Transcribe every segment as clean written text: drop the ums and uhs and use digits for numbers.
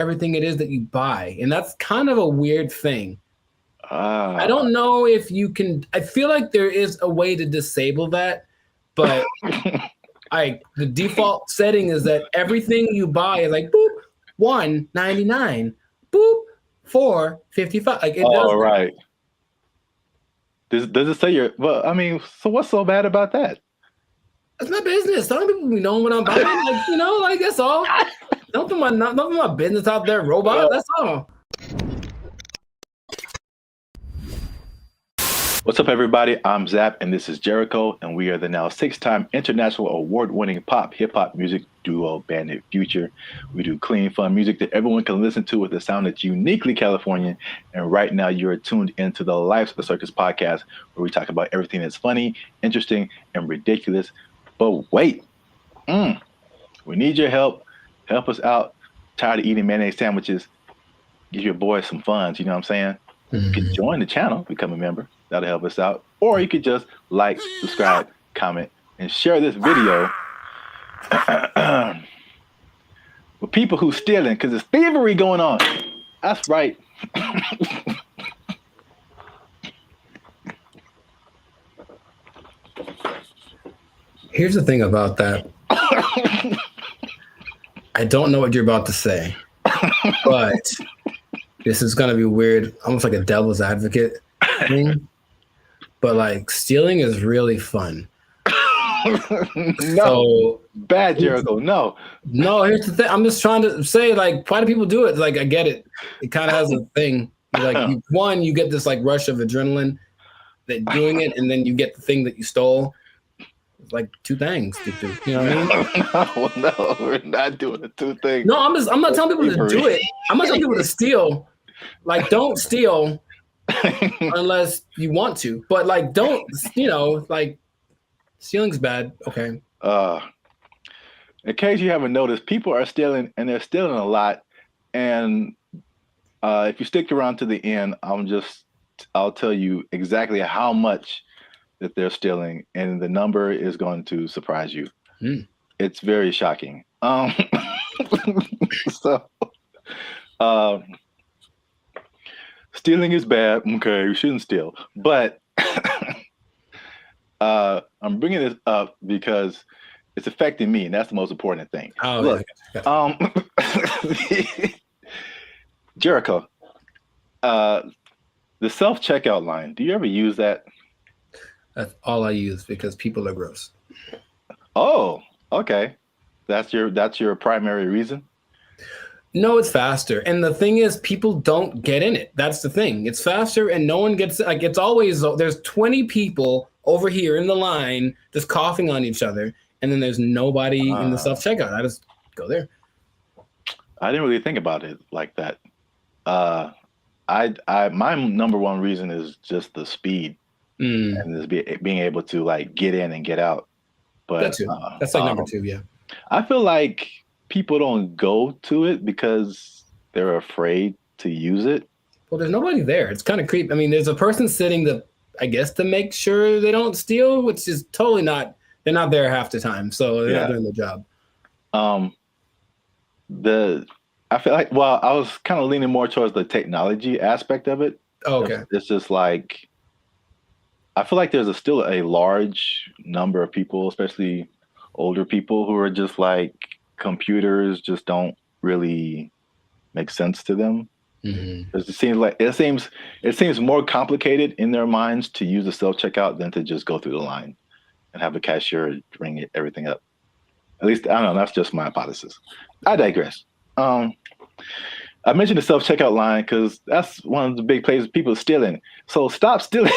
everything it is that you buy. And that's kind of a weird thing. I Ah, don't know if you can, I feel like there is a way to disable that, but the default setting is that everything you buy is like boop, $1.99, boop, $4.55. Like it does all that. right. Does it say you're? Well, I mean, so what's so bad about that? That's my business. Some people be knowing what I'm buying. Like, like that's all. Don't put my business out there, robot. That's all. What's up, everybody? I'm Zap, and this is Jericho, and we are the now six-time international award-winning pop hip-hop music duo Bandit Future. We do clean, fun music that everyone can listen to with a sound that's uniquely Californian. And right now, you're tuned into the Life's a Circus podcast, where we talk about everything that's funny, interesting, and ridiculous. But wait, we need your help. Help us out. Tired of eating mayonnaise sandwiches? Give your boys some funds. You know what I'm saying? You can join the channel, become a member. That'll help us out. Or you could just like, subscribe, comment, and share this video with people who stealing, because there's thievery going on. That's right. Here's the thing about that. I don't know what you're about to say, but this is going to be weird, almost like a devil's advocate thing. But like stealing is really fun. No, So bad Jericho. No. here's the thing. I'm just trying to say, like, why do people do it? Like, I get it. It kind of has a thing. Like, you get this like rush of adrenaline that doing it, and then you get the thing that you stole. It's like two things to do. You know what I mean? No, we're not doing the two things. No, I'm not telling people to do it. I'm not telling people to steal. Like, don't steal unless you want to. But like, don't, like, stealing's bad. Okay. In case you haven't noticed, people are stealing, and they're stealing a lot. And if you stick around to the end, I'll tell you exactly how much that they're stealing, and the number is going to surprise you. It's very shocking. Stealing is bad. Okay, you shouldn't steal. But I'm bringing this up because it's affecting me, and that's the most important thing. Oh, look, Jericho, the self-checkout line. Do you ever use that? That's all I use because people are gross. Oh, okay. That's your primary reason? No, it's faster. And the thing is, people don't get in it. That's the thing. It's faster and no one gets, like, it's always, there's 20 people over here in the line just coughing on each other. And then there's nobody in the self-checkout. I just go there. I didn't really think about it like that. My number one reason is just the speed and just being able to like get in and get out. But that too. That's like number two, yeah. I feel like people don't go to it because they're afraid to use it. Well, there's nobody there. It's kind of creepy. I mean, there's a person sitting I guess to make sure they don't steal, which is totally not, they're not there half the time. So they're not doing their job. I feel like, well, I was kind of leaning more towards the technology aspect of it. Oh, okay. It's just like, I feel like there's still a large number of people, especially older people, who are just like, computers just don't really make sense to them. It seems more complicated in their minds to use the self-checkout than to just go through the line and have a cashier ring everything up. At least, I don't know, that's just my hypothesis. I digress. I mentioned the self-checkout line because that's one of the big places people are stealing. So stop stealing.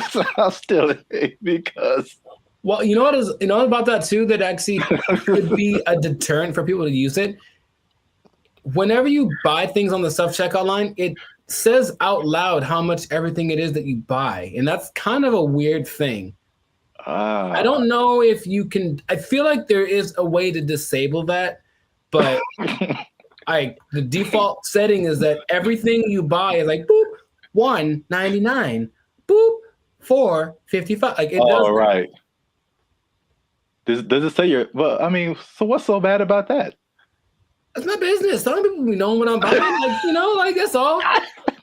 Stop stealing because... Well, you know what about that too, that actually could be a deterrent for people to use it? Whenever you buy things on the self-checkout line, it says out loud how much everything it is that you buy. And that's kind of a weird thing. I don't know if you can, I feel like there is a way to disable that, but the default setting is that everything you buy is like, boop, $1.99, boop, $4.55. Like it does. Right. Does it say well, I mean, so what's so bad about that? That's my business. Some people be knowing what I'm buying. Like, like that's all.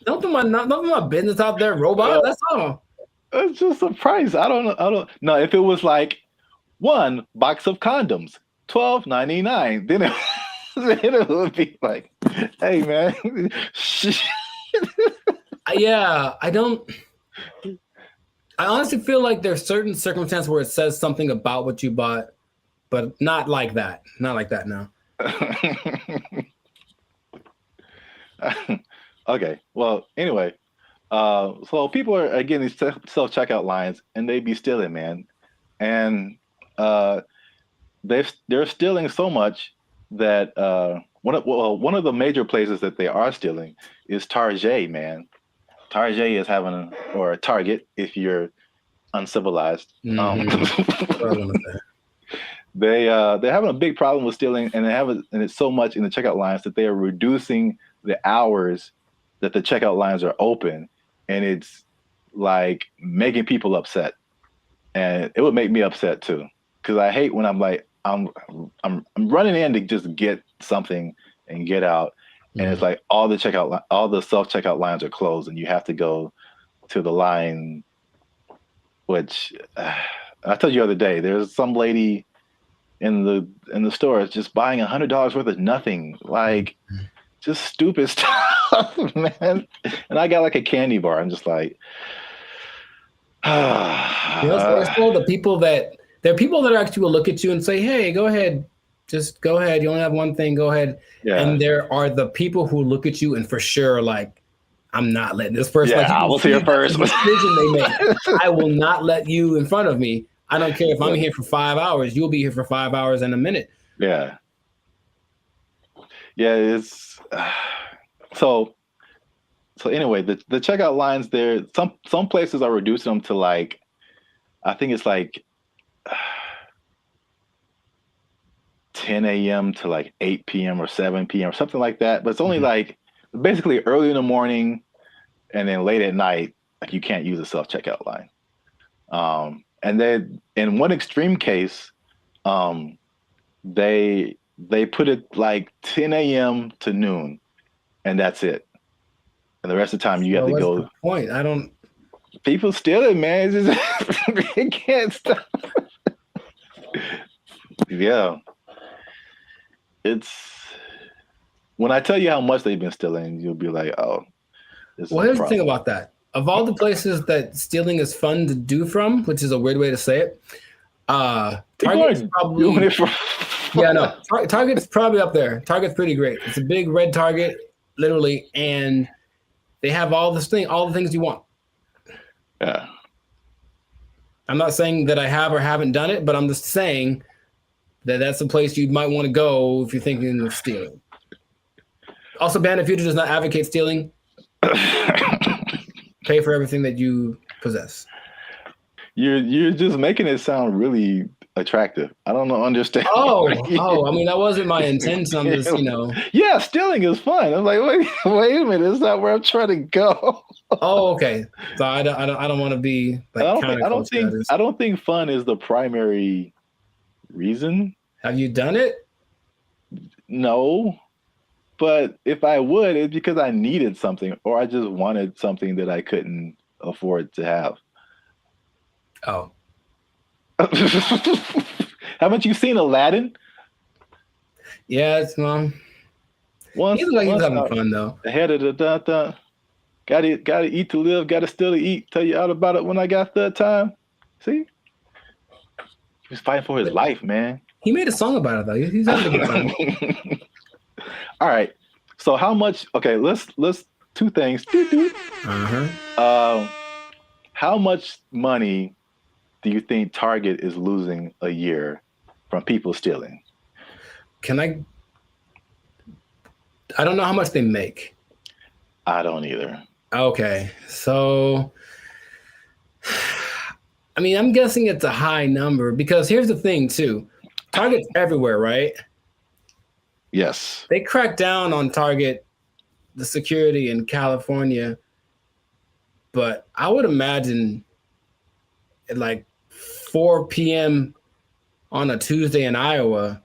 Don't put my business out there, robot. That's all. It's just a price. I don't know. No, if it was like one box of condoms, $12.99, then it would be like, hey man. Yeah, I don't. I honestly feel like there's certain circumstances where it says something about what you bought, but not like that. Not like that now. Okay. Well, anyway, so people are getting these self-checkout lines, and they be stealing, man, and they're stealing so much that one of the major places that they are stealing is Target, man. Target is or Target if you're uncivilized. They're having a big problem with stealing, and it's so much in the checkout lines that they are reducing the hours that the checkout lines are open, and it's like making people upset. And it would make me upset too, because I hate when I'm like I'm running in to just get something and get out, and it's like all the self-checkout lines are closed, and you have to go to the line. Which I told you the other day, there's some lady in the store just buying $100 worth of nothing, like just stupid stuff, man. And I got like a candy bar. I'm just like, the people that there are people that actually will look at you and say, "Hey, go ahead, just go ahead. You only have one thing. Go ahead." Yeah. And there are the people who look at you and for sure, like, I'm not letting this person. Yeah, I was here first. Decision they make. I will not let you in front of me. I don't care if I'm here for 5 hours. You'll be here for 5 hours and a minute. Yeah. Yeah, it's so anyway, the checkout lines there, some places are reducing them to like, I think it's like 10 a.m. to like 8 p.m. or 7 p.m. or something like that. But it's only like basically early in the morning and then late at night, like you can't use a self-checkout line. And then in one extreme case, they put it like 10 a.m. to noon, and that's it. And the rest of the time you have to go. What's the point? I don't. People steal it, man. It's just, they can't stop. Yeah. It's when I tell you how much they've been stealing, you'll be like, oh. Well, here's the thing about that. Of all the places that stealing is fun to do from, which is a weird way to say it, Target's probably doing it for. Yeah, no. Target's probably up there. Target's pretty great. It's a big red Target, literally, and they have all the things you want. Yeah. I'm not saying that I have or haven't done it, but I'm just saying that that's a place you might want to go if you're thinking of stealing. Also, Bandit Future does not advocate stealing. Pay for everything that you possess. You're just making it sound really attractive. I don't understand. Oh, I mean, that wasn't my intention. I'm just, Yeah, stealing is fun. I'm like, wait a minute, it's not where I'm trying to go. Oh, okay. So I don't want to be like I don't think fun is the primary reason. Have you done it? No. But if I would, it's because I needed something or I just wanted something that I couldn't afford to have. Oh. Haven't you seen Aladdin? Yeah, it's He's having fun though. Ahead of the gotta eat to live, gotta still to eat. Tell you all about it when I got the time. See? He was fighting for his life, man. He made a song about it though. He's having a good time. All right. So how much? Okay, let's two things. How much money do you think Target is losing a year from people stealing? I don't know how much they make. I don't either. Okay. So I mean, I'm guessing it's a high number because here's the thing too. Target's everywhere, right? Yes. They cracked down on Target, the security in California, but I would imagine at like 4 p.m. on a Tuesday in Iowa,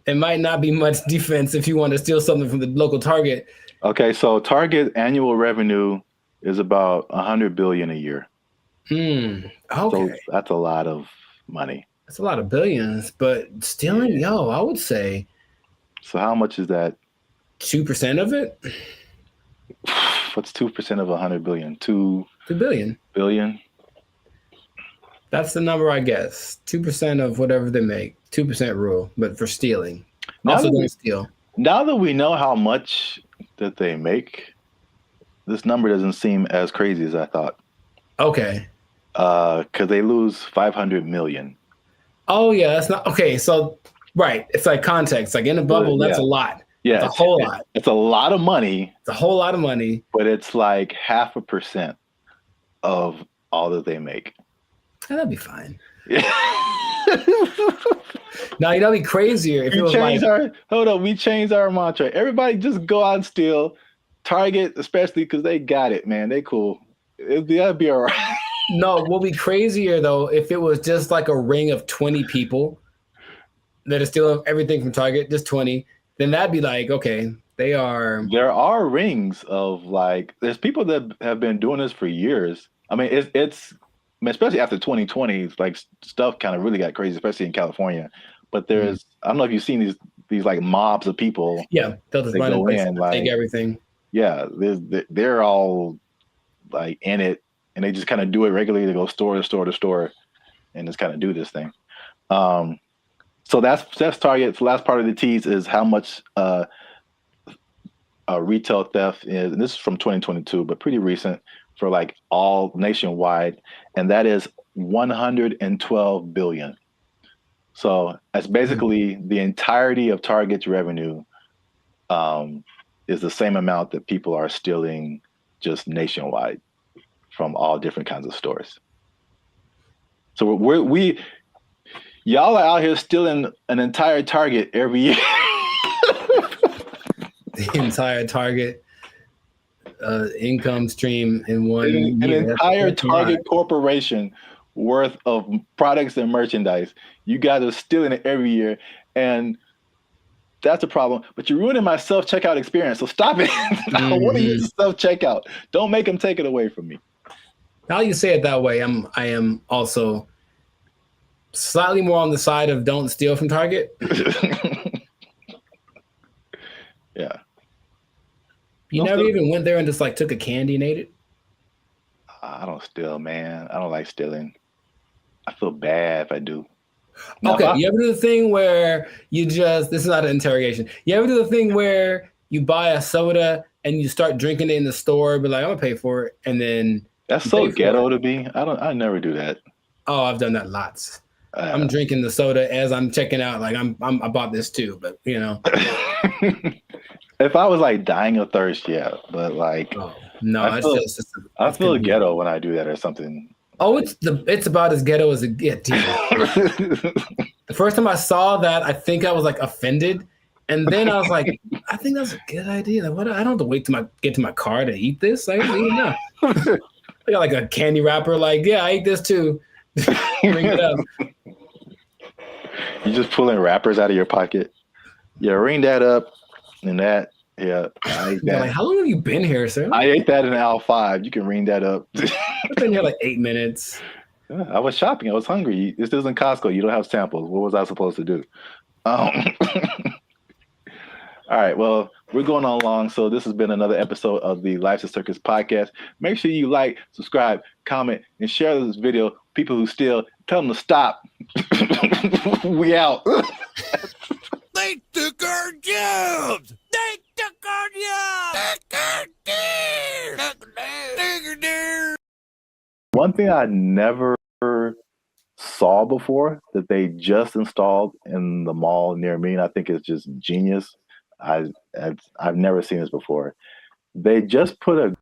it might not be much defense if you want to steal something from the local Target. Okay, so Target annual revenue is about 100 billion a year. Okay. So that's a lot of money. That's a lot of billions, but stealing, I would say. So how much is that? 2% of it? What's 2% of 100 billion? 2 billion. Billion? That's the number, I guess. 2% of whatever they make. 2% rule, but for stealing. Also don't steal. Now that we know how much that they make, this number doesn't seem as crazy as I thought. Okay. Because they lose 500 million. Oh, yeah, that's not... Okay, so, right. It's like context. Like in a bubble, that's a lot. Yeah. It's a whole lot. It's a lot of money. It's a whole lot of money. But it's like 0.5% of all that they make. That'd be fine. Yeah. Now, you know, it'd be crazier if it was we changed our mantra. Everybody just go out and steal. Target, especially because they got it, man. They cool. That'd be all right. No, what would be crazier, though, if it was just like a ring of 20 people that are stealing everything from Target, just 20, then that'd be like, okay, they are... There are rings of like, there's people that have been doing this for years. I mean, it's especially after 2020, like stuff kind of really got crazy, especially in California. But there's, I don't know if you've seen these like mobs of people. Yeah, they'll just run in, like, take everything. Yeah, they're all like in it, and they just kind of do it regularly. They go store to store to store, and just kind of do this thing. So that's Target. The last part of the tease is how much retail theft is, and this is from 2022, but pretty recent for like all nationwide, and that is 112 billion. So that's basically the entirety of Target's revenue is the same amount that people are stealing just nationwide from all different kinds of stores. So y'all are out here stealing an entire Target every year. The entire Target income stream in one year. An entire Target corporation worth of products and merchandise. You guys are stealing it every year, and that's a problem. But you're ruining my self-checkout experience, so stop it. I want to use self-checkout. Don't make them take it away from me. Now you say it that way, I am also slightly more on the side of don't steal from Target. Yeah. You never even went there and just like took a candy and ate it? I don't steal, man. I don't like stealing. I feel bad if I do. Okay, you ever do the thing where you just, this is not an interrogation. You ever do the thing where you buy a soda and you start drinking it in the store, but like, I'm gonna pay for it, and then that's so ghetto to me. I never do that. Oh, I've done that lots. I'm drinking the soda as I'm checking out. Like I bought this too, but you know. If I was like dying of thirst, yeah, but like, no, I feel ghetto when I do that or something. Oh, it's about as ghetto as it gets. The first time I saw that, I think I was like offended, and then I was like, I think that's a good idea. Like, what? I don't have to wait till get to my car to eat this. I can eat it now. I got like a candy wrapper. Like, yeah, I ate this too. Bring it up. You just pulling wrappers out of your pocket. Yeah, ring that up and that. Yeah, I ate that. Like, how long have you been here, sir? I ate that in aisle 5. You can ring that up. I've been here like 8 minutes. Yeah, I was shopping. I was hungry. This isn't Costco. You don't have samples. What was I supposed to do? All right. Well, we're going on long. So this has been another episode of the Life's a Circus podcast. Make sure you like, subscribe, comment, and share this video. People who steal, tell them to stop. We out. They took our jobs. They took our jobs. One thing I never saw before that they just installed in the mall near me, and I think it's just genius. I've never seen this before. They just put a...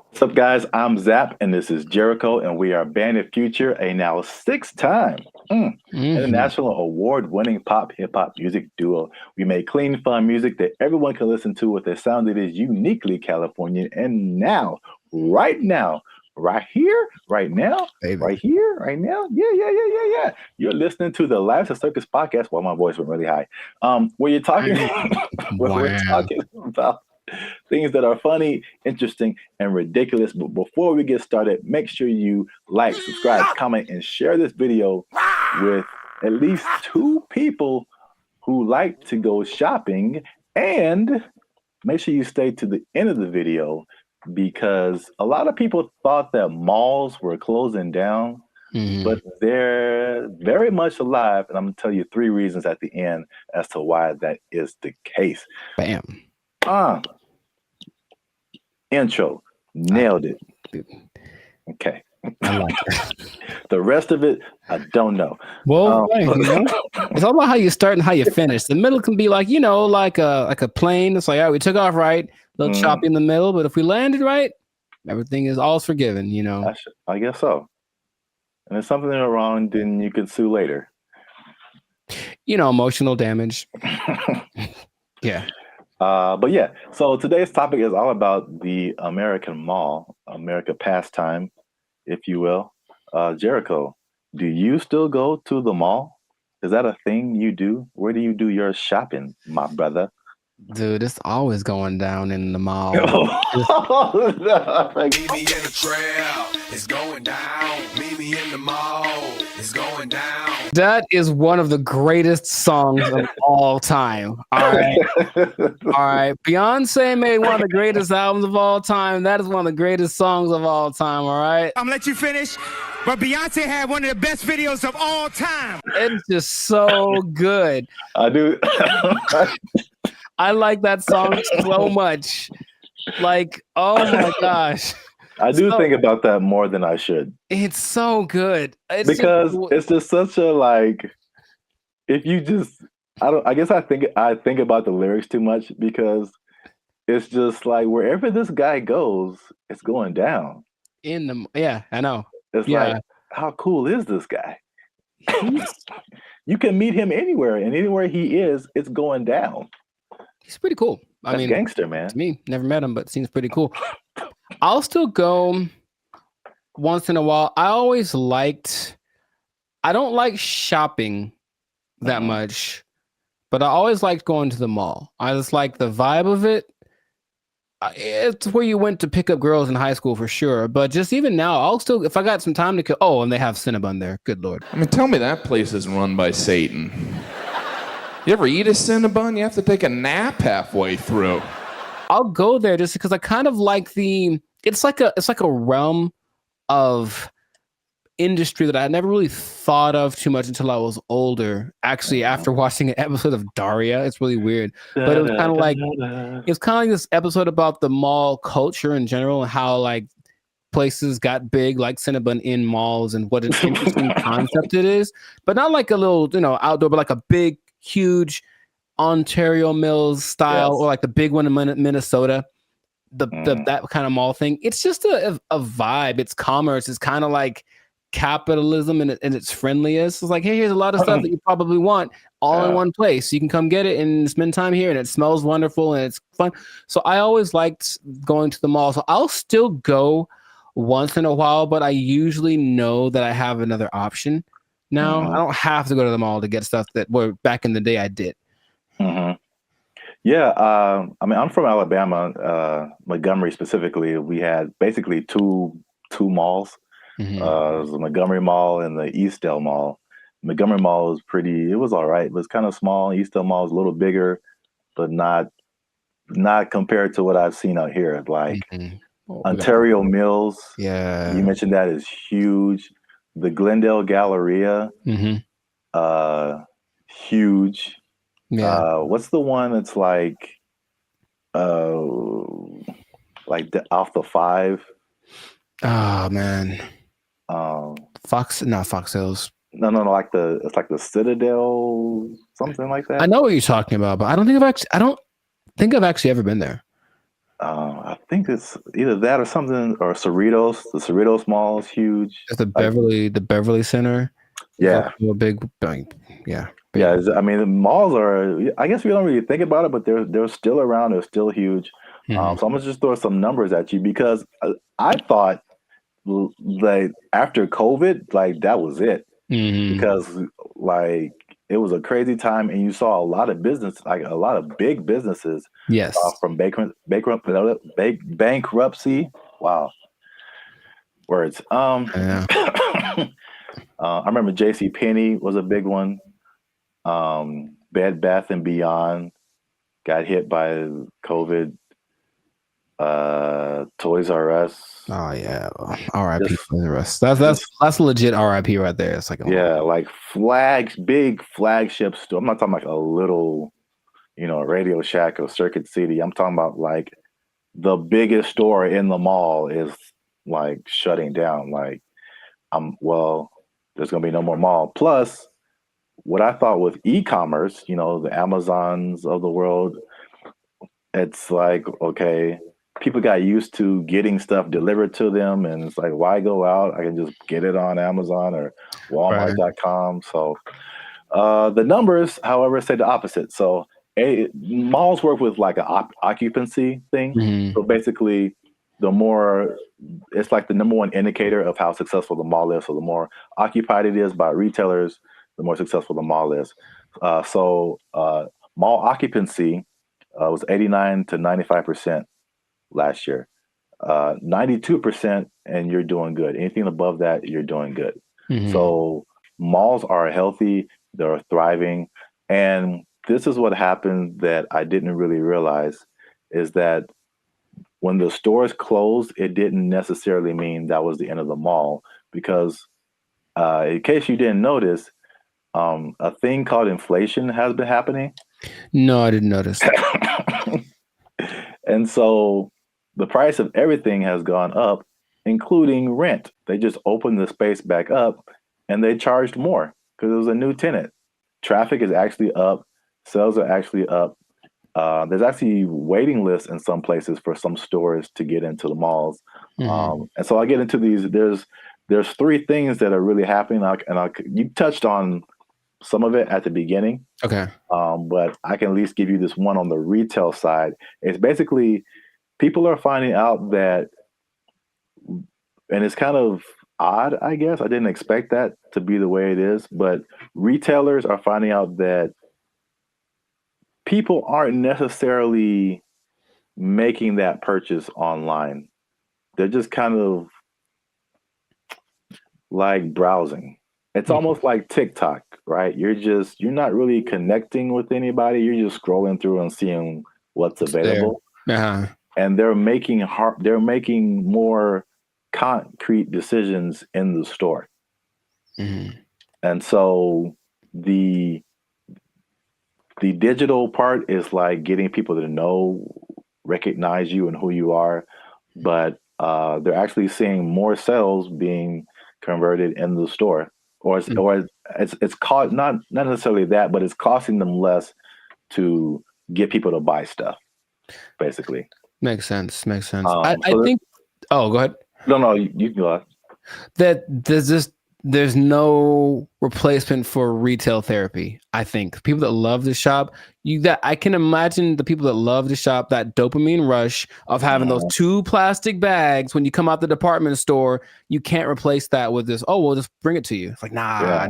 What's up, guys? I'm Zap, and this is Jericho, and we are Bandit Future, a now 6-time international award-winning pop hip-hop music duo. We make clean, fun music that everyone can listen to with a sound that is uniquely Californian. And now, right now, right here, right now, Baby. right here, right now. Yeah. You're listening to the Lives of Circus podcast. Well, my voice went really high. Where you're talking, where we're talking about things that are funny, interesting, and ridiculous. But before we get started, make sure you like, subscribe, comment, and share this video with at least 2 people who like to go shopping. And make sure you stay to the end of the video because a lot of people thought that malls were closing down, but they're very much alive. And I'm going to tell you 3 reasons at the end as to why that is the case. Bam. Intro. Nailed it. Okay. I like it. The rest of it, I don't know. Well, it's all about how you start and how you finish. The middle can be like, like a plane. It's like, all right, we took off right, a little choppy in the middle, but if we landed right, everything is all forgiven, I guess so. And if something is wrong, then you can sue later. Emotional damage. Yeah. But yeah, so today's topic is all about the American mall, America pastime, if you will. Jericho, do you still go to the mall? Is that a thing you do? Where do you do your shopping, my brother? Dude, it's always going down in the mall. Meet me in the trail, it's going down. Meet me in the mall, it's going down. That is one of the greatest songs of all time. All right. Beyonce made one of the greatest albums of all time. That is one of the greatest songs of all time. All right. I'm gonna let you finish, but Beyonce had one of the best videos of all time. It's just so good. I do. I like that song so much. Like, oh my gosh. I do think about that more than I should. It's so good. It's just such a if you just I guess I think about the lyrics too much because it's just like wherever this guy goes, it's going down. I know. It's like, how cool is this guy? You can meet him anywhere, and anywhere he is, it's going down. He's pretty cool. I mean, gangster, man. To me, never met him, but seems pretty cool. I'll still go once in a while. I don't like shopping that much, but I always liked going to the mall. I just like the vibe of it. It's where you went to pick up girls in high school for sure. But just even now, I'll still, if I got some time to kill. Oh, and they have Cinnabon there. Good Lord. I mean, tell me that place isn't run by Satan. You ever eat a Cinnabon? You have to take a nap halfway through. I'll go there just because I kind of like it's like a realm of industry that I never really thought of too much until I was older. Actually, after watching an episode of Daria, it's really weird. But it was kind of like this episode about the mall culture in general and how like places got big like Cinnabon in malls and what an interesting concept it is. But not like a little, outdoor, but like a big, huge Ontario Mills style, or like the big one in Minnesota, that kind of mall thing. It's just a vibe. It's commerce. It's kind of like capitalism in its friendliest. It's like, hey, here's a lot of stuff that you probably want all in one place. You can come get it and spend time here, and it smells wonderful and it's fun. So I always liked going to the mall. So I'll still go once in a while, but I usually know that I have another option. Now, I don't have to go to the mall to get stuff that back in the day I did. Yeah, I mean, I'm from Alabama, Montgomery specifically. We had basically two malls. It was the Montgomery Mall and the Eastdale Mall. Montgomery Mall was it was all right. It was kind of small. Eastdale Mall was a little bigger, but not compared to what I've seen out here. Like Ontario Mills. Yeah. You mentioned that is huge. The Glendale Galleria, huge. Yeah. What's the one that's like off the 5? Oh man. Fox Hills. No, like it's like the Citadel, something like that. I know what you're talking about, but I don't think I've actually ever been there. I think it's either that or something, or Cerritos. The Cerritos Mall is huge. It's the Beverly Center. Yeah, a big. Yeah. Yeah, I mean, the malls are. I guess we don't really think about it, but they're still around. They're still huge. So I'm gonna just throw some numbers at you because I thought like after COVID, like that was it because like it was a crazy time, and you saw a lot of business, like a lot of big businesses, Yes. from bankruptcy. Wow, words. Yeah. I remember J.C. Penney was a big one. Bed Bath and Beyond got hit by COVID. Toys R Us. Oh yeah. R.I.P. Just, for the rest. That's legit R.I.P. right there. It's like yeah, like big flagship store. I'm not talking like a little, Radio Shack or Circuit City. I'm talking about like the biggest store in the mall is like shutting down. Like, there's gonna be no more mall. Plus, what I thought with e-commerce, the Amazons of the world, it's like, okay, people got used to getting stuff delivered to them, and it's like, why go out? I can just get it on Amazon or Walmart.com. So the numbers, however, say the opposite. So malls work with like an occupancy thing. So basically, it's like the number one indicator of how successful the mall is. So the more occupied it is by retailers, the more successful the mall is. So mall occupancy was 89 to 95% last year. 92%, and you're doing good. Anything above that, you're doing good. So malls are healthy, they're thriving. And this is what happened that I didn't really realize is that when the stores closed, it didn't necessarily mean that was the end of the mall because in case you didn't notice, a thing called inflation has been happening. No, I didn't notice. And so the price of everything has gone up, including rent. They just opened the space back up and they charged more because it was a new tenant. Traffic is actually up. Sales are actually up. There's actually waiting lists in some places for some stores to get into the malls. And so I get into these. There's three things that are really happening. You touched on some of it at the beginning. Okay. But I can at least give you this one on the retail side. It's basically people are finding out that, and it's kind of odd, I guess. I didn't expect that to be the way it is, but retailers are finding out that people aren't necessarily making that purchase online. They're just kind of like browsing. It's almost like TikTok, right? You're not really connecting with anybody. You're just scrolling through and seeing what's available. And they're making more concrete decisions in the store. And so the digital part is like getting people to recognize you and who you are, but they're actually seeing more sales being converted in the store, or it's not necessarily that, but it's costing them less to get people to buy stuff. Basically, makes sense. I think. Oh, go ahead. No, you can go ahead. That there's no replacement for retail therapy. I think people that love to shop, I can imagine the people that love to shop, that dopamine rush of having those 2 plastic bags when you come out the department store. You can't replace that with this. Oh, we'll just bring it to you. It's like nah.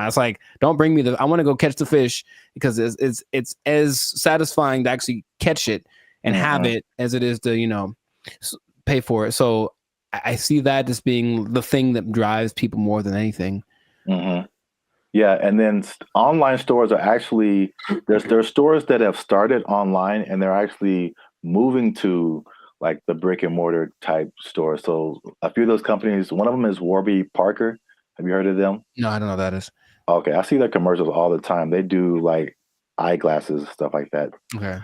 It's like, don't bring me I want to go catch the fish, because it's as satisfying to actually catch it and have it as it is to pay for it. So I see that as being the thing that drives people more than anything. Yeah, and then online stores are actually there's stores that have started online and they're actually moving to like the brick and mortar type stores. So a few of those companies, one of them is Warby Parker. Have you heard of them? No, I don't know what that is. Okay, I see their commercials all the time. They do like eyeglasses, stuff like that. Okay.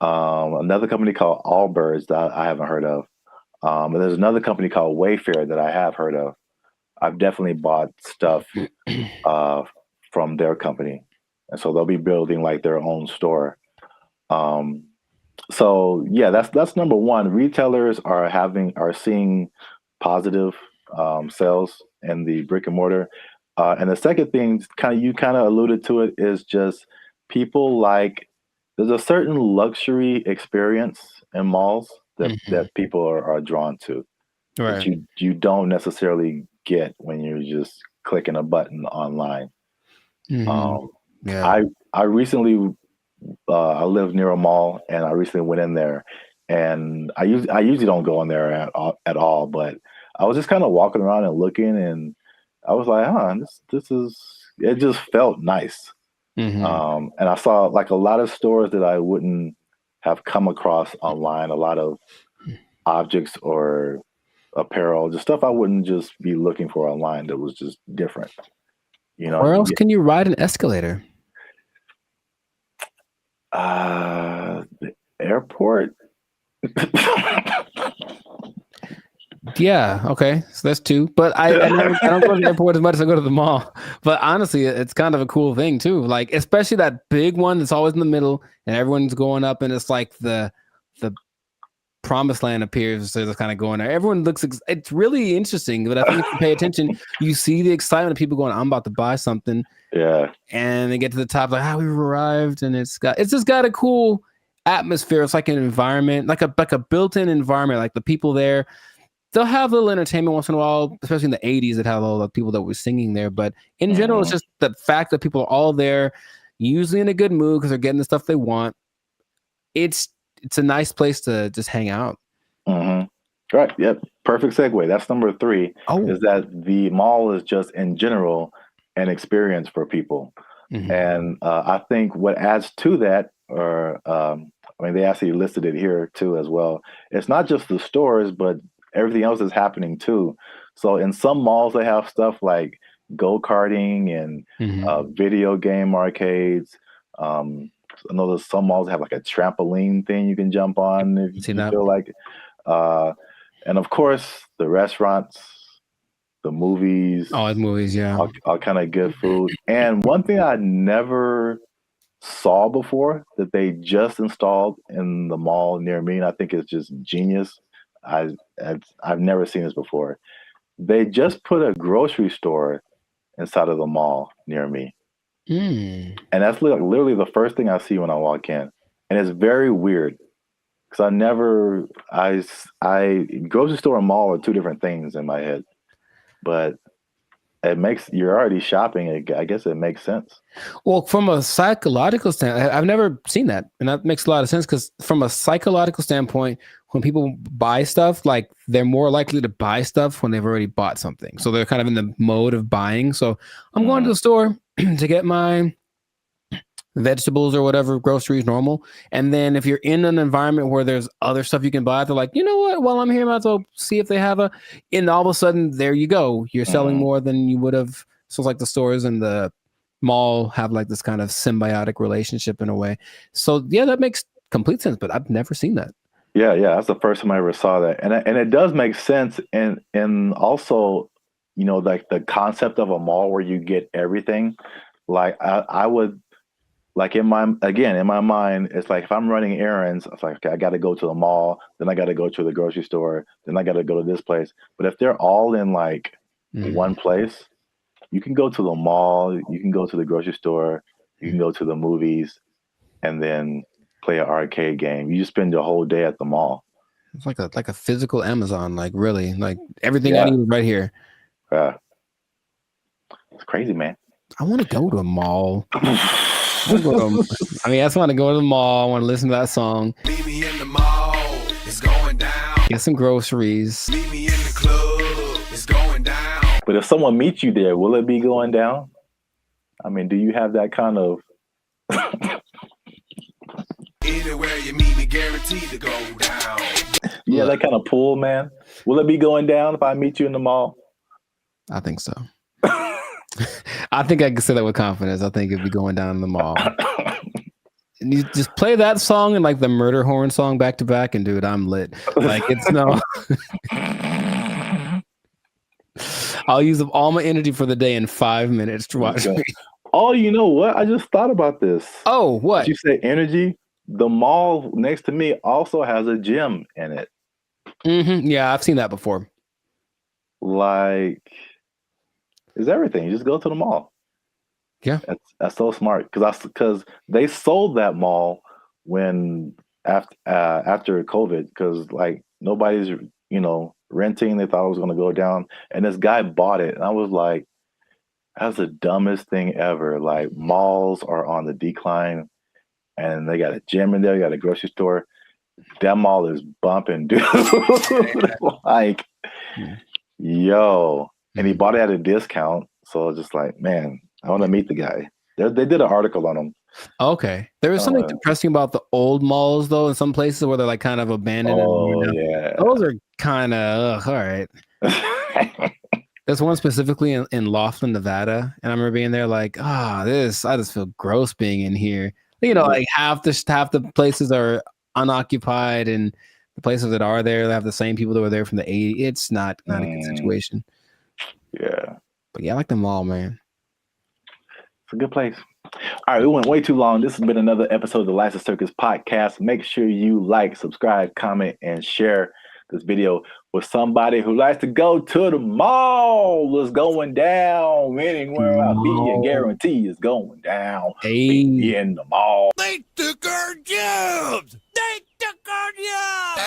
Another company called Allbirds that I haven't heard of. And there's another company called Wayfair that I have heard of. I've definitely bought stuff from their company. And so they'll be building like their own store. So yeah, that's number one. Retailers are seeing positive sales in the brick and mortar. And the second thing, you kind of alluded to it, is just people there's a certain luxury experience in malls that people are drawn to. that you don't necessarily get when you're just clicking a button online. Yeah. I recently I live near a mall, and I recently went in there, and I usually don't go in there at all, but I was just kind of walking around and looking, and I was like, huh, this is it just felt nice. And I saw like a lot of stores that I wouldn't have come across online, a lot of objects or apparel, just stuff I wouldn't just be looking for online that was just different. You know, Where else can you ride an escalator? the airport. Yeah, okay. So that's two. But I don't go to the airport as much as I go to the mall. But honestly, it's kind of a cool thing too. Like, especially that big one that's always in the middle and everyone's going up, and it's like the promised land appears, so they're kind of going there. Everyone looks it's really interesting, but I think if you pay attention, you see the excitement of people going, I'm about to buy something. Yeah. And they get to the top, like, we've arrived, and it's just got a cool atmosphere. It's like an environment, like a built-in environment, like the people there. They'll have a little entertainment once in a while, especially in the 80s that had all the people that were singing there. But in general, it's just the fact that people are all there, usually in a good mood because they're getting the stuff they want. It's a nice place to just hang out. Right. Yep. Perfect segue. That's number 3. Is that the mall is just in general an experience for people. And I think what adds to that, or I mean, they actually listed it here too as well. It's not just the stores, but everything else is happening too. So in some malls, they have stuff like go-karting and video game arcades. I know there's some malls that have like a trampoline thing you can jump on if you feel like it. And of course, the restaurants, the movies. Oh, the movies, yeah. All kind of good food. And one thing I never saw before that they just installed in the mall near me, and I think it's just genius. I've never seen this before. They just put a grocery store inside of the mall near me. And that's literally the first thing I see when I walk in. And it's very weird because grocery store and mall are two different things in my head. But you're already shopping. I guess it makes sense. Well, from a psychological standpoint, I've never seen that. And that makes a lot of sense because from a psychological standpoint, when people buy stuff, like they're more likely to buy stuff when they've already bought something. So they're kind of in the mode of buying. So I'm going to the store to get my vegetables or whatever, groceries, normal. And then if you're in an environment where there's other stuff you can buy, they're like, you know what? While I'm here, I might as well see if they have and all of a sudden, there you go. You're selling more than you would have. So it's like the stores and the mall have like this kind of symbiotic relationship in a way. So yeah, that makes complete sense, but I've never seen that. Yeah, that's the first time I ever saw that. And it does make sense. And also, you know, like the concept of a mall where you get everything. Like I would, like in my mind, it's like if I'm running errands, it's like, okay, I got to go to the mall, then I got to go to the grocery store, then I got to go to this place. But if they're all in like one place, you can go to the mall, you can go to the grocery store, you can go to the movies, and then play an arcade game. You just spend the whole day at the mall. It's like a physical Amazon, like really, like everything I need is right here. Yeah, it's crazy, man. I want to go to a mall. I just want to go to the mall. I want to listen to that song. Meet me in the mall. It's going down. Get some groceries. Meet me in the club. It's going down. But if someone meets you there, will it be going down? I mean, do you have that kind of? Anywhere you meet me, guaranteed to go down. Yeah, that kind of pull, man. Will it be going down if I meet you in the mall? I think so. I think I can say that with confidence. I think it'd be going down in the mall. And you just play that song and like the murder horn song back to back, and dude, I'm lit. Like it's no. I'll use up all my energy for the day in 5 minutes to watch me. Oh, you know what? I just thought about this. Oh, what? Did you say energy? The mall next to me also has a gym in it. Yeah, I've seen that before. Like, it's everything. You just go to the mall. Yeah, that's so smart because they sold that mall when after COVID because like nobody's renting. They thought it was going to go down. And this guy bought it. And I was like, that's the dumbest thing ever. Like, malls are on the decline and they got a gym in there, you got a grocery store. That mall is bumping, dude. Like, yo. And he bought it at a discount. So I was just like, man, I want to meet the guy. They did an article on him. Okay. There was something depressing about the old malls, though, in some places where they're like kind of abandoned. Yeah. Those are kind of, all right. There's one specifically in Laughlin, Nevada. And I remember being there like, I just feel gross being in here. Like half the places are unoccupied, and the places that are there, they have the same people that were there from the 80s. It's not a good situation. Yeah. But yeah, I like the mall, man. It's a good place. All right, we went way too long. This has been another episode of the License Circus podcast. Make sure you like, subscribe, comment, and share this video with somebody who likes to go to the mall. It's going down anywhere I be, and guarantee it's going down. Hey. Be in the mall. They took our jobs. They took our jobs.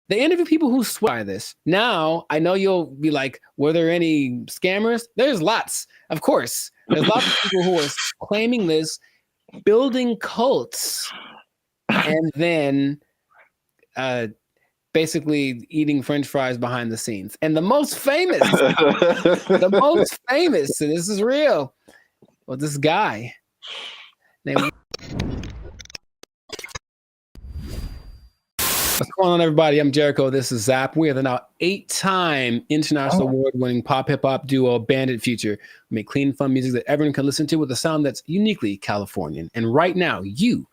They interview people who swear by this. Now, I know you'll be like, were there any scammers? There's lots. Of course. There's lots of people who are claiming this, building cults, and then basically eating French fries behind the scenes. And the most famous, and this is real, well, this guy named... What's going on, everybody? I'm Jericho. This is Zap. We are the now 8-time international award-winning pop hip-hop duo Bandit Future. We make clean, fun music that everyone can listen to with a sound that's uniquely Californian. And right now, you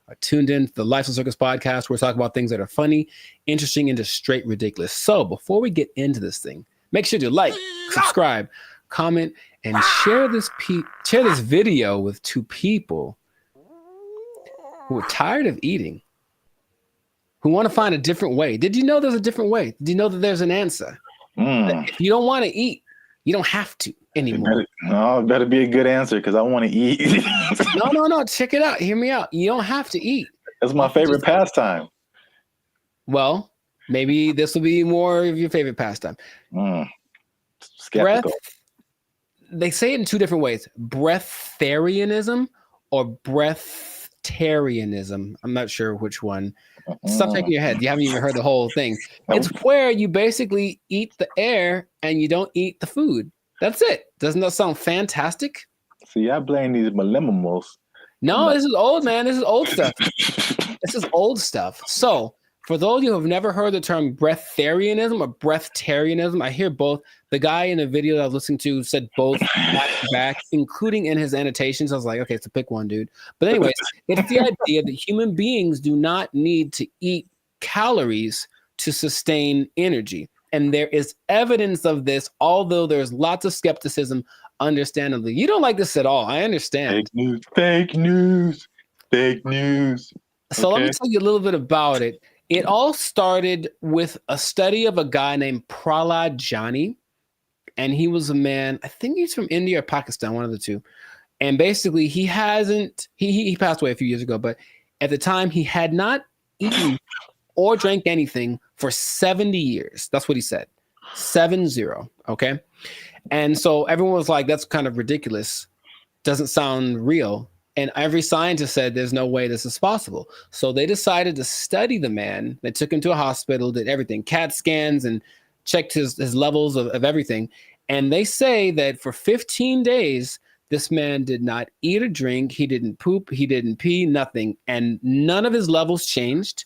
are tuned in to the License Circus podcast, where we talk about things that are funny, interesting, and just straight ridiculous. So before we get into this thing, make sure to like, subscribe, comment, and share this video with 2 people who are tired of eating, who want to find a different way. Did you know there's a different way? Did you know that there's an answer? That if you don't want to eat, you don't have to anymore. It better be a good answer, because I want to eat. No. Check it out. Hear me out. You don't have to eat. That's my favorite pastime. Well, maybe this will be more of your favorite pastime. Skeptical. They say it in 2 different ways: breatharianism or breatharianism. I'm not sure which one. Stop shaking your head. You haven't even heard the whole thing. It's where you basically eat the air and you don't eat the food. That's it. Doesn't that sound fantastic? See, I blame these millennials. No, this is old, man. This is old stuff. This is old stuff. So, for those of you who have never heard the term breatharianism or breatharianism, I hear both. The guy in the video that I was listening to said both back to back, including in his annotations. I was like, okay, so pick one, dude. But anyways, it's the idea that human beings do not need to eat calories to sustain energy. And there is evidence of this, although there's lots of skepticism, understandably. You don't like this at all. I understand. Fake news. So let me tell you a little bit about it. It all started with a study of a guy named Prahlad Jani. And he was a man, I think he's from India or Pakistan, one of the two. And basically he passed away a few years ago, but at the time he had not eaten or drank anything for 70 years. That's what he said. 70. Okay. And so everyone was like, that's kind of ridiculous. Doesn't sound real. And every scientist said there's no way this is possible. So they decided to study the man. They took him to a hospital, did everything, CAT scans, and checked his levels of everything. And they say that for 15 days, this man did not eat or drink. He didn't poop. He didn't pee, nothing. And none of his levels changed.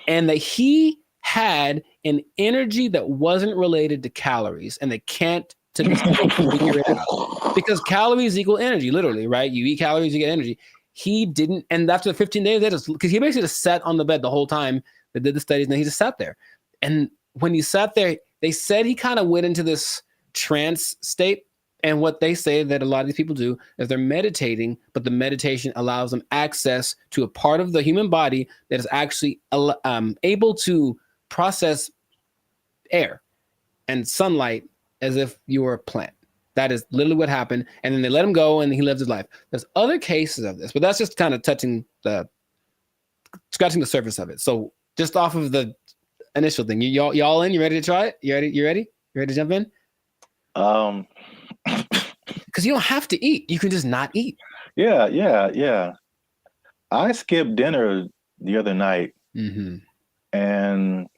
And that he had an energy that wasn't related to calories. And they can't to this day figure it out. Because calories equal energy, literally, right? You eat calories, you get energy. He didn't. And after the 15 days, because he basically just sat on the bed the whole time they did the studies, and then he just sat there. And when he sat there, they said he kind of went into this trance state. And what they say that a lot of these people do is they're meditating, but the meditation allows them access to a part of the human body that is actually able to process air and sunlight as if you were a plant. That is literally what happened. And then they let him go and he lived his life. There's other cases of this, but that's just kind of touching the scratching the surface of it. So just off of the initial thing, y'all in? You ready to try it? You ready? You ready to jump in? Because you don't have to eat. You can just not eat. Yeah. I skipped dinner the other night, and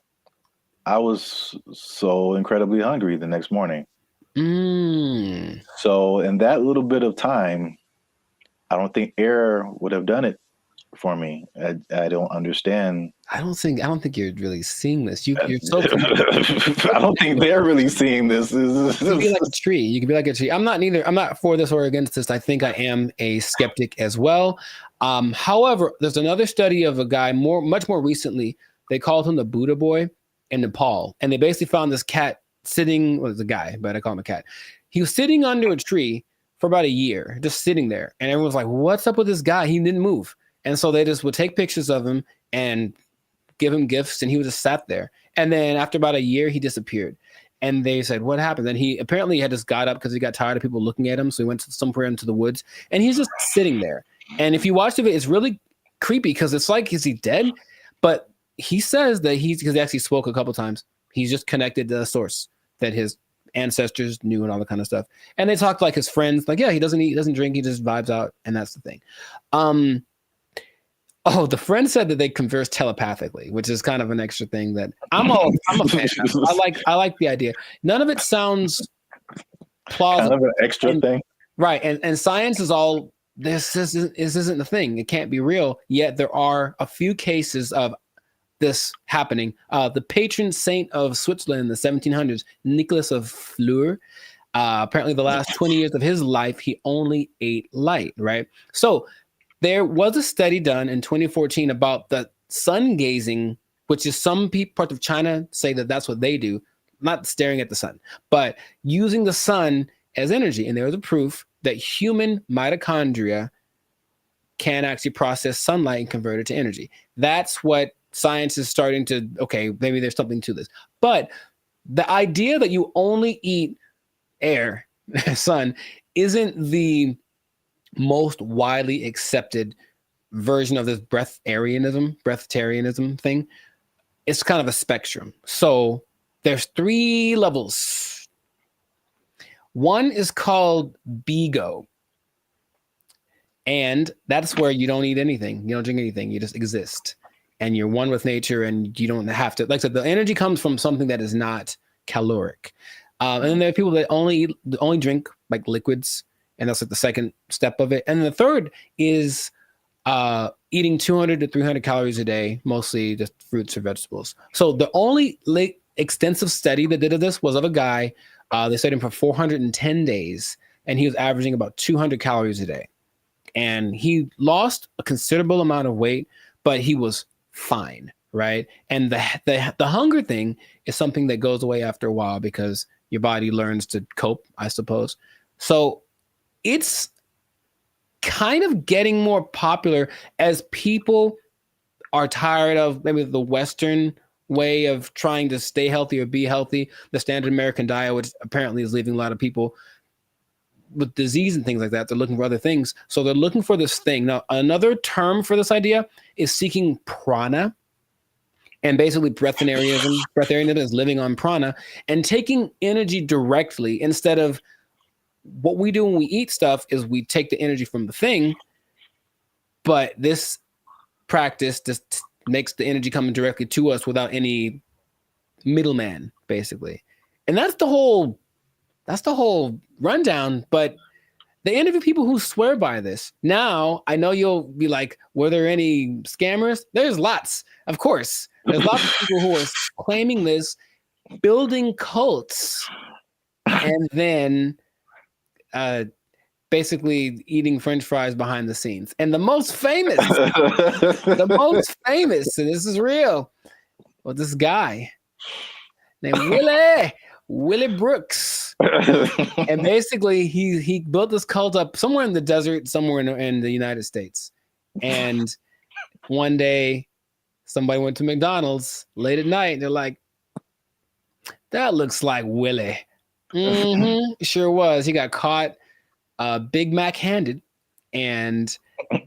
I was so incredibly hungry the next morning. So in that little bit of time, I don't think air would have done it for me. I don't understand. I don't think you're really seeing this. You're so. I don't think they're really seeing this. You can be like a tree. You can be like a tree. I'm not for this or against this. I think I am a skeptic as well. However, there's another study of a guy much more recently. They called him the Buddha boy in Nepal, and they basically found this cat sitting. Well, it was a guy, but I call him a cat. He was sitting under a tree for about a year, just sitting there, and everyone's like, "What's up with this guy? He didn't move." And so they just would take pictures of him and give him gifts, and he was just sat there. And then after about a year, he disappeared. And they said, "What happened?" Then he apparently had just got up because he got tired of people looking at him, so he went somewhere into the woods, and he's just sitting there. And if you watch the video, it's really creepy because it's like, is he dead? But he says that because he actually spoke a couple times, he's just connected to the source that his ancestors knew and all that kind of stuff. And they talked like his friends, like, yeah, he doesn't eat, he doesn't drink, he just vibes out, and that's the thing. The friend said that they converse telepathically, which is kind of an extra thing that I'm a fan of. I like the idea. None of it sounds plausible. Kind of an extra thing. Right. And science is all this isn't the thing. It can't be real. Yet there are a few cases of this happening. The patron saint of Switzerland in the 1700s, Nicholas of Fleur, apparently the last 20 years of his life, he only ate light, right? So there was a study done in 2014 about the sun gazing, which is some parts of China say that that's what they do, not staring at the sun, but using the sun as energy. And there was a proof that human mitochondria can actually process sunlight and convert it to energy. That's what science is starting to, okay, maybe there's something to this. But the idea that you only eat air, sun, isn't the most widely accepted version of this breatharianism thing. It's kind of a spectrum. So there's 3 levels. One is called BEGO. And that's where you don't eat anything. You don't drink anything. You just exist. And you're one with nature, and you don't have to, like I said, the energy comes from something that is not caloric. And then there are people that only drink like liquids, and that's like the second step of it. And the third is eating 200 to 300 calories a day, mostly just fruits or vegetables. So the only extensive study that did this was of a guy. They studied him for 410 days, and he was averaging about 200 calories a day. And he lost a considerable amount of weight, but he was fine, right? And the hunger thing is something that goes away after a while because your body learns to cope, I suppose. So it's kind of getting more popular as people are tired of maybe the Western way of trying to stay healthy or be healthy, the standard American diet, which apparently is leaving a lot of people with disease and things like that. They're looking for other things. So they're looking for this thing. Now, another term for this idea is seeking prana. And basically breatharianism is living on prana and taking energy directly instead of what we do when we eat stuff is we take the energy from the thing. But this practice just makes the energy coming directly to us without any middleman, basically. And that's the whole rundown. But they interview people who swear by this. Now, I know you'll be like, were there any scammers? There's lots, of course. There's lots of people who are claiming this, building cults, and then basically eating French fries behind the scenes. And the most famous, and this is real, was this guy named Willie Brooks. And basically he built this cult up somewhere in the desert, somewhere in the United States. And one day somebody went to McDonald's late at night and they're like, that looks like Willie. Sure was. He got caught Big Mac handed, and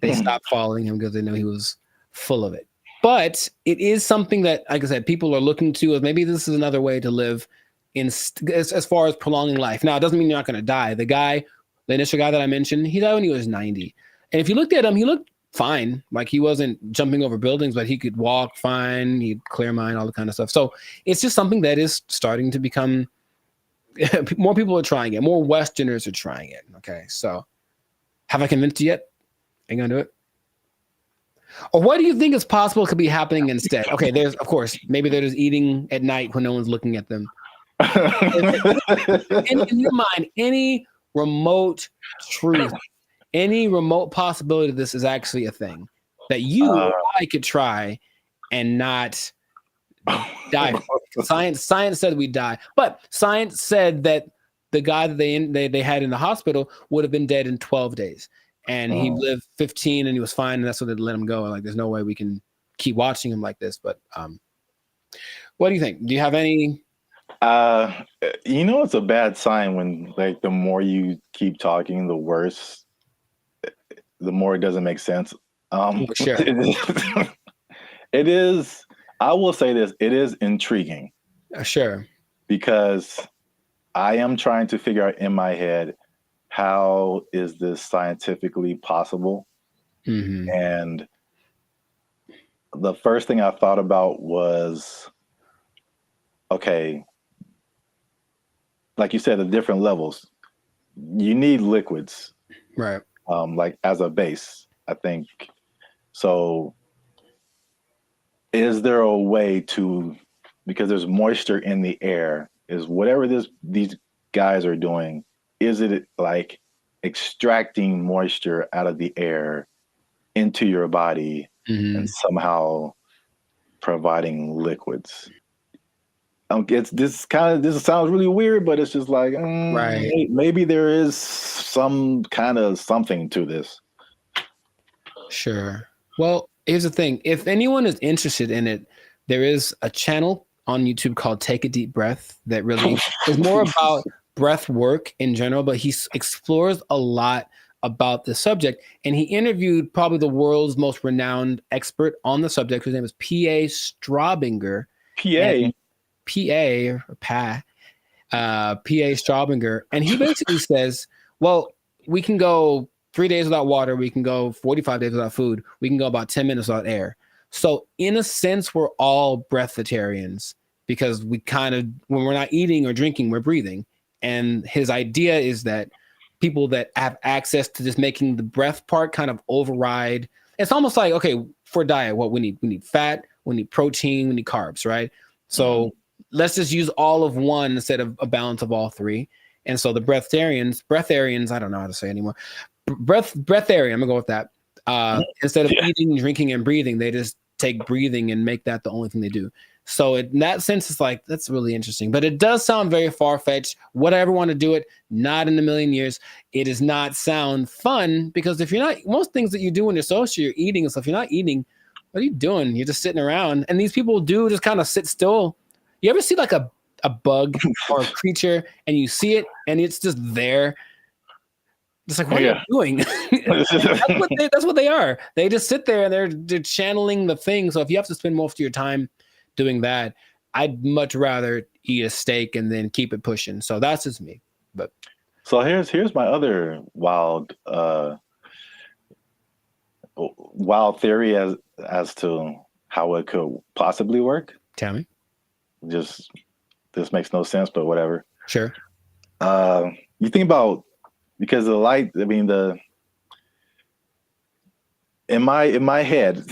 they stopped following him because they knew he was full of it. But it is something that, like I said, people are looking to as maybe this is another way to live as far as prolonging life. Now, it doesn't mean you're not going to die. The initial guy that I mentioned, he died when he was 90. And if you looked at him, he looked fine. Like he wasn't jumping over buildings, but he could walk fine. He'd clear mind, all the kind of stuff. So it's just something that is starting to become, more people are trying it. More Westerners are trying it. Okay. So have I convinced you yet? Are you going to do it? Or what do you think is possible could be happening instead? Okay. There's, of course, maybe they're just eating at night when no one's looking at them. In your mind, any remote truth, any remote possibility that this is actually a thing that you or I could try and not die. Science said we die, but science said that the guy that they had in the hospital would have been dead in 12 days, and he lived 15 and he was fine, and that's what they let him go. Like, there's no way we can keep watching him like this. But what do you think? Do you have any? It's a bad sign when like the more you keep talking, the worse, the more it doesn't make sense. Sure. It is. I will say this: it is intriguing. Sure. Because I am trying to figure out in my head, how is this scientifically possible? Mm-hmm. And the first thing I thought about was, okay, like you said, the different levels. You need liquids, Right? like as a base, I think. So, is there a way to, because there's moisture in the air, is whatever these guys are doing, is it like extracting moisture out of the air into your body and somehow providing liquids? This sounds really weird, but it's just like, right. Maybe there is some kind of something to this. Sure. Well, here's the thing. If anyone is interested in it, there is a channel on YouTube called Take a Deep Breath that really is more about breath work in general, but he explores a lot about the subject. And he interviewed probably the world's most renowned expert on the subject, whose name is P.A. Straubinger. P.A. Straubinger. And he basically says, well, we can go 3 days without water. We can go 45 days without food. We can go about 10 minutes without air. So in a sense, we're all breatharians because we kind of, when we're not eating or drinking, we're breathing. And his idea is that people that have access to just making the breath part kind of override. It's almost like, okay, for diet, what we need fat, we need protein, we need carbs, right? So let's just use all of one instead of a balance of all three. And so the breatharians, I don't know how to say anymore. Breatharian, I'm gonna go with that. Instead of eating, drinking, and breathing, they just take breathing and make that the only thing they do. So in that sense, it's like, that's really interesting. But it does sound very far-fetched. Would I ever want to do it? Not in a million years. It does not sound fun because if you're not, most things that you do when you're social, you're eating and stuff. You're not eating. What are you doing? You're just sitting around. And these people do just kind of sit still. You ever see like a bug or a creature and you see it and it's just there? It's like, what are you doing? That's what they are. They just sit there and they're channeling the thing. So if you have to spend most of your time doing that, I'd much rather eat a steak and then keep it pushing. So that's just me. But so here's my other wild theory as to how it could possibly work. Tell me. Just this makes no sense, but whatever. Sure. You think about, because the light, I mean, in my head,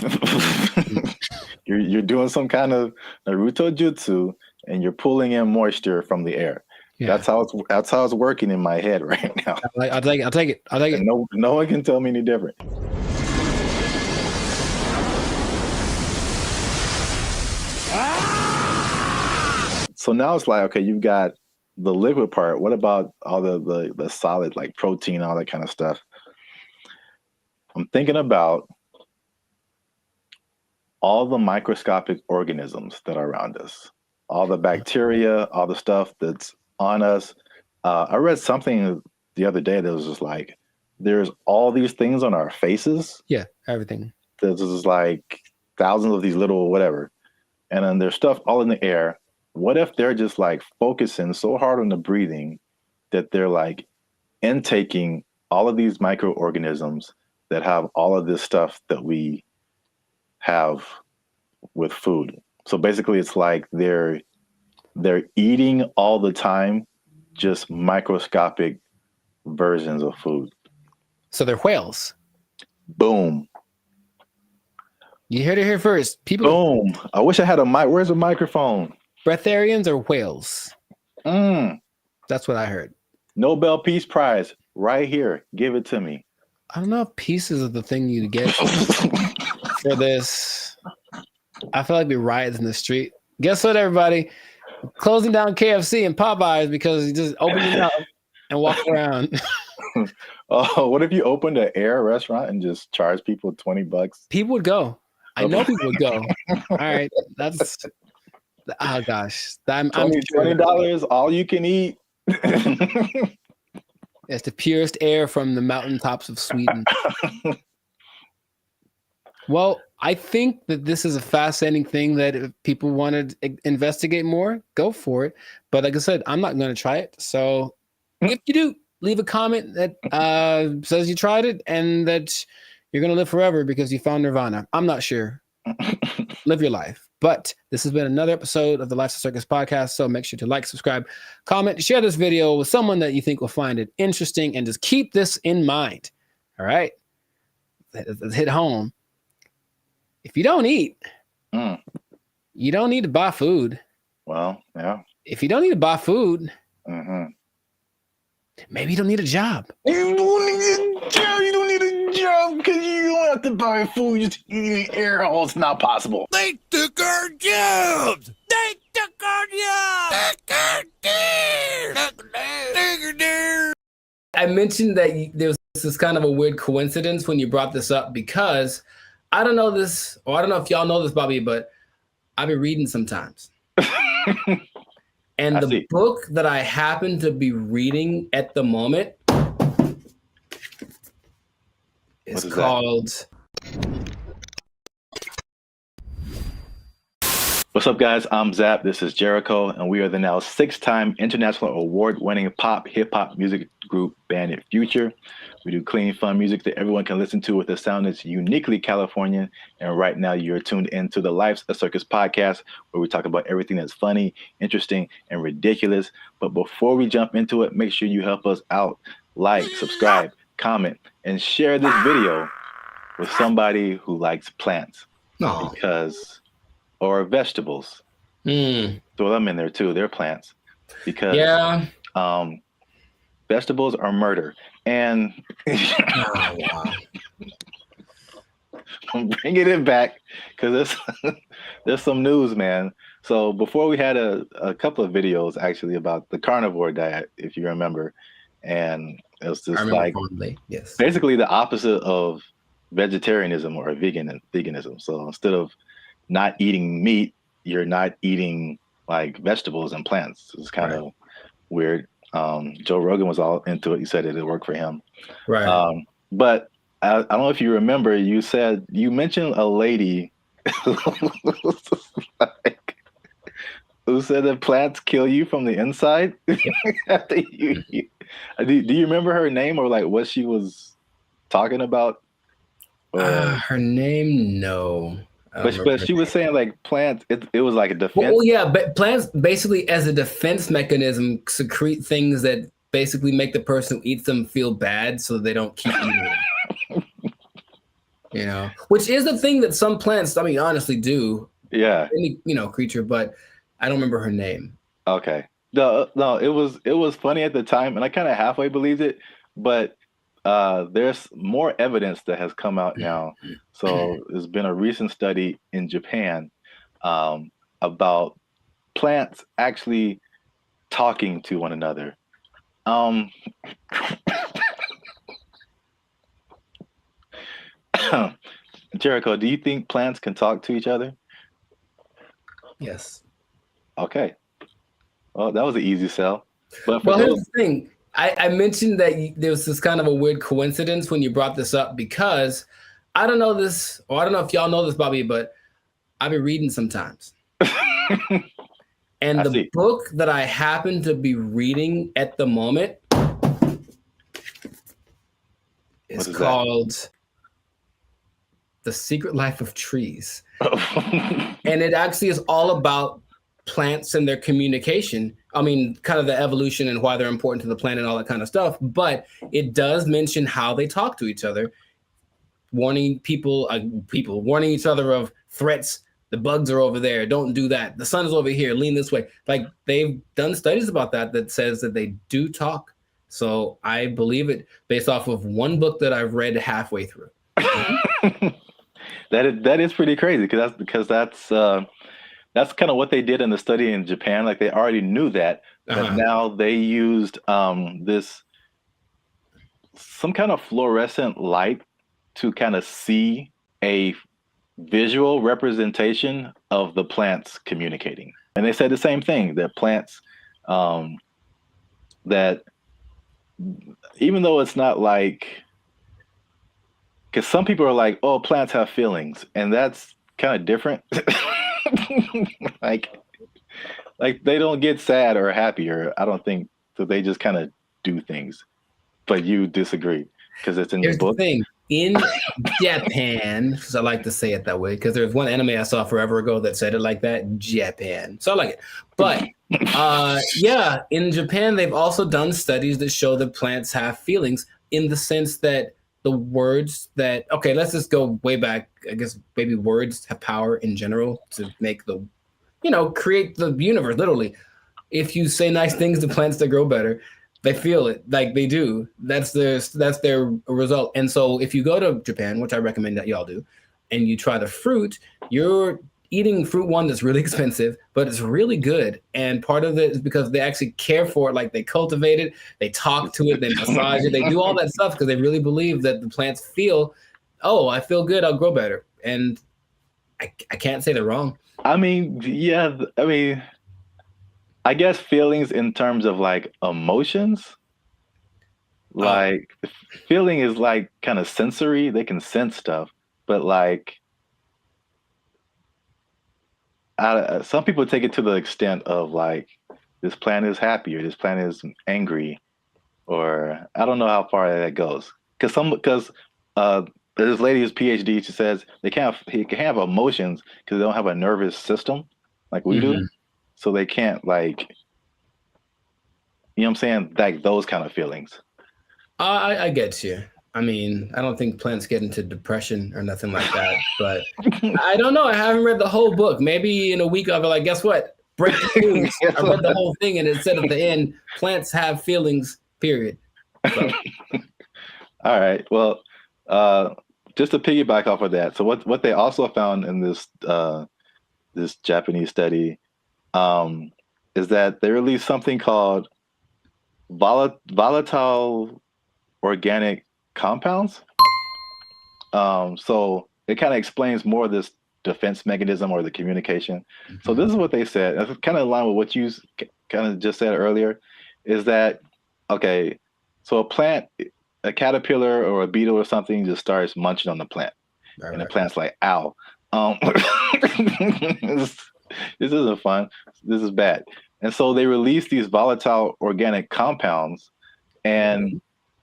you're doing some kind of Naruto jutsu and you're pulling in moisture from the air. Yeah. That's how it's working in my head right now. I'll take it. And no one can tell me any different. So now it's like, okay, you've got the liquid part. What about all the solid, like protein, all that kind of stuff? I'm thinking about all the microscopic organisms that are around us, all the bacteria, all the stuff that's on us. I read something the other day that was just like, there's all these things on our faces. Yeah, everything. This is like thousands of these little whatever, and then there's stuff all in the air. What if they're just like focusing so hard on the breathing that they're like intaking all of these microorganisms that have all of this stuff that we have with food? So basically it's like they're eating all the time, just microscopic versions of food. So they're whales. Boom. You heard it here first. People. Boom. I wish I had a mic. Where's the microphone? Breatharians or whales? That's what I heard. Nobel Peace Prize right here. Give it to me. I don't know if pieces of the thing you get for this. I feel like we riots in the street. Guess what, everybody? Closing down KFC and Popeyes because you just open it up and walk around. Oh, what if you opened an air restaurant and just charge people $20? People would go. I know people would go. All right, that's. Oh gosh, I'm $20 all you can eat. It's the purest air from the mountaintops of Sweden. Well, I think that this is a fascinating thing that if people want to investigate more, go for it. But like I said, I'm not going to try it. So if you do, leave a comment that says you tried it and that you're going to live forever because you found Nirvana. I'm not sure. Live your life. But this has been another episode of the Lifestyle Circus podcast. So make sure to like, subscribe, comment, share this video with someone that you think will find it interesting, and just keep this in mind. All right. Let's hit home. If you don't eat, you don't need to buy food. Well, yeah. If you don't need to buy food, maybe you don't need a job. You don't need a job. You don't need a job because you don't have to buy food. You just eat air. Oh, it's not possible. They took our jobs. They took our jobs. I mentioned that there was this kind of a weird coincidence when you brought this up because I don't know this, or I don't know if y'all know this, Bobby, but I've been reading sometimes. And the book that I happen to be reading at the moment is called... What's up, guys? I'm Zap. This is Jericho, and we are the now 6-time international award-winning pop hip-hop music group Bandit Future. We do clean, fun music that everyone can listen to with a sound that's uniquely Californian. And right now, you're tuned into the Life's a Circus podcast, where we talk about everything that's funny, interesting, and ridiculous. But before we jump into it, make sure you help us out. Like, subscribe, comment, and share this video with somebody who likes plants. Or vegetables. Throw them in there too. They're plants. Because vegetables are murder. And I'm bringing it back because there's some news, man. So before we had a couple of videos actually about the carnivore diet, if you remember. And it was just like basically the opposite of vegetarianism or veganism. So instead of not eating meat, you're not eating like vegetables and plants. It's kind of weird. Joe Rogan was all into it. He said it worked for him. Right. But I don't know if you remember, you mentioned a lady who said that plants kill you from the inside. Do you remember her name or like what she was talking about? Her name, no. But she was saying like plants, it was like a defense. Well, yeah, but plants basically as a defense mechanism secrete things that basically make the person who eats them feel bad so they don't keep eating them. You know, which is the thing that some plants, I mean, honestly do. Yeah. Any, creature, but I don't remember her name. Okay. No, it was funny at the time and I kind of halfway believed it, but there's more evidence that has come out now. So there's been a recent study in Japan about plants actually talking to one another. Jericho, do you think plants can talk to each other? Yes. Okay. Well, that was an easy sell. But here's the thing. I mentioned that there was this kind of a weird coincidence when you brought this up because I don't know this, or I don't know if y'all know this, Bobby, but I be reading sometimes. And the book that I happen to be reading at the moment is called The Secret Life of Trees. And it actually is all about plants and their communication. I mean, kind of the evolution and why they're important to the planet and all that kind of stuff. But it does mention how they talk to each other, warning people warning each other of threats. The bugs are over there. Don't do that. The sun is over here. Lean this way. Like, they've done studies about that says that they do talk. So I believe it based off of one book that I've read halfway through. That is pretty crazy because that's kind of what they did in the study in Japan. Like, they already knew that, but now they used this some kind of fluorescent light to kind of see a visual representation of the plants communicating. And they said the same thing, that plants that even though it's not like, because some people are like, oh, plants have feelings, and that's kind of different. like they don't get sad or happy, or I don't think so. They just kind of do things. But you disagree because it's in the book. The thing. In Japan, because I like to say it that way, because there's one anime I saw forever ago that said it like that, Japan. So I like it. But yeah, in Japan, they've also done studies that show that plants have feelings, in the sense that the words that, okay, let's just go way back. I guess maybe words have power in general to make the, create the universe, literally. If you say nice things to plants, they grow better. They feel it, like they do. That's their result. And so if you go to Japan, which I recommend that y'all do, and you try the fruit, you're eating fruit one that's really expensive, but it's really good. And part of it is because they actually care for it, like they cultivate it, they talk to it, they massage it, they do all that stuff because they really believe that the plants feel, oh, I feel good, I'll grow better. And I can't say they're wrong. I mean, yeah, I guess feelings in terms of like emotions, like feeling is like kind of sensory. They can sense stuff, but like some people take it to the extent of like, this plant is happy or this plant is angry, or I don't know how far that goes. Because this lady who's PhD, she says he can have emotions because they don't have a nervous system like we do. So they can't, like, you know what I'm saying? Like those kind of feelings. I get you. I mean, I don't think plants get into depression or nothing like that, but I don't know. I haven't read the whole book. Maybe in a week I'll be like, guess what? Break the news. I read the whole thing and it said at the end, plants have feelings, period. So. All right. Well, just to piggyback off of that. So what they also found in this Japanese study is that they released something called volatile organic compounds. So it kind of explains more of this defense mechanism or the communication. So this is what they said. It's kind of in line with what you kind of just said earlier, is that, okay, so a plant, a caterpillar or a beetle or something just starts munching on the plant. And the plant's like, ow. This isn't fun. This is bad. And so they release these volatile organic compounds, and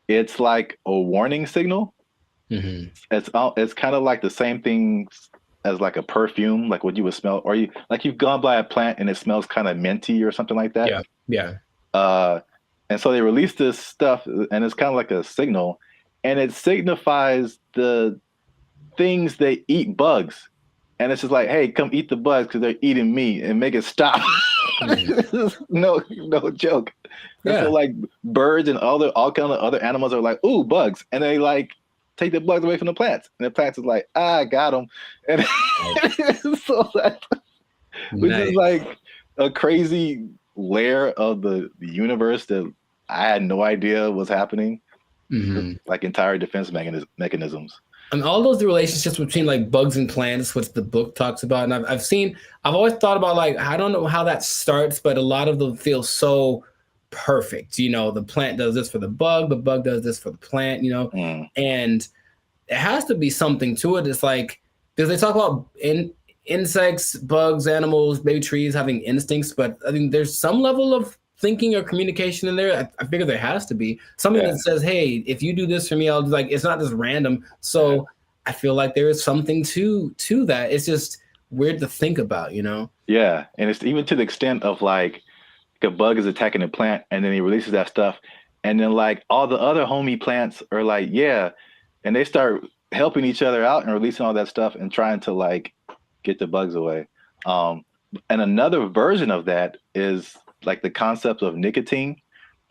it's like a warning signal. It's kind of like the same thing as like a perfume, like what you would smell, or you've gone by a plant and it smells kind of minty or something like that. Yeah. And so they release this stuff, and it's kind of like a signal, and it signifies the things they eat bugs. And it's just like, hey, come eat the bugs because they're eating me, and make it stop. no joke. Yeah. And so like birds and all kind of other animals are like, ooh, bugs, and they like take the bugs away from the plants, and the plants is like, I got them, and so that, which is like a crazy layer of the universe that I had no idea was happening. Like entire defense mechanisms. And all those relationships between like bugs and plants, which the book talks about. And I've always thought about, like, I don't know how that starts, but a lot of them feel so perfect. The plant does this for the bug does this for the plant, and it has to be something to it. It's like, because they talk about insects, bugs, animals, maybe trees having instincts, but I think there's some level of thinking or communication in there. I figure there has to be something that says, hey, if you do this for me, I'll do, like, it's not just random. So I feel like there is something to that. It's just weird to think about, you know? Yeah. And it's even to the extent of like a bug is attacking a plant and then he releases that stuff. And then like all the other homie plants are like, yeah. And they start helping each other out and releasing all that stuff and trying to like get the bugs away. And another version of that is like the concept of nicotine,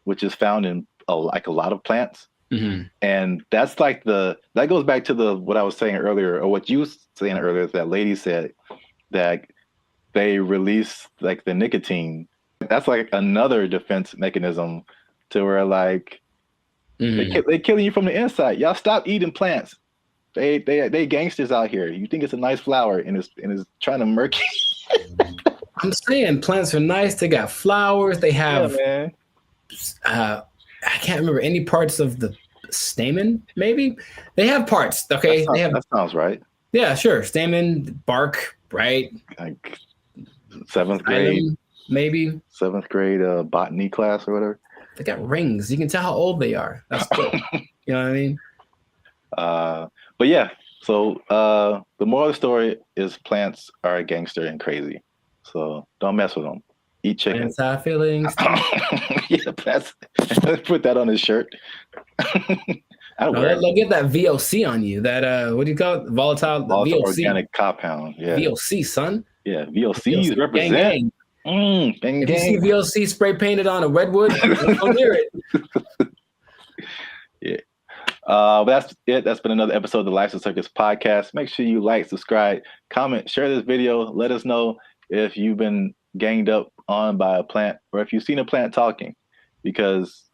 which is found in a lot of plants. Mm-hmm. And that's like that goes back to what I was saying earlier, or what you were saying earlier, that lady said that they release like the nicotine. That's like another defense mechanism to where like they killing you from the inside. Y'all stop eating plants. They gangsters out here. You think it's a nice flower and it's trying to murk you. I'm saying plants are nice. They got flowers. They have I can't remember any parts of the stamen. Maybe they have parts. Okay, that sounds right. Yeah, sure. Stamen, bark, right? Like 7th grade, maybe 7th grade botany class or whatever. They got rings. You can tell how old they are. That's cool. You know what I mean? But yeah. So the moral of the story is plants are a gangster and crazy. So don't mess with them. Eat chicken. Plants have feelings. Yeah, put that on his shirt. They'll get that VOC on you. That what do you call it? Volatile VOC. Organic compound. Yeah. VOC, son. Yeah, VOCs represent. Gang. Gang. If you see VOC spray painted on a redwood, don't hear it. Yeah. But that's it. That's been another episode of the Lifestyle Circus podcast. Make sure you like, subscribe, comment, share this video. Let us know if you've been ganged up on by a plant or if you've seen a plant talking, because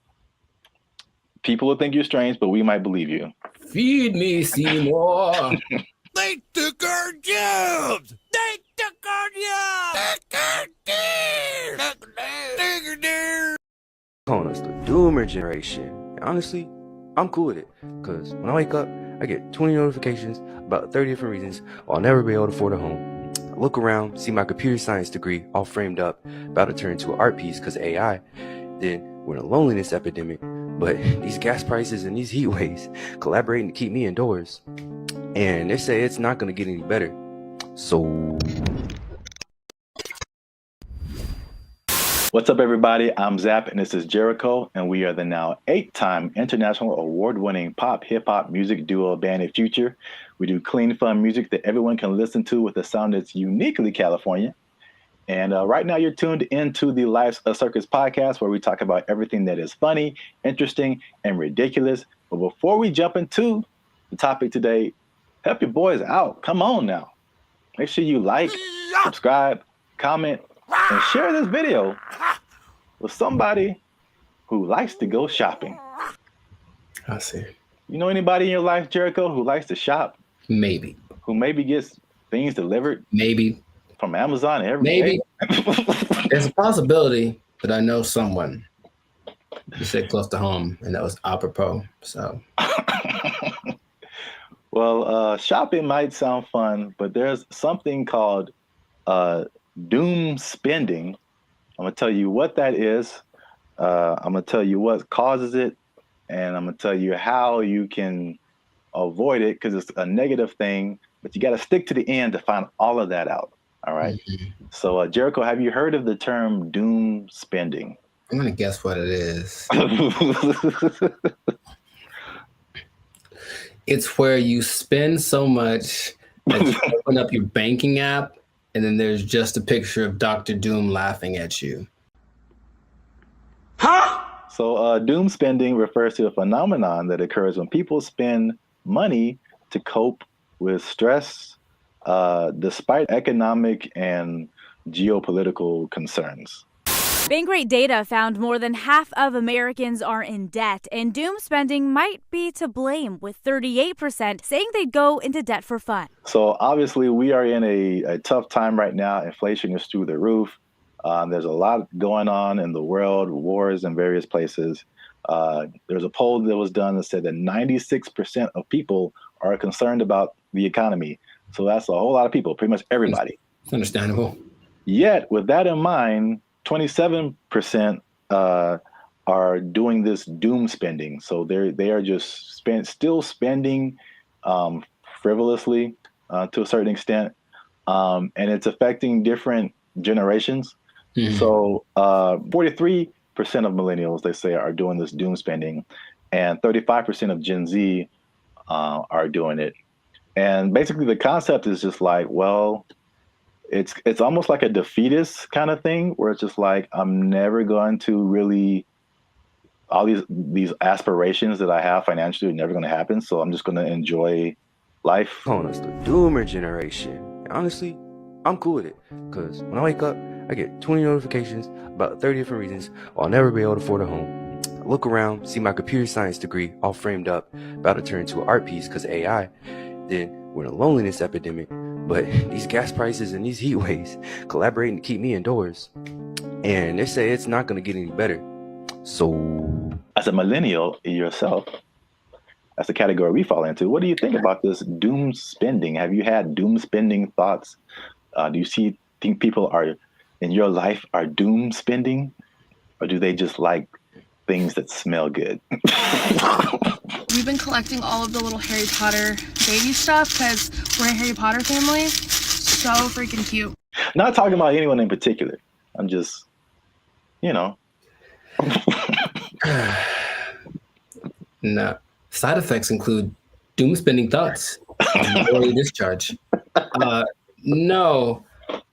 people will think you're strange, but we might believe you. Feed me, Seymour. They took our jobs! They took our jobs! Calling us the Doomer generation. And honestly, I'm cool with it, because when I wake up, I get 20 notifications about 30 different reasons I'll never be able to afford a home. I look around, see my computer science degree all framed up, about to turn into an art piece because of AI. Then we're in a loneliness epidemic, but these gas prices and these heat waves collaborating to keep me indoors. And they say it's not going to get any better. So... What's up, everybody? I'm Zap, and this is Jericho, and we are the now 8-time international award-winning pop hip-hop music duo Band of Future. We do clean, fun music that everyone can listen to with a sound that's uniquely California. And right now, you're tuned into the Life's a Circus podcast, where we talk about everything that is funny, interesting, and ridiculous. But before we jump into the topic today, help your boys out. Come on now. Make sure you like, subscribe, comment, and share this video with somebody who likes to go shopping. I see. You know anybody in your life, Jericho, who likes to shop? Maybe. Who maybe gets things delivered? Maybe. From Amazon every Maybe. day? There's a possibility that I know someone. You said close to home, and that was apropos. So. Well, shopping might sound fun, but there's something called doom spending. I'm going to tell you what that is. I'm going to tell you what causes it. And I'm going to tell you how you can avoid it, because it's a negative thing. But you got to stick to the end to find all of that out. All right. Mm-hmm. So, Jericho, have you heard of the term doom spending? I'm going to guess what it is. It's where you spend so much that you open up your banking app, and then there's just a picture of Dr. Doom laughing at you. Huh? So doom spending refers to a phenomenon that occurs when people spend money to cope with stress, despite economic and geopolitical concerns. Bankrate data found more than half of Americans are in debt, and doom spending might be to blame, with 38% saying they'd go into debt for fun. So obviously we are in a tough time right now. Inflation is through the roof. There's a lot going on in the world, wars in various places. There's a poll that was done that said that 96% of people are concerned about the economy. So that's a whole lot of people, pretty much everybody. It's understandable. Yet, with that in mind, 27% are doing this doom spending. So they are just still spending frivolously to a certain extent, and it's affecting different generations. So 43% of millennials, they say, are doing this doom spending, and 35% of Gen Z are doing it. And basically, the concept is just like, well, it's almost like a defeatist kind of thing, where it's just like, I'm never going to really, all these aspirations that I have financially are never going to happen. So I'm just going to enjoy life. Calling us the doomer generation. And honestly, I'm cool with it. Because when I wake up, I get 20 notifications about 30 different reasons I'll never be able to afford a home. I look around, see my computer science degree all framed up, about to turn into an art piece because of AI. Then we're in a loneliness epidemic. But these gas prices and these heat waves collaborating to keep me indoors. And they say it's not going to get any better. So, as a millennial yourself, that's the category we fall into. What do you think about this doom spending? Have you had doom spending thoughts? Do you think people are in your life are doom spending, or do they just like things that smell good? We've been collecting all of the little Harry Potter baby stuff because we're a Harry Potter family. So freaking cute. Not talking about anyone in particular. I'm just, No. Side effects include doom spending thoughts, early discharge. No,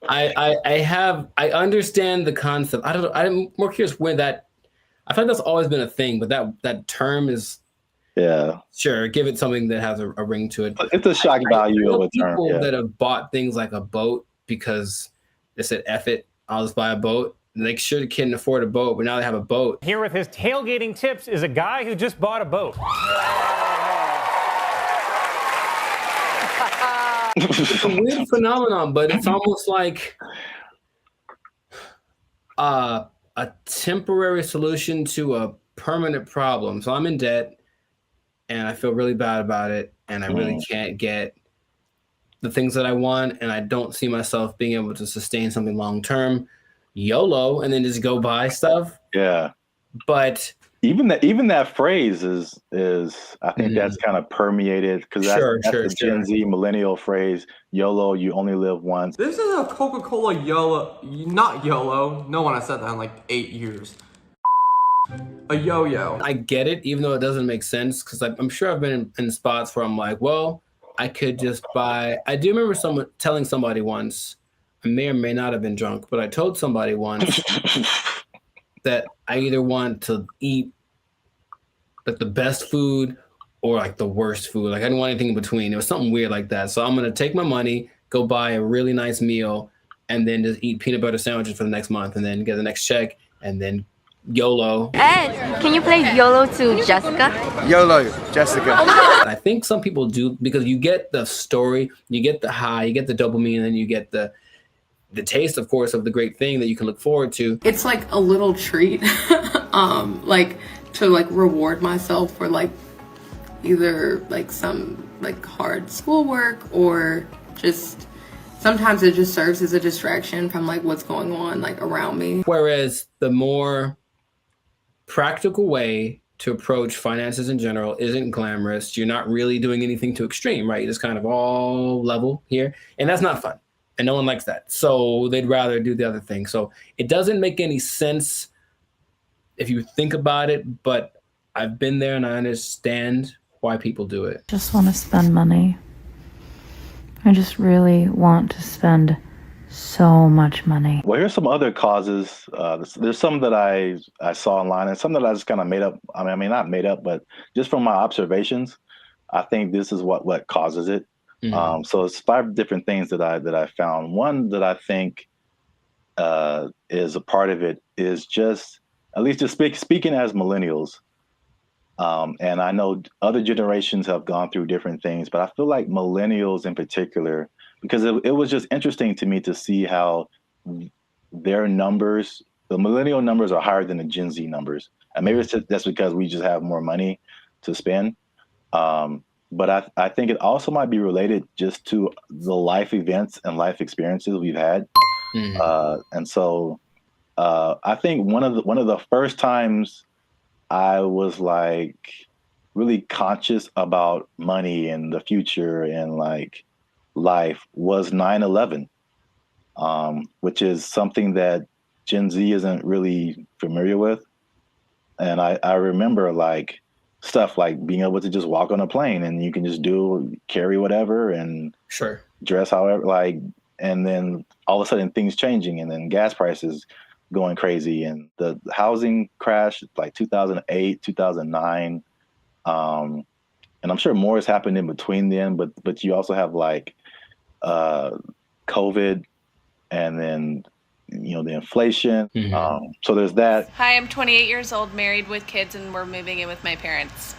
I understand the concept. I'm more curious when that. I feel like that's always been a thing, but that term is. Yeah. Sure, give it something that has a ring to it. It's a shock value of a term. People that have bought things like a boat because they said, F it, I'll just buy a boat. And they sure couldn't afford a boat, but now they have a boat. Here with his tailgating tips is a guy who just bought a boat. It's a weird phenomenon, but it's almost like a temporary solution to a permanent problem. So I'm in debt, and I feel really bad about it, and I really can't get the things that I want, and I don't see myself being able to sustain something long term. YOLO, and then just go buy stuff. Yeah. But even that phrase is I think that's kind of permeated, because that's the Gen Z millennial phrase. YOLO, you only live once. This is a Coca-Cola YOLO, not YOLO. No one has said that in like 8 years. A yo-yo. I get it, even though it doesn't make sense, because I'm sure I've been in spots where I'm like, well, I could just buy. I do remember telling somebody once, I may or may not have been drunk, but I told somebody once that I either want to eat like the best food or like the worst food. Like I didn't want anything in between. It was something weird like that. So I'm going to take my money, go buy a really nice meal, and then just eat peanut butter sandwiches for the next month, and then get the next check, and then YOLO. Ed, can you play YOLO to Jessica? YOLO, Jessica. I think some people do, because you get the story, you get the high, you get the dopamine, and then you get the taste, of course, of the great thing that you can look forward to. It's like a little treat, like to like reward myself for like either like some like hard schoolwork, or just sometimes it just serves as a distraction from like what's going on like around me. Whereas the more practical way to approach finances in general isn't glamorous. You're not really doing anything too extreme, right? You're just kind of all level here, and that's not fun. And no one likes that. So they'd rather do the other thing. So it doesn't make any sense if you think about it, but I've been there and I understand why people do it. Just want to spend money. I just really want to spend so much money. Well, here's some other causes. There's some that I saw online, and some that I just kind of made up. I mean, not made up, but just from my observations, I think this is what causes it. Mm-hmm. So it's 5 different things that I found. One that I think is a part of it is just, at least just speaking as millennials, and I know other generations have gone through different things, but I feel like millennials in particular, because it was just interesting to me to see how their numbers, the millennial numbers, are higher than the Gen Z numbers. And maybe it's just, that's because we just have more money to spend. but I think it also might be related just to the life events and life experiences we've had. And so I think one of the first times I was like really conscious about money and the future and like life was 9/11, which is something that Gen Z isn't really familiar with. And I remember like stuff like being able to just walk on a plane and you can just carry whatever and dress however, like, and then all of a sudden things changing and then gas prices going crazy and the housing crash like 2008, 2009. And I'm sure more has happened in between then, but you also have like COVID and then, you know, the inflation. So there's that. Hi, I'm 28 years old, married with kids, and we're moving in with my parents.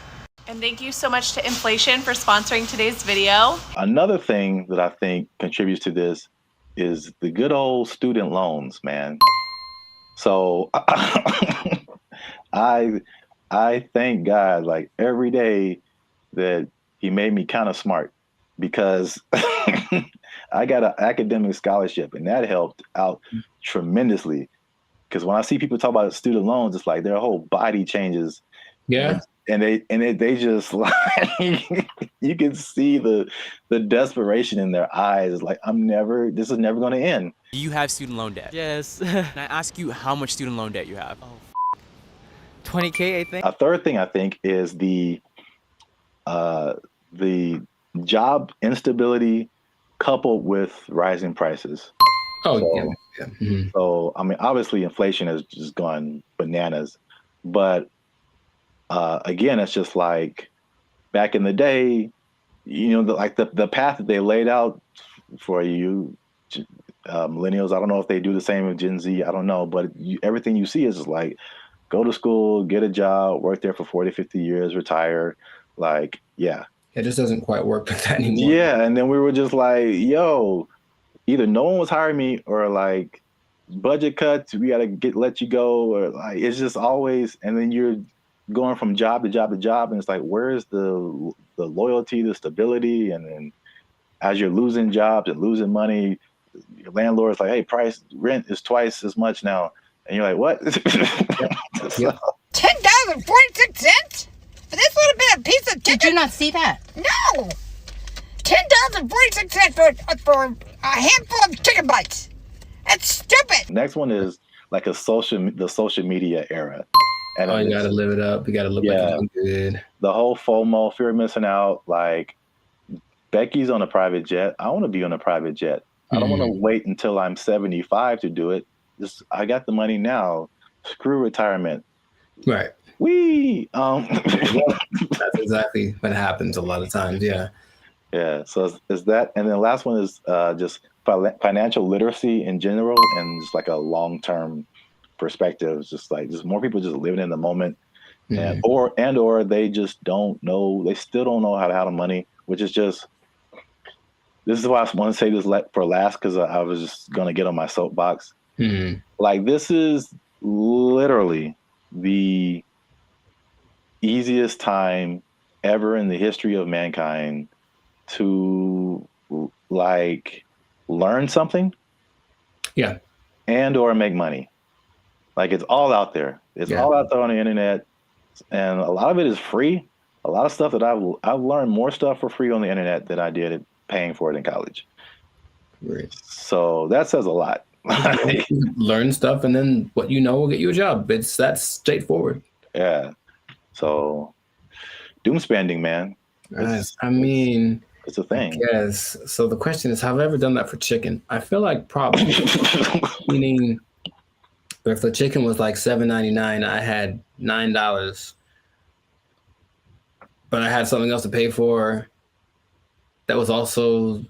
And thank you so much to inflation for sponsoring today's video. Another thing that I think contributes to this is the good old student loans, man. So I thank God like every day that he made me kind of smart, because I got an academic scholarship and that helped out tremendously. Because when I see people talk about student loans, it's like their whole body changes. Yeah. And they just like you can see the desperation in their eyes. Like this is never going to end. Do you have student loan debt? Yes. Can I ask you how much student loan debt you have? 20K, I think. A third thing I think is the job instability coupled with rising prices. So I mean, obviously inflation has just gone bananas, but again, it's just like back in the day, you know, the path that they laid out for you, millennials. I don't know if they do the same with Gen Z. I don't know, but everything you see is just like, go to school, get a job, work there for 40, 50 years, retire. Like, yeah. It just doesn't quite work like that anymore. Yeah, and then we were just like, yo, either no one was hiring me or like budget cuts, we gotta let you go, or like it's just always, and then you're going from job to job to job, and it's like, where's the loyalty, the stability? And then as you're losing jobs and losing money, your landlord's like, hey, rent is twice as much now, and you're like, what? $10.46 for this little bit of piece of chicken. Did you not see that? No. $10.46 for a handful of chicken bites. That's stupid. Next one is like the social media era. And you gotta live it up. You gotta look like you're doing good. The whole FOMO, fear of missing out. Like, Becky's on a private jet. I want to be on a private jet. I don't want to wait until I'm 75 to do it. I got the money now. Screw retirement. Right. That's exactly what happens a lot of times. Yeah. Yeah. So is that, and then the last one is just financial literacy in general, and just like a long-term perspective. It's just more people just living in the moment, and or they just don't know. They still don't know how to handle money, which is just. This is why I want to say this for last, because I was just gonna get on my soapbox. Like, this is literally the easiest time ever in the history of mankind to like learn something, and or make money. Like, it's all out there. It's all out there on the internet, and a lot of it is free. A lot of stuff that I've learned more stuff for free on the internet than I did paying for it in college. Right. So that says a lot. Learn stuff, and then what you know will get you a job. That's straightforward. Yeah. So doom spending, man. I mean, it's a thing. Yes. So the question is, have I ever done that for chicken? I feel like probably. Meaning, if the chicken was like $7.99, I had $9, but I had something else to pay for that was also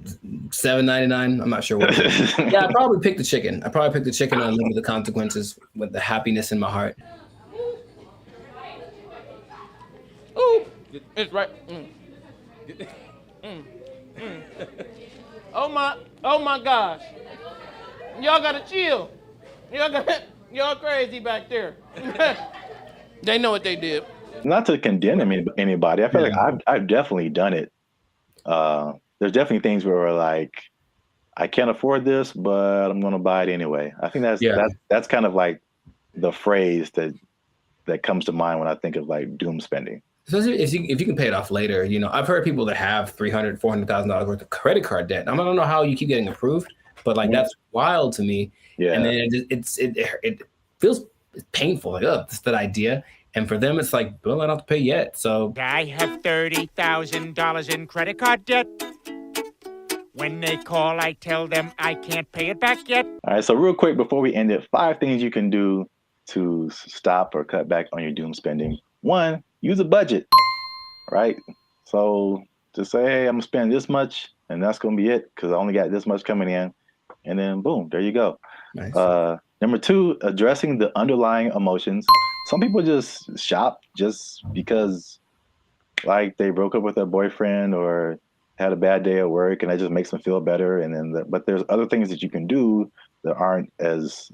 $7.99. I'm not sure what it is. Yeah, I probably picked the chicken. I probably picked the chicken and live with the consequences with the happiness in my heart. Ooh, it's right. Oh my gosh. Y'all gotta chill. Y'all crazy back there. They know what they did. Not to condemn anybody. I feel like I've definitely done it. There's definitely things where we're like, I can't afford this, but I'm going to buy it anyway. I think that's kind of like the phrase that comes to mind when I think of like doom spending. Especially if you can pay it off later. You know, I've heard people that have $300,000, $400,000 worth of credit card debt. I don't know how you keep getting approved, but like that's wild to me. Yeah. And then it feels painful. Like, oh, just that idea. And for them, it's like, well, I don't have to pay yet. So I have $30,000 in credit card debt. When they call, I tell them I can't pay it back yet. All right, so real quick before we end it, 5 things you can do to stop or cut back on your doom spending. 1, use a budget, right? So just say, hey, I'm gonna spend this much and that's gonna be it because I only got this much coming in. And then boom, there you go. Nice. Number 2, addressing the underlying emotions. Some people just shop just because like they broke up with their boyfriend or had a bad day at work and that just makes them feel better. And then, but there's other things that you can do that aren't as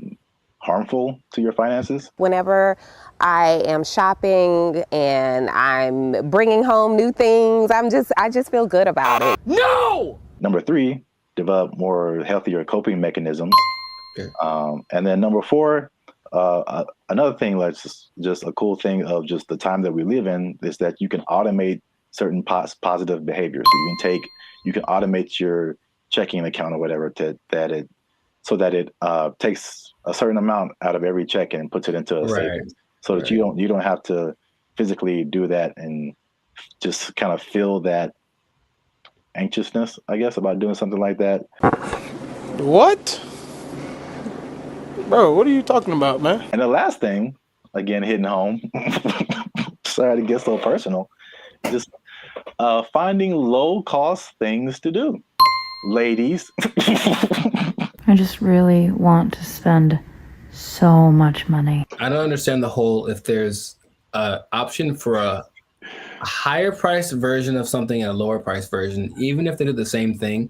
harmful to your finances. Whenever I am shopping and I'm bringing home new things, I just feel good about it. No! Number 3, develop more healthier coping mechanisms. And then number 4, another thing that's just a cool thing of just the time that we live in is that you can automate certain positive behaviors. So you can automate your checking account or whatever so that it takes a certain amount out of every check and puts it into a savings, so that you don't have to physically do that and just kind of feel that anxiousness, I guess, about doing something like that. What? Bro, what are you talking about, man? And the last thing, again, hitting home, sorry to get so personal, just finding low-cost things to do. Ladies. I just really want to spend so much money. I don't understand the whole, if there's an option for a higher priced version of something and a lower priced version, even if they do the same thing,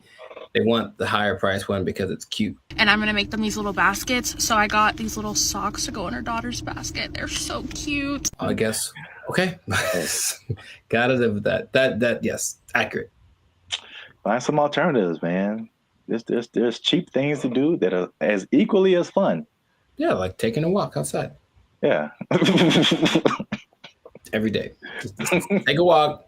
they want the higher priced one because it's cute. And I'm gonna make them these little baskets. So I got these little socks to go in her daughter's basket. They're so cute. I guess. Okay. Gotta live with that. That yes, accurate. Find some alternatives, man. There's cheap things to do that are as equally as fun. Yeah, like taking a walk outside. Yeah. Every day. Just take a walk.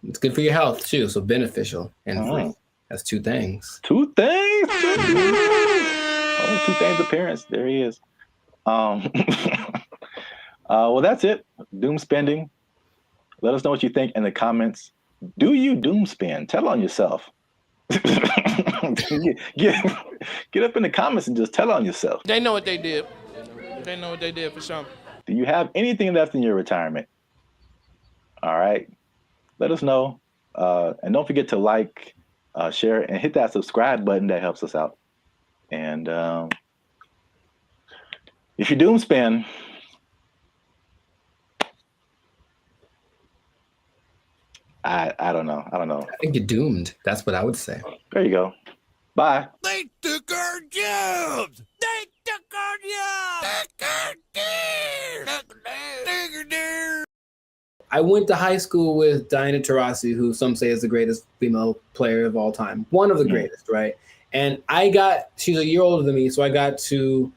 It's good for your health too, so beneficial and free. That's 2 things. 2 things? Oh, 2 things appearance. There he is. Well, that's it. Doom spending. Let us know what you think in the comments. Do you doom spend? Tell on yourself. Get up in the comments and just tell on yourself. They know what they did. They know what they did for sure. Do you have anything left in your retirement? All right. Let us know. And don't forget to like, share, and hit that subscribe button. That helps us out. And if you doom spend, I don't know. I think you're doomed. That's what I would say. There you go. Bye. They took our jobs! They took our jobs! I went to high school with Diana Taurasi, who some say is the greatest female player of all time. One of the greatest, right? And she's a year older than me, so I got to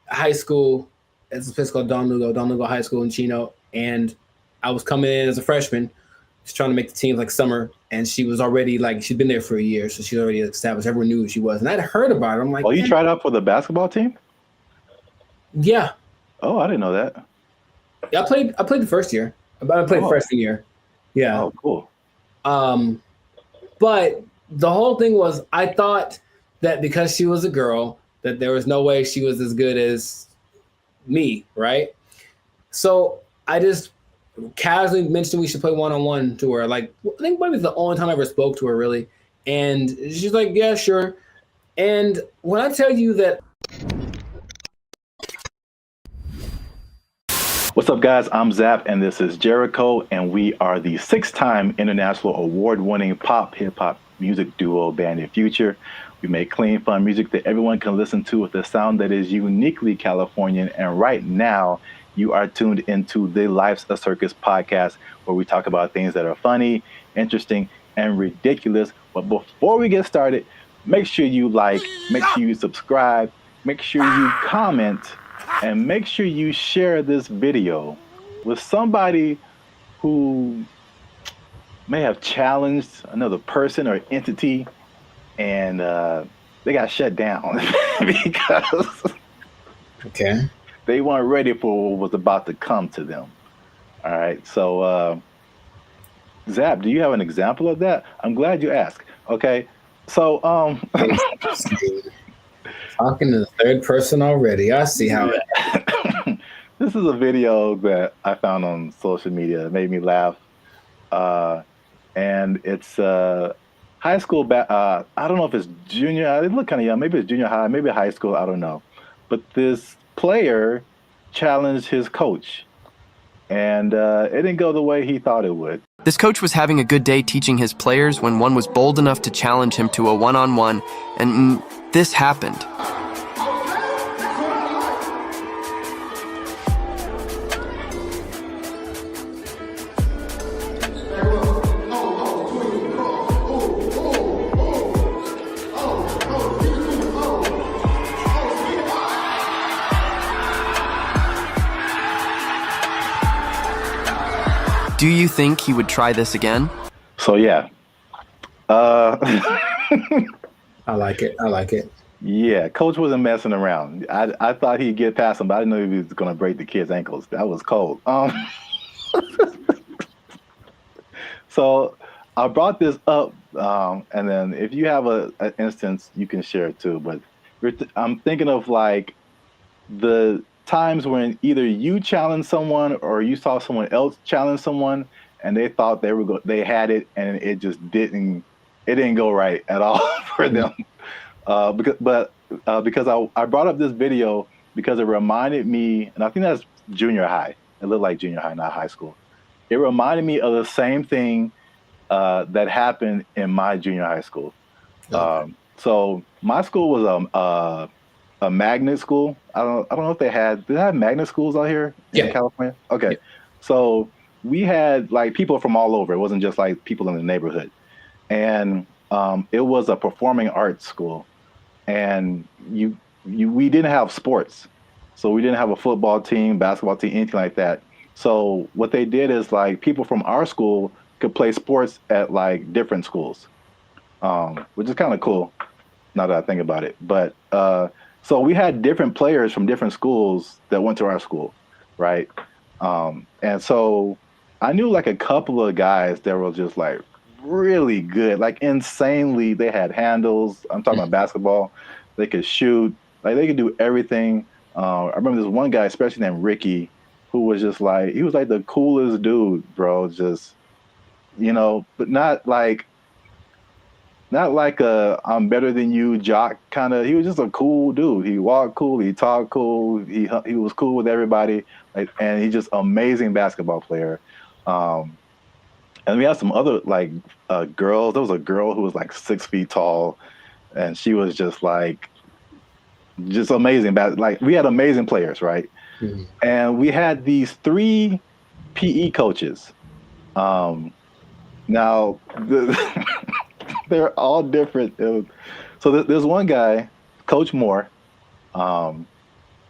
high school. It's a place called Don Lugo High School in Chino. And I was coming in as a freshman, just trying to make the team like summer. And she was already she'd been there for a year, so she's already established. Everyone knew who she was. And I'd heard about her. I'm like, oh, you tried out for the basketball team? Yeah. Oh, I didn't know that. Yeah, I played the first year. I played freshman year. Yeah. Oh, cool. But the whole thing was, I thought that because she was a girl, that there was no way she was as good as me, right? So I just casually mentioned we should play one-on-one to her. Like, I think maybe it's the only time I ever spoke to her, really. And she's like, yeah, sure. And when I tell you that... What's up, guys? I'm Zap, and this is Jericho, and we are the 6-time international award-winning pop hip-hop music duo BrandBee Future. We make clean, fun music that everyone can listen to with a sound that is uniquely Californian, and right now, You are tuned into the Life's a Circus podcast, where we talk about things that are funny, interesting, and ridiculous. But before we get started, make sure you like, make sure you subscribe, make sure you comment, and make sure you share this video with somebody who may have challenged another person or entity, and they got shut down because they weren't ready for what was about to come to them. All right, so Zap, do you have an example of that? I'm glad you asked. Okay, so talking to the third person already. I see how it. This is a video that I found on social media. It made me laugh. And it's high school. I don't know if it's junior. They look kind of young. Maybe it's junior high. Maybe high school. I don't know. But this player challenged his coach, and it didn't go the way he thought it would. This coach was having a good day teaching his players when one was bold enough to challenge him to a one-on-one, and this happened. Do you think he would try this again? So yeah. I like it. I like it. Yeah, coach wasn't messing around. I thought he'd get past him, but I didn't know he was going to break the kid's ankles. That was cold. So I brought this up, and then if you have an instance, you can share it too. But I'm thinking of like the times when either you challenged someone or you saw someone else challenge someone, and they thought they had it, and it just didn't go right at all for them. Because I brought up this video because it reminded me, and I think that's junior high. It looked like junior high, not high school. It reminded me of the same thing that happened in my junior high school. Okay. So my school was a magnet school. I don't know if did they have magnet schools out here in California? Okay. Yeah. So we had like people from all over. It wasn't just like people in the neighborhood. And it was a performing arts school. And we didn't have sports. So we didn't have a football team, basketball team, anything like that. So what they did is like people from our school could play sports at like different schools, which is kind of cool now that I think about it. But so we had different players from different schools that went to our school, right? And so I knew like a couple of guys that were just like really good, like insanely. They had handles. I'm talking about basketball. They could shoot. Like they could do everything. I remember this one guy, especially named Ricky, who was just like, he was like the coolest dude, bro. Just, but not like a I'm better than you jock kind of. He was just a cool dude. He walked cool. He talked cool. He was cool with everybody. And he's just amazing basketball player. And we had some other like girls. There was a girl who was like 6 feet tall, and she was just amazing. Like we had amazing players, right? Mm-hmm. And we had these 3 PE coaches. Now they're all different. So there's one guy, Coach Moore.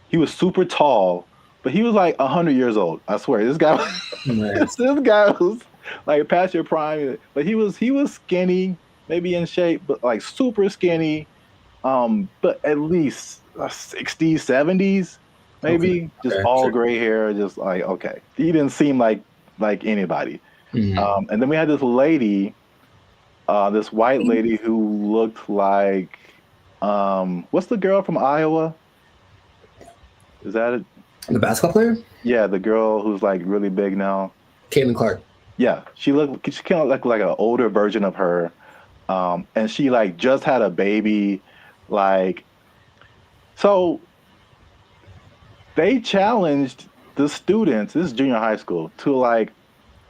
He was super tall, but he was like 100 years old. I swear, this guy was like past your prime. But he was skinny, maybe in shape, but like super skinny. But at least 60s, 70s, maybe. Just all gray hair, just like, okay. He didn't seem like anybody. Mm-hmm. And then we had this lady, this white lady who looked like, what's the girl from Iowa? Is that it? The basketball player? Yeah, the girl who's like really big now. Caitlin Clark. Yeah, she kind of looked like an older version of her. And she like just had a baby. So they challenged the students, this is junior high school, to like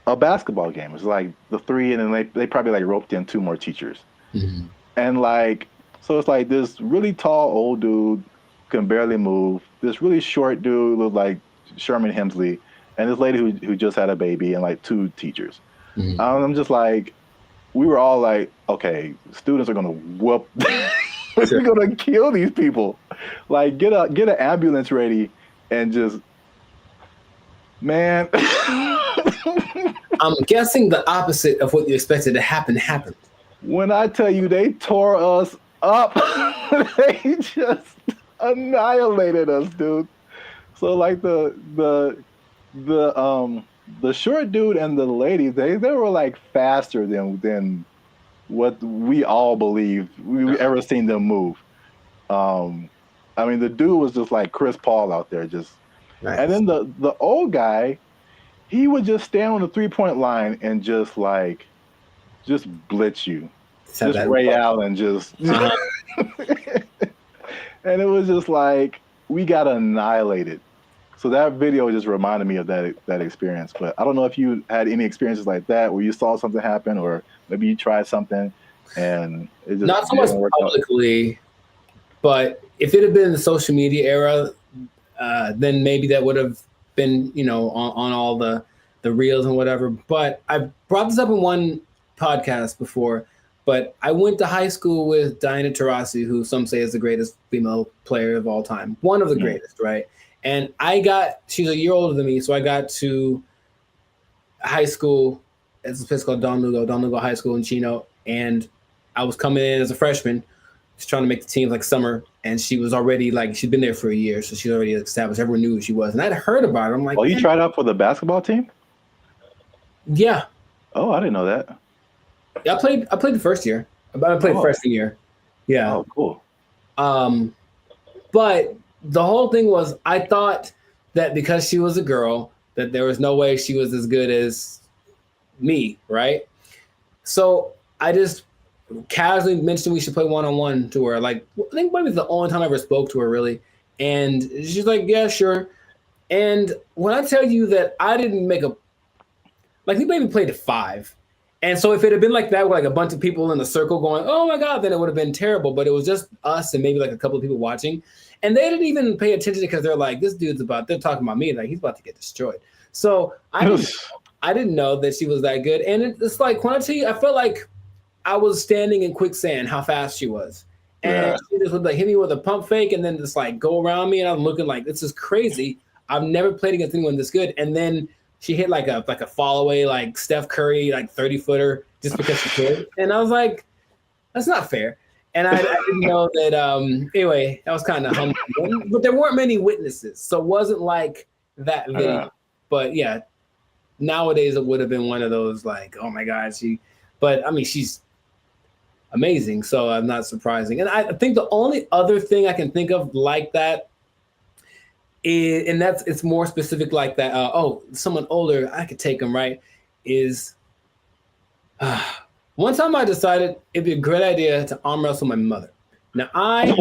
a basketball game. It was like the 3, and then they probably like roped in 2 more teachers. Mm-hmm. And like, so it's like this really tall old dude can barely move. This really short dude looked like Sherman Hemsley, and this lady who just had a baby, and like 2 teachers. Mm-hmm. I'm just like, we were all like, okay, students are gonna whoop, we're gonna kill these people. Like, get an ambulance ready, and just, man. I'm guessing the opposite of what you expected to happen happened. When I tell you they tore us up, they just annihilated us, dude. So like the short dude and the lady, they were like faster than what we all believed we ever seen them move. I mean, the dude was just like Chris Paul out there, just. Nice. And then the old guy, he would just stand on the 3-point line and just blitz you, just Ray Allen, just. And it was just like, we got annihilated. So that video just reminded me of that experience. But I don't know if you had any experiences like that where you saw something happen, or maybe you tried something and it just not so much publicly, but if it had been the social media era, then maybe that would have been, on all the reels and whatever. But I brought this up in one podcast before, but I went to high school with Diana Taurasi, who some say is the greatest female player of all time. One of the greatest, right? And she's a year older than me, so I got to high school. It's a place called Don Lugo High School in Chino. And I was coming in as a freshman, just trying to make the team like summer. And she was already she'd been there for a year, so she's already established. Everyone knew who she was. And I'd heard about her. I'm like, oh, you tried out for the basketball team? Yeah. Oh, I didn't know that. Yeah, I played the first year. I played freshman year. Yeah. Oh, cool. But the whole thing was, I thought that because she was a girl, that there was no way she was as good as me, right? So I just casually mentioned we should play one-on-one to her. Like, I think maybe it's the only time I ever spoke to her, really. And she's like, yeah, sure. And when I tell you that I didn't make we maybe played to 5. And so if it had been like that, with like a bunch of people in the circle going, oh my God, then it would have been terrible. But it was just us and maybe like a couple of people watching. And they didn't even pay attention because they're like, they're talking about me. Like, he's about to get destroyed. So I didn't know that she was that good. And it's like, when I tell you, I felt like I was standing in quicksand, how fast she was. And she just would hit me with a pump fake and then just go around me. And I'm looking like, this is crazy. I've never played against anyone this good. And then she hit like a fall away, like Steph Curry, 30-footer just because she could. And I was like, that's not fair. And I didn't know that. Anyway, that was kind of humbling. But there weren't many witnesses. So it wasn't like that video. But yeah, nowadays it would have been one of those oh my God, but I mean, she's amazing. So I'm not surprising. And I think the only other thing I can think of like that is, and it's more specific like that. Someone older, I could take them, right? Is one time I decided it'd be a great idea to arm wrestle my mother. Now I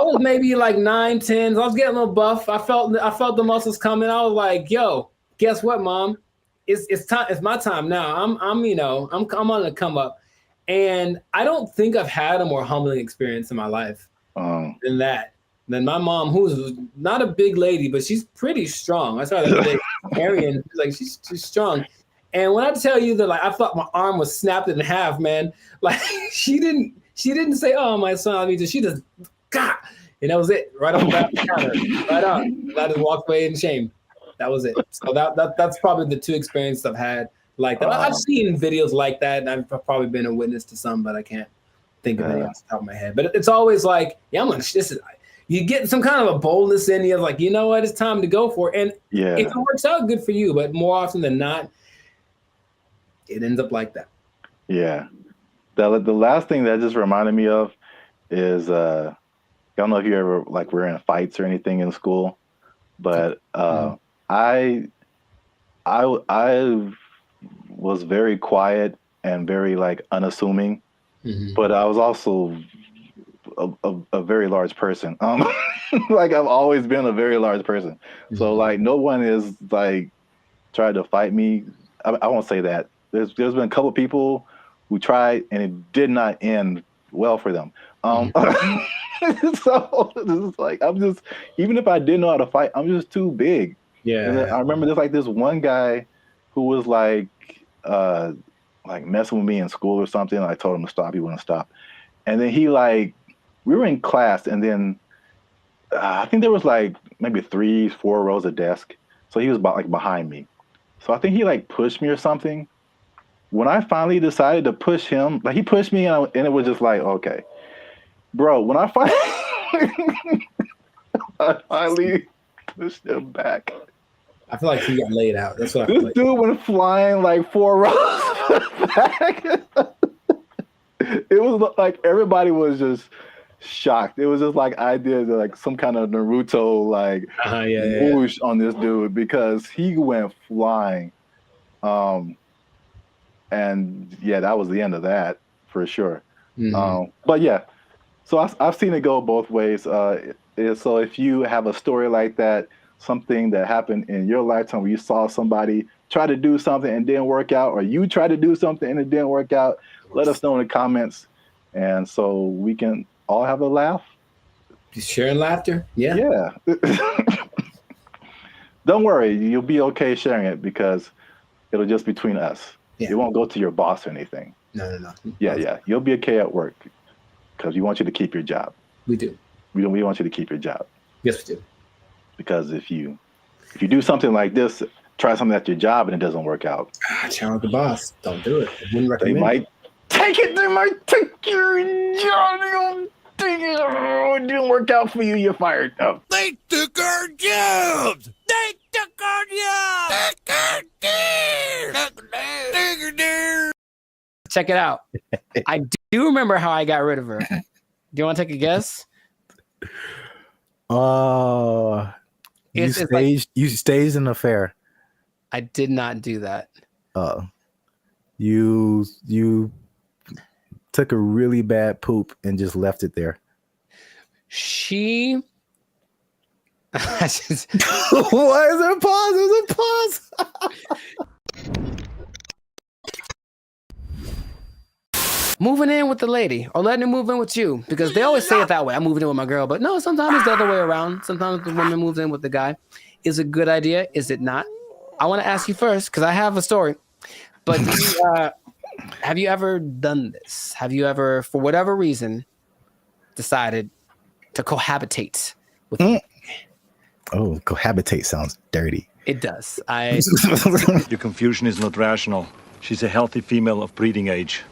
was maybe 9, 10. So I was getting a little buff. I felt the muscles coming. I was like, yo, guess what, Mom? It's time. It's my time now. I'm on the come up. And I don't think I've had a more humbling experience in my life than that. Than my mom, who's not a big lady, but she's pretty strong. I saw that today. Marion, she's strong. And when I tell you that, I thought my arm was snapped in half, man. She didn't say, "Oh, my son," she just, God, and that was it. Right on the counter, right on. And I just walked away in shame. That was it. So that's probably the 2 experiences I've had like that. I've seen videos like that, and I've probably been a witness to some, but I can't think of any off the top of my head. But it's always you get some kind of a boldness in you, you know what, it's time to go for it. And if it works out, good for you. But more often than not, it ends up like that. Yeah. The last thing that just reminded me of is, I don't know if you ever were in fights or anything in school, but I was very quiet and very unassuming, but I was also a very large person. I've always been a very large person. So no one is tried to fight me. I won't say that. There's been a couple people who tried and it did not end well for them. So it's like I'm just, even if I didn't know how to fight, I'm just too big. Yeah. And then I remember there's like this one guy who was like messing with me in school or something. I told him to stop. He wouldn't stop. And then he we were in class, and then I think there was like maybe 3-4 rows of desk. So he was behind me. So I think he pushed me or something. When I finally decided to push him, he pushed me, and it was just like, okay, bro. When I finally pushed him back, I feel like he got laid out. That's what I feel this like. dude went flying 4 rows back. It was like everybody was just shocked. It was just like I did some kind of Naruto whoosh on this dude because he went flying. And yeah, that was the end of that for sure. Mm-hmm. But yeah, so I've seen it go both ways. So if you have a story like that, something that happened in your lifetime where you saw somebody try to do something and didn't work out, or you tried to do something and it didn't work out, let us know in the comments, and so we can all have a laugh. Sharing laughter. Yeah. Don't worry, you'll be okay sharing it because it'll just be between us. It won't go to your boss or anything. No. Yeah. You'll be okay at work because we want you to keep your job. We do. We want you to keep your job. Yes, we do. Because if you do something like this, try something at your job and it doesn't work out. Challenge the boss. Don't do it. They might take it. They might take your job. It didn't work out for you. You're fired. Oh. They took our jobs. They took our jobs. Check it out. I do remember how I got rid of her. Do you want to take a guess? You staged an affair. I did not do that. You took a really bad poop and just left it there. She. Why is there a pause? There's a pause. Moving in with the lady or letting her move in with you, because they always say it that way. I'm moving in with my girl, but no, sometimes it's the other way around. Sometimes the woman moves in with the guy. Is it a good idea? Is it not? I want to ask you first because I have a story. But have you ever done this? Have you ever, for whatever reason, decided to cohabitate with me? Oh, cohabitate sounds dirty. It does. Your confusion is not rational. She's a healthy female of breeding age.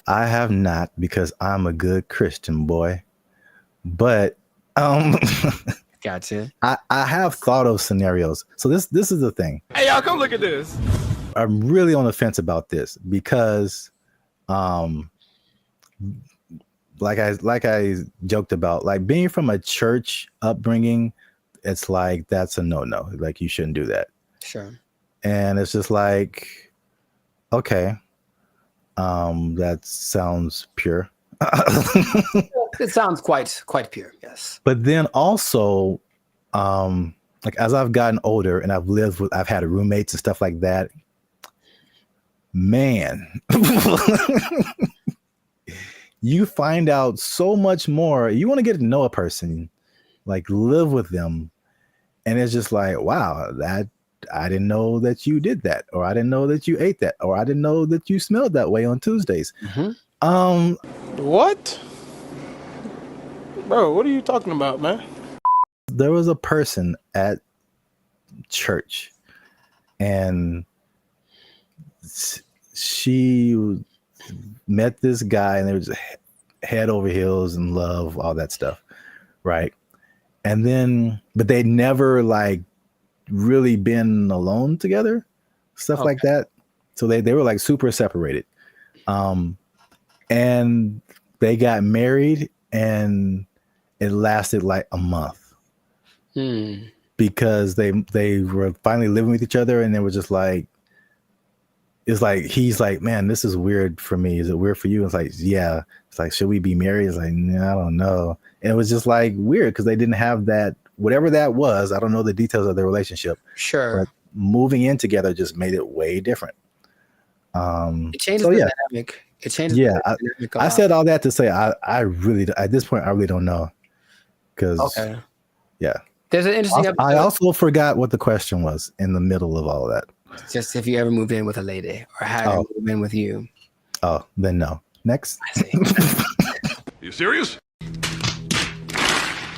I have not, because I'm a good Christian boy. But gotcha. I have thought of scenarios. So this is the thing. Hey, y'all, come look at this. I'm really on the fence about this because like I joked about, like being from a church upbringing, it's like that's a no-no. Like you shouldn't do that. Sure. And it's just like, okay. That sounds pure. It sounds quite pure, yes. But then also, like as I've gotten older and I've had roommates and stuff like that, man, you find out so much more. You want to get to know a person, like live with them, and it's just like, wow, that I didn't know that you did that, or I didn't know that you ate that, or I didn't know that you smelled that way on Tuesdays. Mm-hmm. What? Bro, what are you talking about, man? There was a person at church, and she met this guy, and they were just head over heels in love, all that stuff, right? And then, but they never like really been alone together, stuff like that. So they were like super separated. And they got married, and it lasted like a month. Because they were finally living with each other, and they were just like, it's like, he's like, man, this is weird for me. Is it weird for you? It's like, yeah. It's like, should we be married? It's like, I don't know. And it was just like weird because they didn't have that, whatever that was. I don't know the details of their relationship. Sure. But moving in together just made it way different. It changes the dynamic. It changes. Yeah. I said all that to say, I really, at this point, I really don't know. Because yeah. There's an interesting episode. I also forgot what the question was in the middle of all of that. Just if you ever moved in with a lady or had her move in with you. Oh, then no. Next. I see. You serious?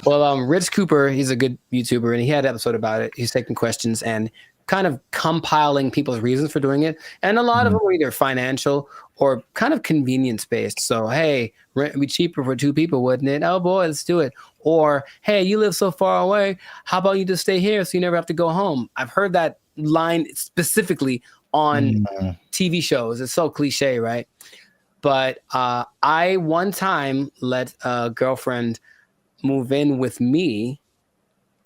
Well, Rich Cooper, he's a good YouTuber, and he had an episode about it. He's taking questions and kind of compiling people's reasons for doing it. And a lot of them were either financial or kind of convenience-based. So, hey, rent would be cheaper for 2 people, wouldn't it? Oh, boy, let's do it. Or, hey, you live so far away. How about you just stay here so you never have to go home? I've heard that line specifically on TV shows. It's so cliche, right? But I one time let a girlfriend move in with me,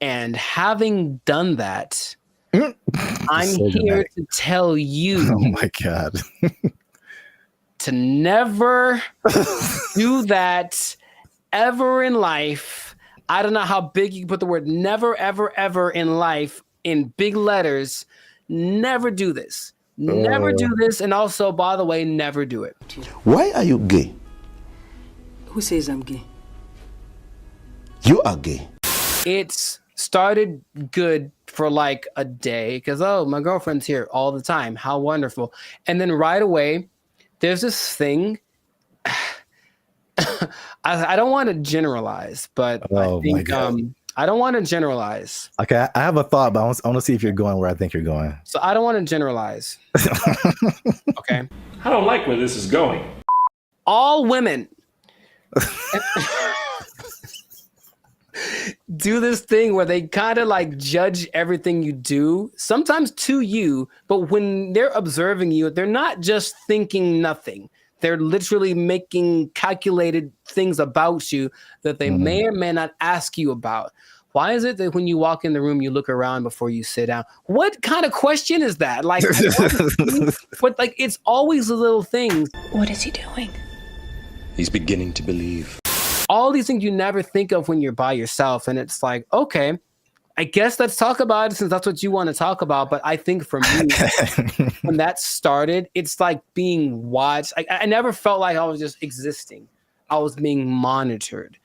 and having done that, I'm So here dramatic. to tell you Oh my God. to never do that ever in life. I don't know how big you can put the word never, ever, ever in life in big letters. Never do this. Never do this. And also, by the way, never do it. Why are you gay? Who says I'm gay? You are gay. It's started good for like a day because, oh, my girlfriend's here all the time. How wonderful. And then right away, there's this thing. I don't want to generalize, but I think I don't want to generalize. Okay, I have a thought, but I want to see if you're going where I think you're going. So I don't want to generalize. Okay. I don't like where this is going. All women do this thing where they kind of like judge everything you do, sometimes to you, but when they're observing you, they're not just thinking nothing. They're literally making calculated things about you that they may or may not ask you about. Why is it that when you walk in the room, you look around before you sit down? What kind of question is that? Like, but like, it's always the little things. What is he doing? He's beginning to believe. All these things you never think of when you're by yourself. And it's like, okay, I guess let's talk about it since that's what you want to talk about. But I think for me, when that started, it's like being watched. I never felt like I was just existing. I was being monitored.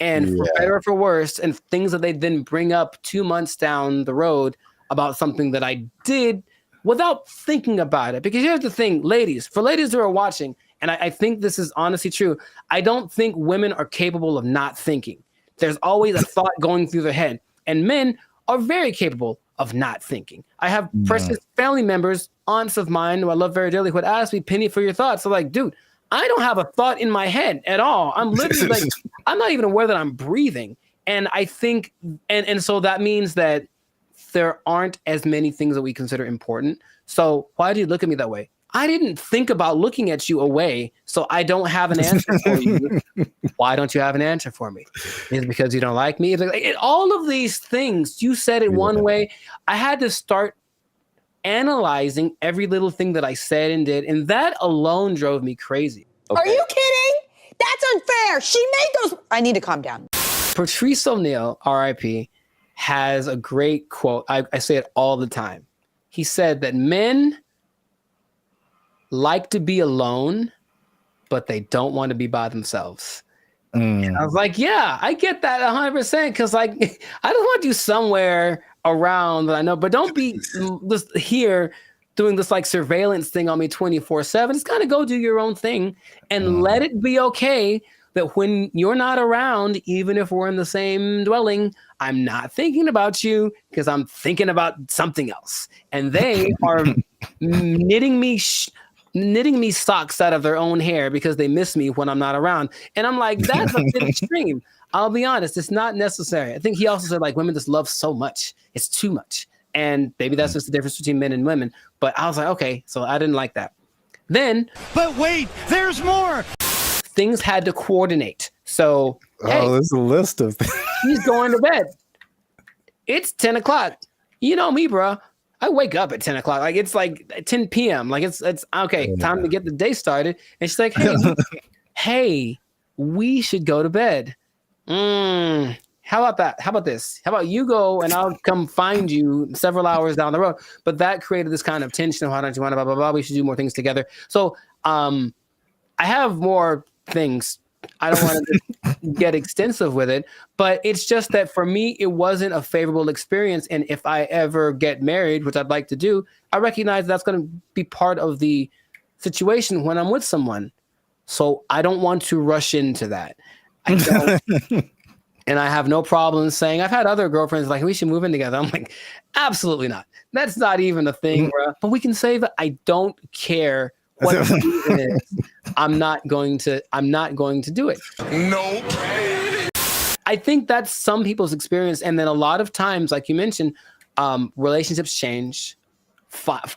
And for better or for worse, and things that they then bring up 2 months down the road about something that I did without thinking about it. Because here's the thing, ladies, for ladies who are watching, and I think this is honestly true, I don't think women are capable of not thinking. There's always a thought going through their head. And men are very capable of not thinking. I have precious family members, aunts of mine who I love very dearly, who would ask me, Penny, for your thoughts. So like, dude, I don't have a thought in my head at all. I'm literally like, I'm not even aware that I'm breathing. And I think, and so that means that there aren't as many things that we consider important. So why do you look at me that way? I didn't think about looking at you away, so I don't have an answer for you. Why don't you have an answer for me? Is it because you don't like me? All of these things, you said it one way. I had to start analyzing every little thing that I said and did, and that alone drove me crazy. Are you kidding? That's unfair. She made those. I need to calm down. Patrice O'Neal, R.I.P., has a great quote. I say it all the time. He said that men like to be alone, but they don't want to be by themselves. And I was like, yeah, I get that 100%. Because like, I just want you somewhere around that I know, but don't be just here doing this like surveillance thing on me 24/7. Just kind of go do your own thing and let it be okay that when you're not around, even if we're in the same dwelling, I'm not thinking about you because I'm thinking about something else. And they are knitting me socks out of their own hair because they miss me when I'm not around. And I'm like, that's a bit extreme. I'll be honest, it's not necessary. I think he also said like women just love so much. It's too much. And maybe that's just the difference between men and women. But I was like, okay, so I didn't like that. Then, but wait, there's more. Things had to coordinate. So, hey, there's a list of things. He's going to bed. It's 10 o'clock. You know me, bro. I wake up at 10 o'clock. Like it's like 10 p.m. Like it's okay, time to get the day started. And she's like, hey, we should go to bed. How about that? How about this? How about you go and I'll come find you several hours down the road? But that created this kind of tension. Why don't you want to blah, blah, blah? We should do more things together. So I have more things I don't want to get extensive with it, but it's just that for me, it wasn't a favorable experience. And if I ever get married, which I'd like to do, I recognize that's going to be part of the situation when I'm with someone. So I don't want to rush into that. I don't. And I have no problem saying, I've had other girlfriends like, we should move in together. I'm like, absolutely not. That's not even a thing, bro. But we can save it. I don't care what the reason is. I'm not going to do it. No. I think that's some people's experience. And then a lot of times, like you mentioned, relationships change.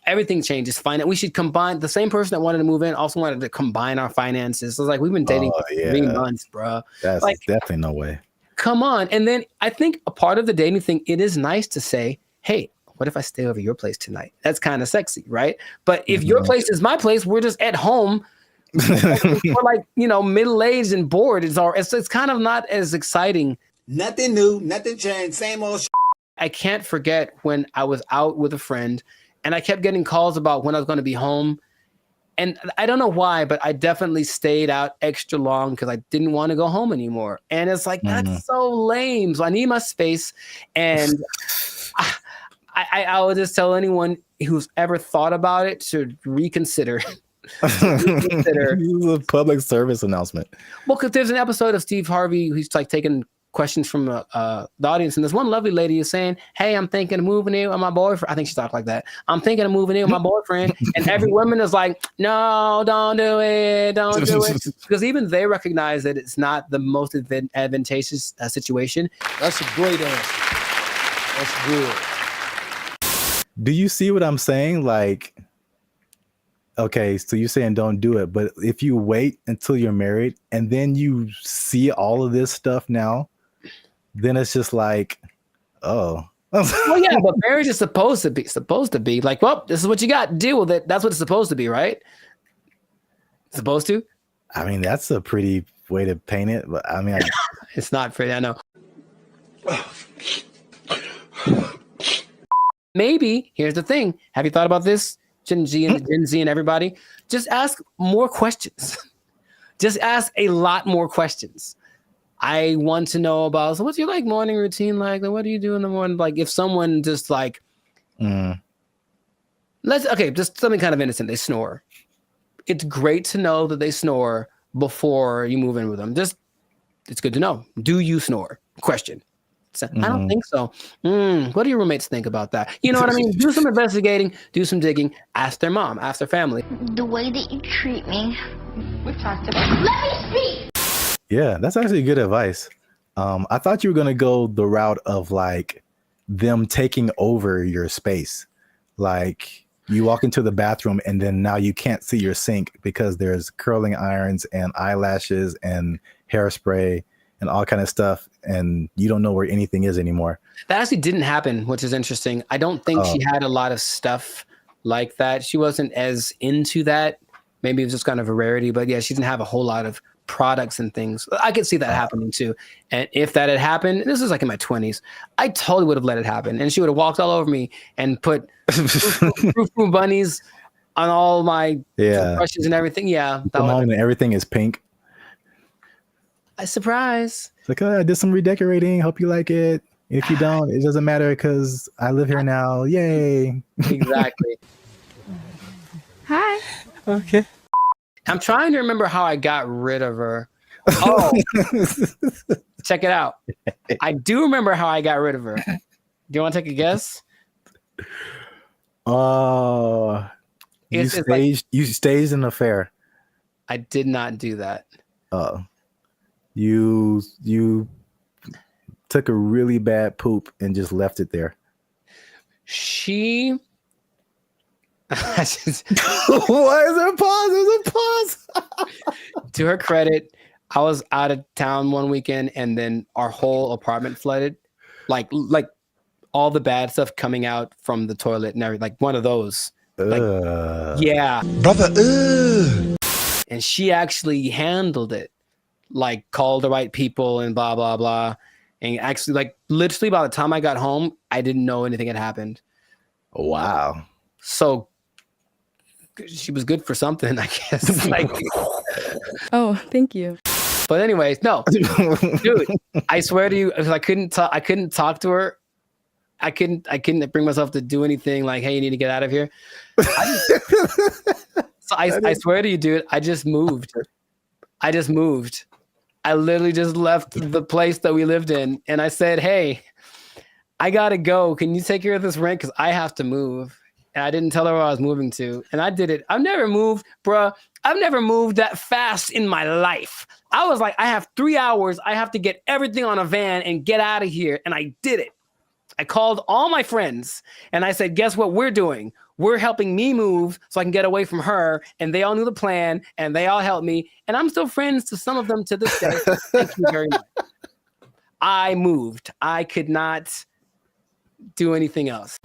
Everything changes. We should combine. The same person that wanted to move in also wanted to combine our finances. So it's like, we've been dating for 3 months, bro. That's like, definitely no way. Come on. And then I think a part of the dating thing, it is nice to say, hey, what if I stay over your place tonight? That's kind of sexy, right? But if your place is my place, we're just at home. We're like, middle-aged and bored. It's kind of not as exciting. Nothing new, nothing changed, same old. I can't forget when I was out with a friend and I kept getting calls about when I was going to be home. And I don't know why, but I definitely stayed out extra long because I didn't want to go home anymore. And it's like, that's so lame. So I need my space. And I would just tell anyone who's ever thought about it to reconsider. This is a public service announcement. Well, because there's an episode of Steve Harvey who's like taking questions from the audience, and this one lovely lady is saying, hey, I'm thinking of moving in with my boyfriend. I think she talked like that. I'm thinking of moving in with my boyfriend. And every woman is like, no, don't do it. Don't do it. Because even they recognize that it's not the most advantageous situation. That's a great answer. That's good. Do you see what I'm saying? Like, okay, so you're saying don't do it, but if you wait until you're married and then you see all of this stuff now, then it's just like, oh. Well, yeah, but marriage is supposed to be like, well, this is what you got. Deal with it. That's what it's supposed to be, right? Supposed to? I mean, that's a pretty way to paint it, but I mean, it's not pretty. I know. Maybe here's the thing. Have you thought about this, Gen Z and everybody? Just ask more questions. Just ask a lot more questions. I want to know about, so what's your like morning routine like? What do you do in the morning? Like if someone just like, just something kind of innocent. They snore. It's great to know that they snore before you move in with them. It's good to know. Do you snore? Question. So, I don't think so. What do your roommates think about that? You know what I mean? Do some investigating, do some digging, ask their mom, ask their family. The way that you treat me. We've talked about it. Let me speak! Yeah, that's actually good advice. I thought you were going to go the route of like them taking over your space. Like you walk into the bathroom and then now you can't see your sink because there's curling irons and eyelashes and hairspray and all kind of stuff, and you don't know where anything is anymore. That actually didn't happen, which is interesting. I don't think she had a lot of stuff like that. She wasn't as into that. Maybe it was just kind of a rarity, but yeah, she didn't have a whole lot of products and things. I could see that happening too. And if that had happened, this was like in my 20s, I totally would have let it happen. And she would have walked all over me and put Frou bunnies on all my brushes and everything. Yeah. And everything is pink. A surprise. It's like, oh, I did some redecorating. Hope you like it. If you don't, it doesn't matter because I live here now. Yay. Exactly. Hi. Okay. I'm trying to remember how I got rid of her. Oh, check it out. I do remember how I got rid of her. Do you want to take a guess? You staged an affair. I did not do that. You took a really bad poop and just left it there. She. Why is there a pause? There's a pause. To her credit, I was out of town one weekend and then our whole apartment flooded. Like all the bad stuff coming out from the toilet and everything. Like one of those. Yeah. Brother, And she actually handled it. Like called the right people and blah, blah, blah. And actually, like literally by the time I got home, I didn't know anything had happened. Wow. So she was good for something, I guess. Like, oh, thank you. But anyways, no, dude, I swear to you, I couldn't talk to her. I couldn't bring myself to do anything like, hey, you need to get out of here. I swear to you, dude, I just moved. I literally just left the place that we lived in. And I said, hey, I got to go. Can you take care of this rent? Because I have to move. And I didn't tell her where I was moving to. And I did it. I've never moved, bruh. I've never moved that fast in my life. I was like, I have 3 hours. I have to get everything on a van and get out of here. And I did it. I called all my friends and I said, guess what we're doing? We're helping me move so I can get away from her. And they all knew the plan and they all helped me. And I'm still friends to some of them to this day. Thank you very much. I moved. I could not do anything else.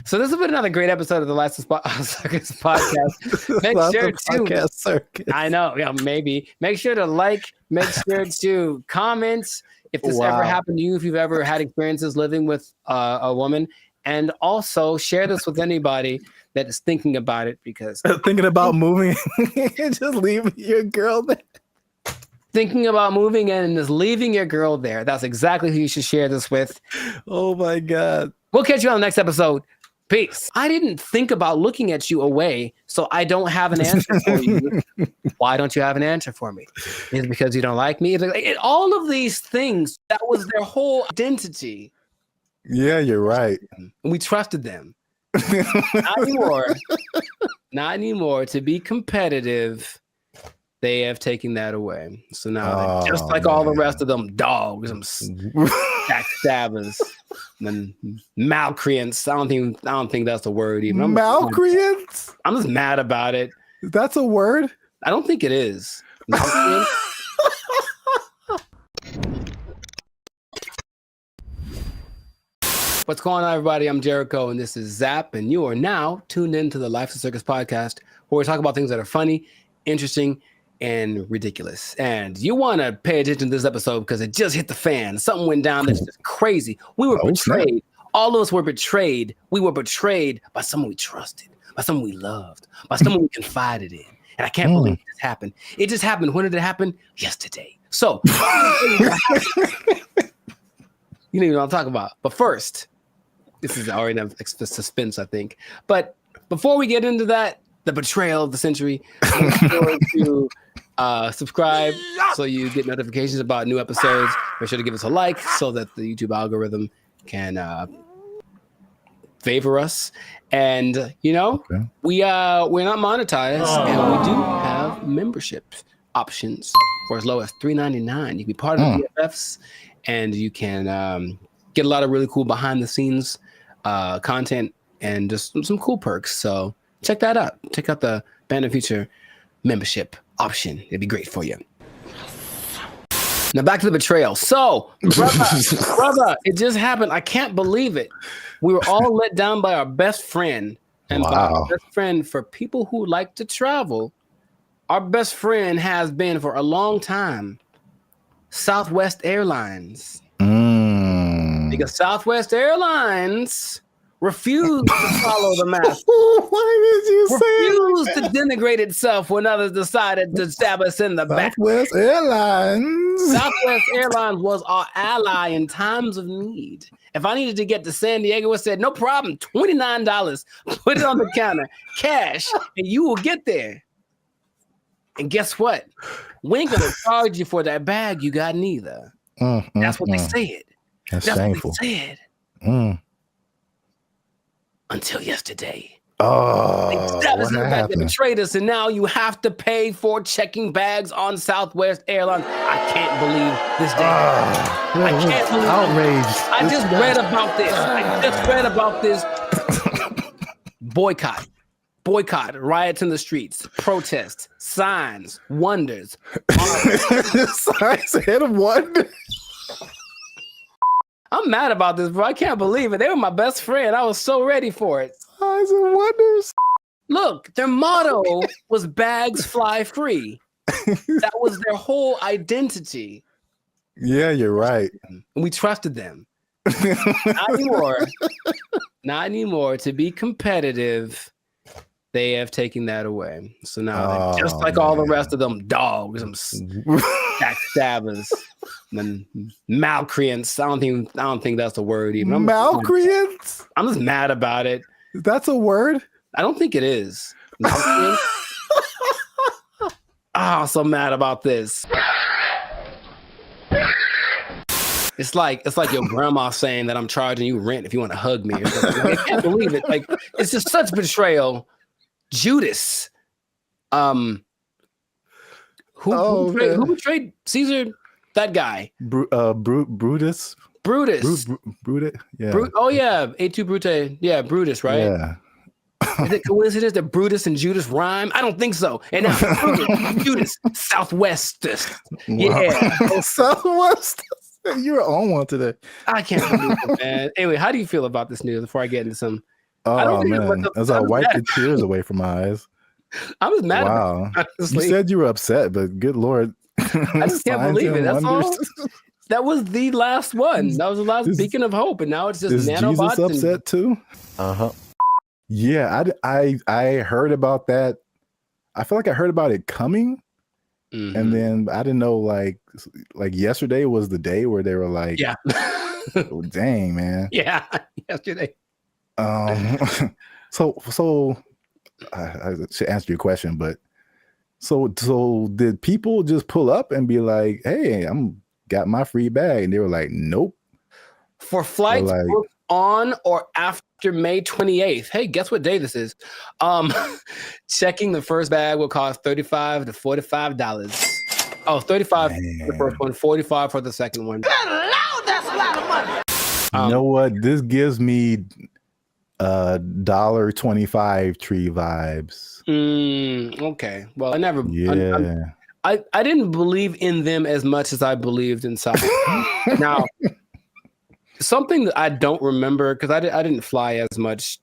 So this has been another great episode of the Last Circus podcast. Make sure to I know, yeah, maybe. Make sure to like, make sure to comment if this ever happened to you, if you've ever had experiences living with a woman, and also share this with anybody that is thinking about it, because thinking about moving and just leaving your girl there. Thinking about moving and just leaving your girl there. That's exactly who you should share this with. Oh my God. We'll catch you on the next episode. Peace. I didn't think about looking at you away, so I don't have an answer for you. Why don't you have an answer for me? Is it because you don't like me? All of these things, that was their whole identity. Yeah, you're right. And we trusted them. Not anymore. Not anymore. To be competitive, they have taken that away. So now they're just like all the rest of them dogs, them backstabbers, and malcreants. I don't think that's a word even. Malcreants? I'm just mad about it. That's a word? I don't think it is. What's going on, everybody? I'm Jericho, and this is Zap, and you are now tuned into the Life of Circus podcast, where we talk about things that are funny, interesting, and ridiculous. And you want to pay attention to this episode because it just hit the fan. Something went down that's just crazy. We were betrayed. All of us were betrayed. We were betrayed by someone we trusted, by someone we loved, by someone we confided in. And I can't believe it just happened. It just happened. When did it happen? Yesterday. So, you know what I'm talking about. But first, this is already enough suspense, I think. But before we get into that, the betrayal of the century, make sure to subscribe so you get notifications about new episodes. Make sure to give us a like so that the YouTube algorithm can favor us. And we're not monetized, and we do have membership options for as low as $3.99. You can be part of the BFFs, and you can get a lot of really cool behind the scenes content and just some cool perks. So check that out. Check out the Band of Future membership option. It'd be great for you. Now back to the betrayal. So, brother, it just happened. I can't believe it. We were all let down by our best friend. And by our best friend, for people who like to travel, our best friend has been for a long time Southwest Airlines. Because Southwest Airlines refused to follow the mask. Why did you refused to denigrate itself when others decided to stab us in the back. Southwest Airlines. Southwest Airlines was our ally in times of need. If I needed to get to San Diego, it said, no problem, $29. Put it on the counter, cash, and you will get there. And guess what? We ain't gonna charge you for that bag you got neither. That's what they said. That's shameful. What they said. Until yesterday. They betrayed us, and now you have to pay for checking bags on Southwest Airlines. I can't believe this day. I can't believe outraged. I just read about this. I just read about this. Boycott, riots in the streets, protests, signs, wonders. Signs and wonders. I'm mad about this, bro. I can't believe it. They were my best friend. I was so ready for it. Signs and wonders. Look, their motto was bags fly free. That was their whole identity. Yeah, you're right. And we trusted them. Not anymore. Not anymore. To be competitive, They have taken that away. So now, they're just like all the rest of them dogs, them backstabbers, and malcreants. I don't think that's a word even. Malcreants? I'm just mad about it. That's a word? I don't think it is. I'm so mad about this. It's like your grandma saying that I'm charging you rent if you want to hug me. I can't believe it. Like, it's just such betrayal. Judas. Who betrayed Caesar? That guy. Brutus. Brutus. Brutus. Yeah. A2 Brute. Yeah, Brutus, right? Yeah. Is it coincidence that Brutus and Judas rhyme? I don't think so. And now Brutus, Judas, Southwest. Yeah. Southwest. You're on one today. I can't believe it, man. Anyway, how do you feel about this news before I get into some? Oh, man. As I wipe the tears away from my eyes. I was mad about it. You said you were upset, but good Lord. I just can't believe it. That's all. That was the last one. That was the last beacon of hope. And now it's just nanobots. Jesus upset too? Uh-huh. Yeah, I heard about that. I feel like I heard about it coming. Mm-hmm. And then I didn't know, like yesterday was the day where they were like, yeah. Oh, dang, man. Yeah, yesterday. So I should answer your question, but so did people just pull up and be like, hey, got my free bag? And they were like, nope. For flights booked on or after May 28th. Hey, guess what day this is? Checking the first bag will cost $35 to $45. Oh, $35 for the first one, $45 for the second one. Good Lord, that's a lot of money. You know what? This gives me $1.25 tree vibes. Okay. Well, I never. Yeah. I didn't believe in them as much as I believed in South. Now, something that I don't remember, because I didn't fly as much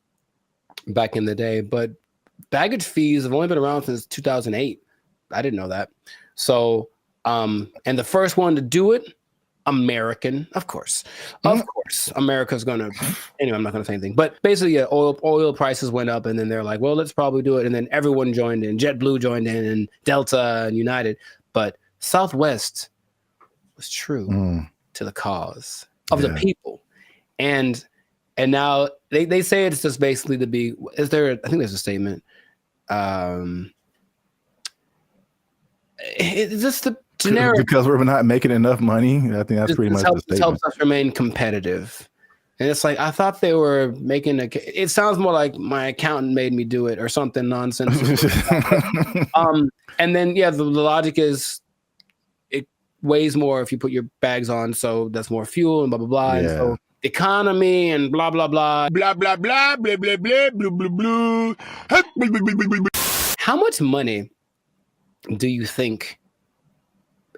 back in the day, but baggage fees have only been around since 2008. I didn't know that. So, and the first one to do it, American, of course, America's gonna. Anyway, I'm not gonna say anything. But basically, yeah, oil prices went up, and then they're like, well, let's probably do it, and then everyone joined in. JetBlue joined in, and Delta and United. But Southwest was true to the cause of the people, and now they say it's just basically to be. I think there's a statement. It's just the generic, because we're not making enough money. I think that's pretty much the statement. It helps us remain competitive. And it's like, I thought they were making it sounds more like my accountant made me do it or something nonsense. And then, the logic is it weighs more if you put your bags on. So that's more fuel and blah, blah, blah. Yeah. And so economy and blah, blah, blah, blah, blah, blah, blah, blah, blah, blah, blah, blah. How much money do you think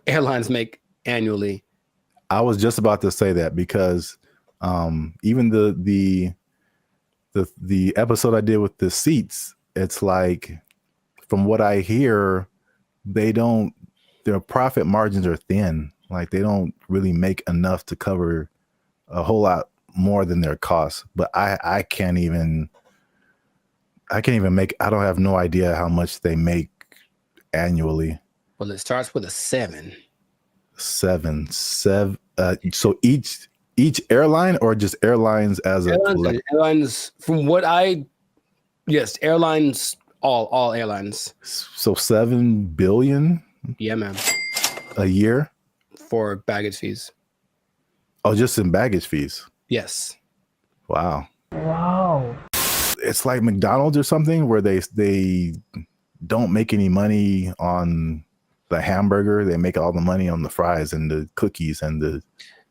airlines make annually? I was just about to say that, because even the episode I did with the seats, it's like, from what I hear, their profit margins are thin. Like, they don't really make enough to cover a whole lot more than their costs. But I can't even make, I don't have no idea how much they make annually. Well, it starts with a 7. 7. So each airline, or just airlines as a collective? Airlines, from what airlines, all airlines. So $7 billion? Yeah, man. A year? For baggage fees. Oh, just in baggage fees? Yes. Wow. It's like McDonald's or something, where they don't make any money on the hamburger. They make all the money on the fries and the cookies and the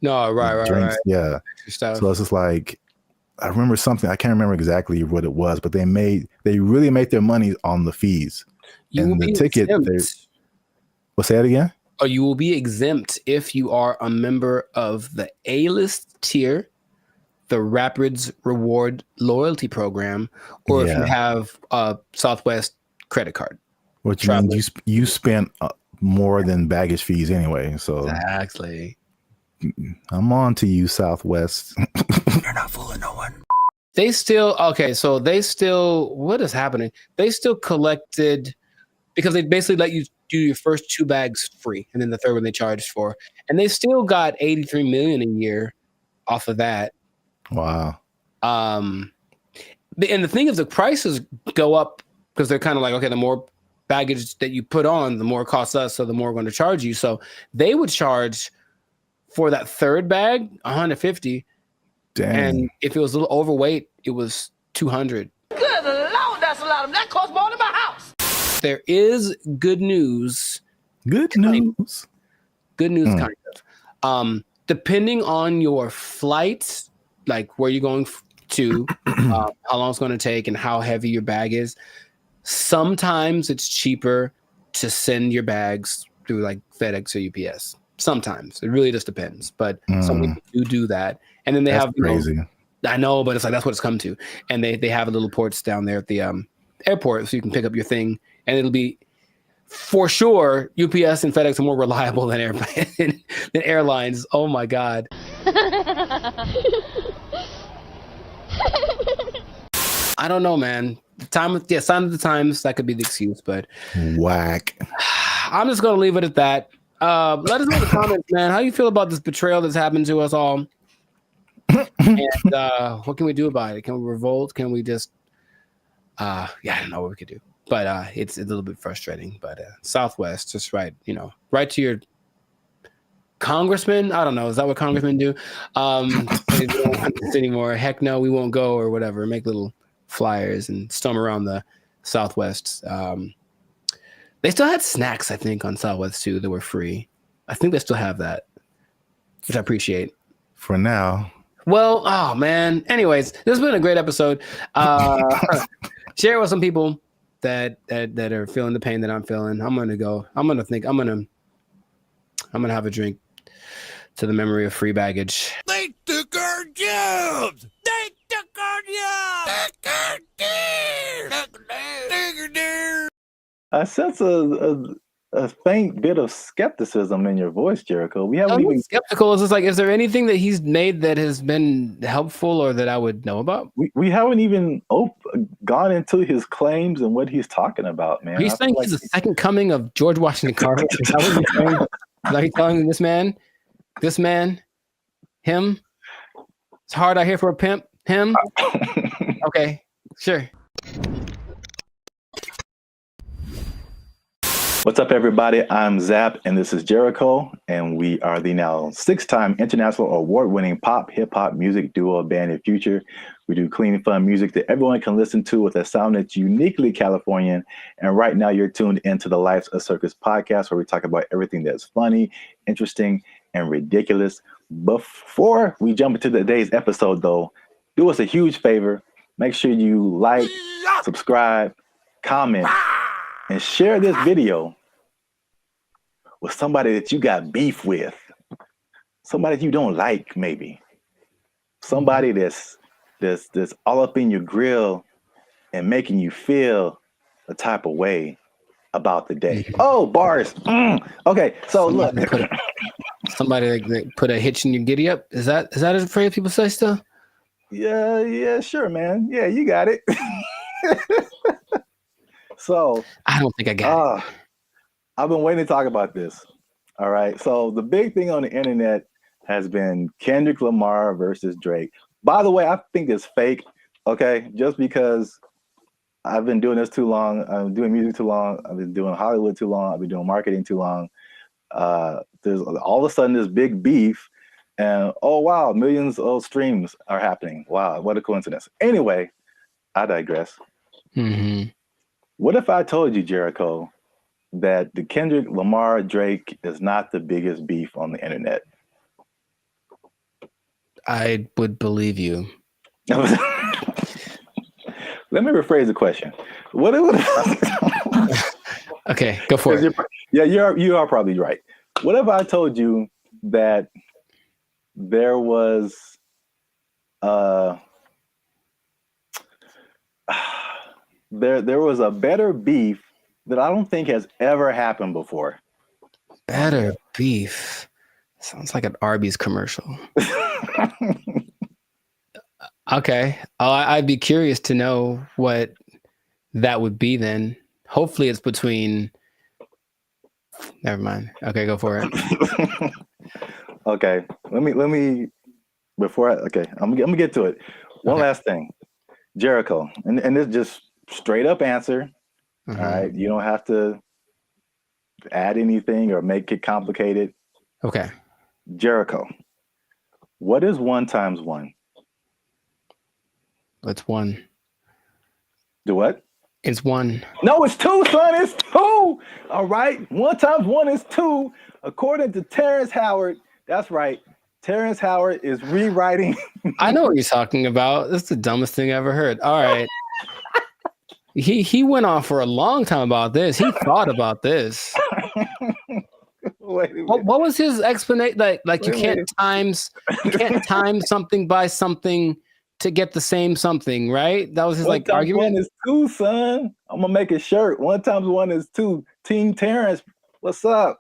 drinks. Right. Yeah. So it's just like, I remember something, I can't remember exactly what it was, but they really make their money on the fees. And the ticket, say that again? Or you will be exempt if you are a member of the A-list tier, the Rapids Reward Loyalty Program, or if you have a Southwest credit card. Which means you spent more than baggage fees anyway. So exactly. I'm on to you, Southwest. You're not fooling no one. They still so they still what is happening? They still collected because they basically let you do your first 2 bags free, and then the third one they charged for, and they still got 83 million a year off of that. Wow. And the thing is, the prices go up because they're kind of like, okay, the more baggage that you put on, the more it costs us, so the more we're going to charge you. So they would charge for that third bag 150. Dang. And if it was a little overweight, it was 200. Good Lord, that's a lot of that costs more than my house. There is good news. Good news. Good news, kind of. Depending on your flight, like where you're going to, how long it's going to take, and how heavy your bag is, sometimes it's cheaper to send your bags through like FedEx or UPS. Sometimes it really just depends, but some people do that. And then they have crazy. I know, but it's like that's what it's come to. And they have little ports down there at the airport, so you can pick up your thing, and it'll be for sure. UPS and FedEx are more reliable than than airlines. Oh my god. I don't know, man. Sign of the times, that could be the excuse, but whack. I'm just gonna leave it at that. Let us know in the comments, man. How you feel about this betrayal that's happened to us all? And what can we do about it? Can we revolt? Can we just I don't know what we could do. But it's a little bit frustrating. But Southwest, just right to your congressman. I don't know. Is that what congressmen do? They don't want this anymore. Heck no, we won't go or whatever. Make little flyers and storm around the Southwest. They still had snacks, I think, on Southwest too that were free. I think they still have that, which I appreciate. For now. Well, oh man. Anyways, this has been a great episode. Share it with some people that are feeling the pain that I'm feeling. I'm gonna have a drink to the memory of free baggage. They took our jobs. They took our jobs. I sense a faint bit of skepticism in your voice, Jericho. We haven't even skeptical. Is like, is there anything that he's made that has been helpful or that I would know about? We haven't even gone into his claims and what he's talking about, man. Are you saying he's the second coming of George Washington Carver? Is that what you're saying? Are you telling this man, him? It's hard out here for a pimp. Him? Okay, sure. What's up, everybody? I'm Zap, and this is Jericho, and we are the now 6-time international award-winning pop hip-hop music duo Band of Future. We do clean, fun music that everyone can listen to with a sound that's uniquely Californian. And right now, you're tuned into the Life's a Circus podcast, where we talk about everything that's funny, interesting, and ridiculous. Before we jump into today's episode, though, do us a huge favor. Make sure you like, subscribe, comment, and share this video with somebody that you got beef with, somebody that you don't like, maybe somebody that's all up in your grill and making you feel a type of way about the day. Oh, bars. Okay, so Somebody that put a hitch in your giddy up. Is that a phrase people say still? Yeah, sure, man. Yeah, you got it. So I don't think I got it. I've been waiting to talk about this. All right. So the big thing on the internet has been Kendrick Lamar versus Drake. By the way, I think it's fake. Okay. Just because I've been doing this too long. I'm doing music too long. I've been doing Hollywood too long. I've been doing marketing too long. There's all of a sudden this big beef and oh, wow, millions of streams are happening. Wow. What a coincidence. Anyway, I digress. Mm-hmm. What if I told you, Jericho, that the Kendrick Lamar Drake is not the biggest beef on the internet? I would believe you. Let me rephrase the question. Okay, go for it. You are probably right. What if I told you that there was there was a better beef that I don't think has ever happened before? Better beef. Sounds like an Arby's commercial. Okay. I'd be curious to know what that would be then. Hopefully it's between. Never mind. Okay, go for it. Okay. Let me before I'm gonna get to it. One last thing. Jericho. And it's just straight up answer. All right. You don't have to add anything or make it complicated. Okay. Jericho. What is 1 times 1? It's 1. Do what? It's 1. No, it's 2, son. It's 2. All right. 1 times 1 is 2. According to Terrence Howard. That's right. Terrence Howard is rewriting. I know what you're talking about. That's the dumbest thing I ever heard. All right. He went on for a long time about this. He thought about this. Wait a minute. What was his explanation? Like you can't time something by something to get the same something, right? That was his like argument. 1 is 2, son. I'm gonna make a shirt. 1 times 1 is 2. Team Terrence, what's up?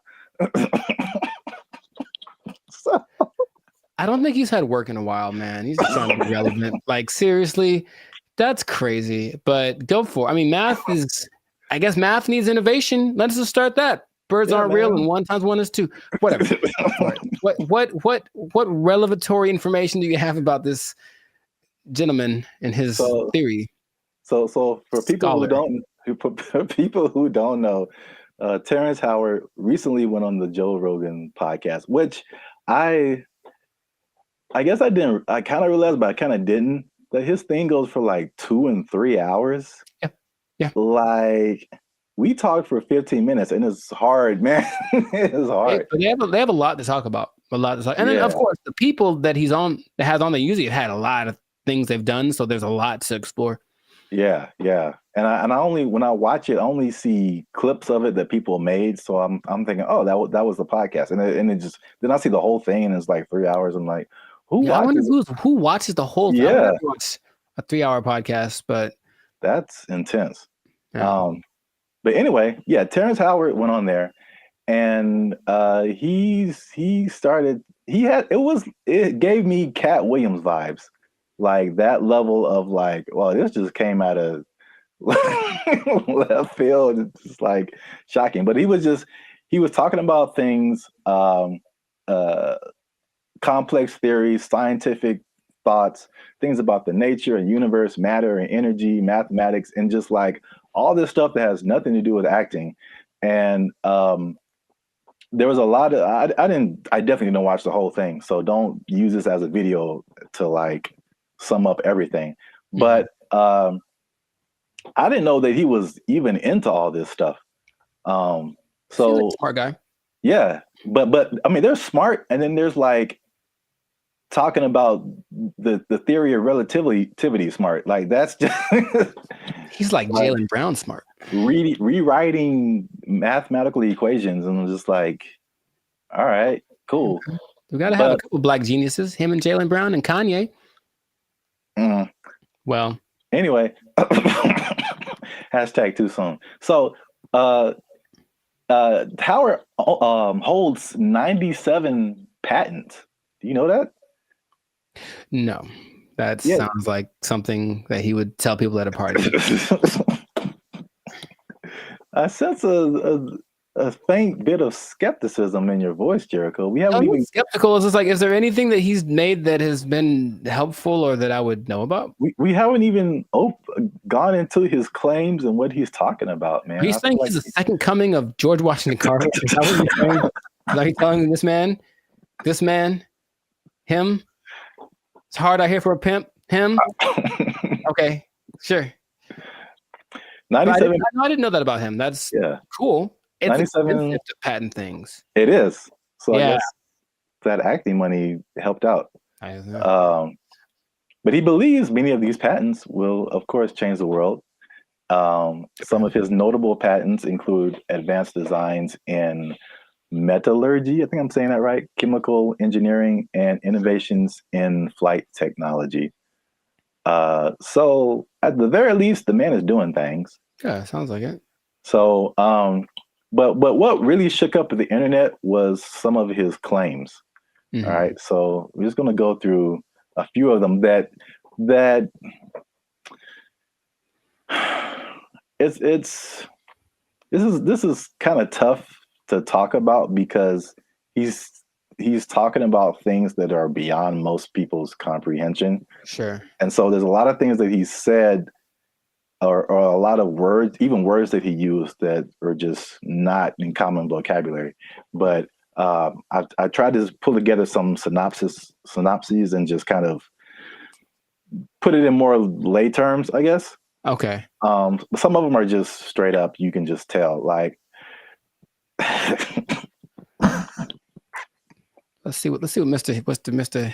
I don't think he's had work in a while, man. He's just trying to be relevant. Like seriously, that's crazy. But go for it. I mean, I guess math needs innovation. Let's just start that. Birds aren't real, and 1 times 1 is 2. Whatever. What revelatory information do you have about this gentleman and his theory? So for people who don't know, Terrence Howard recently went on the Joe Rogan podcast, which I guess I kind of realized, but I kind of didn't, that his thing goes for like 2 and 3 hours. Yeah. Like we talked for 15 minutes and it's hard, man. It's hard. But they have a lot to talk about. And then of course the people that has on they usually have had a lot of things they've done. So there's a lot to explore. Yeah. And I only, when I watch it, I only see clips of it that people made. So I'm thinking, oh, that was the podcast. And it just, then I see the whole thing and it's like 3 hours. I'm like, who watches the whole thing? Yeah. I watch a 3-hour podcast, but that's intense. Yeah. But anyway, yeah, Terrence Howard went on there and it gave me Cat Williams vibes. Like that level of like, well, this just came out of left field. It's just like shocking. But he was talking about things, complex theories, scientific thoughts, things about the nature and universe, matter and energy, mathematics, and just like all this stuff that has nothing to do with acting. And there was a lot of I definitely didn't watch the whole thing, so don't use this as a video to like sum up everything. But I didn't know that he was even into all this stuff. So like smart guy. Yeah, but I mean, there's smart, and then there's like talking about the theory of relativity smart. Like that's just he's like Jaylen Brown smart. Rewriting mathematical equations, and I'm just like, all right, cool. We got to have a couple black geniuses, him and Jaylen Brown and Kanye. Well, anyway, hashtag too soon. So Howard holds 97 patents. Do you know that? No, that sounds like something that he would tell people at a party. I sense a faint bit of skepticism in your voice, Jericho. We haven't even skeptical. It's just like, is there anything that he's made that has been helpful or that I would know about? We haven't even gone into his claims and what he's talking about, man. Are you saying he's the second coming of George Washington Carver? Is that what you're saying? Like telling this man, him? It's hard out here for a pimp. Him? Okay, sure. 97. I didn't know that about him. That's cool. It's 97 expensive to patent things. It is. So I guess that acting money helped out. But he believes many of these patents will, of course, change the world. Some of his notable patents include advanced designs in metallurgy, I think I'm saying that right, chemical engineering, and innovations in flight technology. So at the very least, the man is doing things. Yeah, sounds like it. So, but what really shook up the internet was some of his claims. All right, so we're just going to go through a few of them that that this is kind of tough to talk about because he's talking about things that are beyond most people's comprehension. Sure. And so there's a lot of things that he said or a lot of words, even words that he used that are just not in common vocabulary. But I tried to pull together some synopses and just kind of put it in more lay terms, I guess. Okay. Some of them are just straight up. You can just tell. Like, let's see what Mr.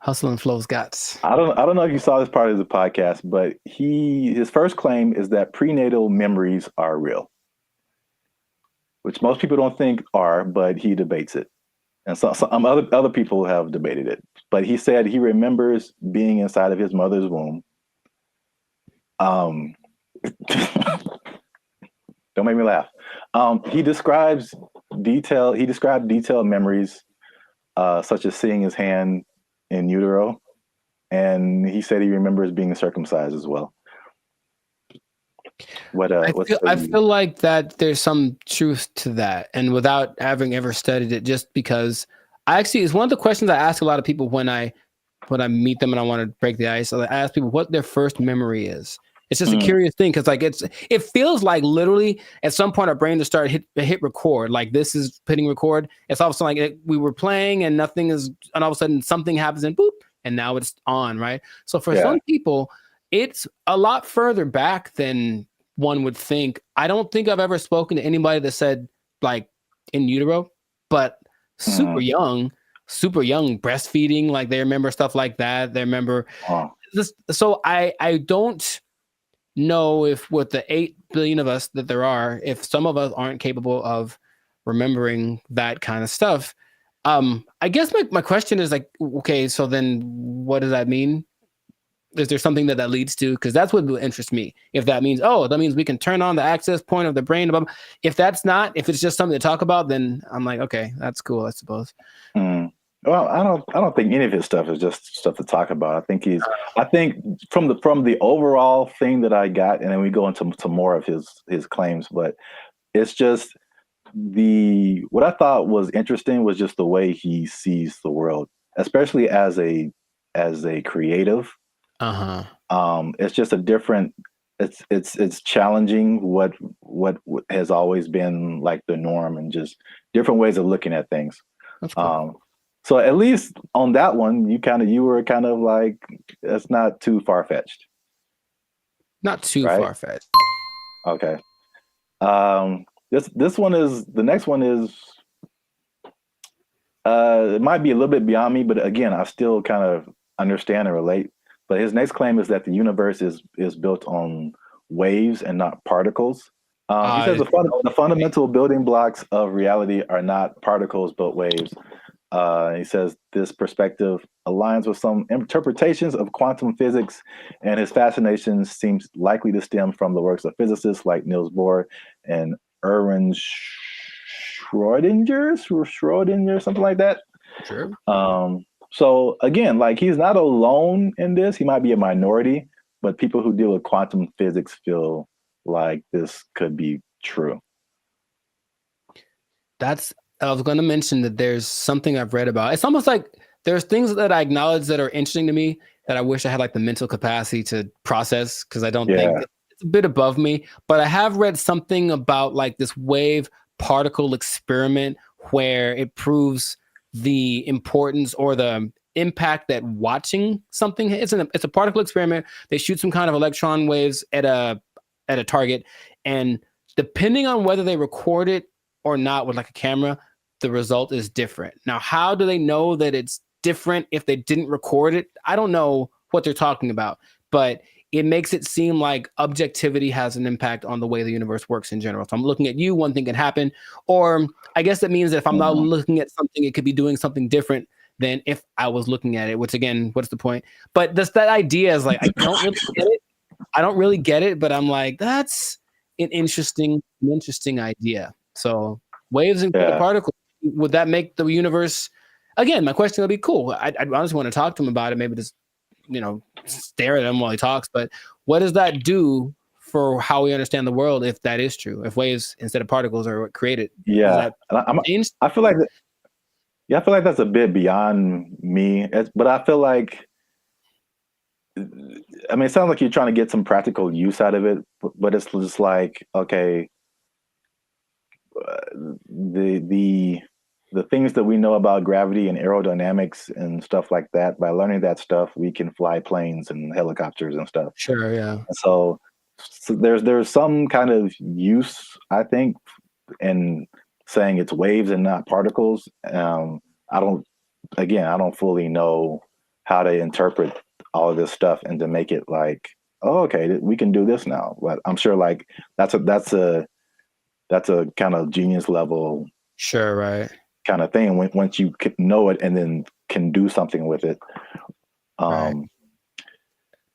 Hustle and Flow's got. I don't know if you saw this part of the podcast, but his first claim is that prenatal memories are real, which most people don't think are, but he debates it, and some other people have debated it. But he said he remembers being inside of his mother's womb. Don't make me laugh. He described detailed memories, such as seeing his hand in utero, and he said he remembers being circumcised as well. I feel like that there's some truth to that, and without having ever studied it, just because it's one of the questions I ask a lot of people when I meet them and I want to break the ice. I ask people what their first memory is. It's just a curious thing because it feels like literally at some point our brain just started hit record. Like this is hitting record. It's all of a sudden like we were playing and nothing is, and all of a sudden something happens and boop, and now it's on, right? So for some people, it's a lot further back than one would think. I don't think I've ever spoken to anybody that said like in utero, but super young breastfeeding, like they remember stuff like that. They remember this. So I don't know if with the 8 billion of us that there are, if some of us aren't capable of remembering that kind of stuff. I guess my question is like, okay, so then what does that mean? Is there something that leads to? Because that's what would interest me. If that means, that means we can turn on the access point of the brain. If that's not, if it's just something to talk about, then I'm like, okay, that's cool, I suppose. Well, I don't think any of his stuff is just stuff to talk about. I think from the overall thing that I got, and then we go into more of his claims, but it's just what I thought was interesting was just the way he sees the world, especially as a creative. It's just a different. It's challenging what has always been like the norm, and just different ways of looking at things. That's cool. So at least on that one, you were kind of like, that's not too far-fetched. Not too far-fetched. Okay. The next one is it might be a little bit beyond me, but again, I still kind of understand and relate. But his next claim is that the universe is built on waves and not particles. He says the fundamental building blocks of reality are not particles but waves. He says this perspective aligns with some interpretations of quantum physics, and his fascination seems likely to stem from the works of physicists like Niels Bohr and Erwin Schrödinger, something like that. Sure. So again, like he's not alone in this. He might be a minority, but people who deal with quantum physics feel like this could be true. I was going to mention that there's something I've read about. It's almost like there's things that I acknowledge that are interesting to me that I wish I had like the mental capacity to process, because I don't think it's a bit above me. But I have read something about like this wave particle experiment where it proves the importance or the impact that watching something. It's a particle experiment. They shoot some kind of electron waves at a target, and depending on whether they record it or not with like a camera, the result is different. Now, how do they know that it's different if they didn't record it? I don't know what they're talking about, but it makes it seem like objectivity has an impact on the way the universe works in general. So I'm looking at you, one thing can happen, or I guess that means that if I'm not looking at something, it could be doing something different than if I was looking at it, which again, what's the point? But that idea is like, I don't really get it. I don't really get it, but I'm like, that's an interesting idea. So waves and particles, would that make the universe? Again, my question would be cool. I honestly want to talk to him about it. Maybe just stare at him while he talks. But what does that do for how we understand the world if that is true? If waves instead of particles are what created? Yeah, change? I feel like I feel like that's a bit beyond me. But I feel like, I mean, it sounds like you're trying to get some practical use out of it, but it's just like, okay, the things that we know about gravity and aerodynamics and stuff like that, by learning that stuff, we can fly planes and helicopters and stuff. Sure, yeah. And so there's some kind of use, I think, in saying it's waves and not particles. I don't fully know how to interpret all of this stuff and to make it like, oh, okay, we can do this now. But I'm sure like that's a kind of genius level, sure, right, kind of thing. Once you know it and then can do something with it. Right.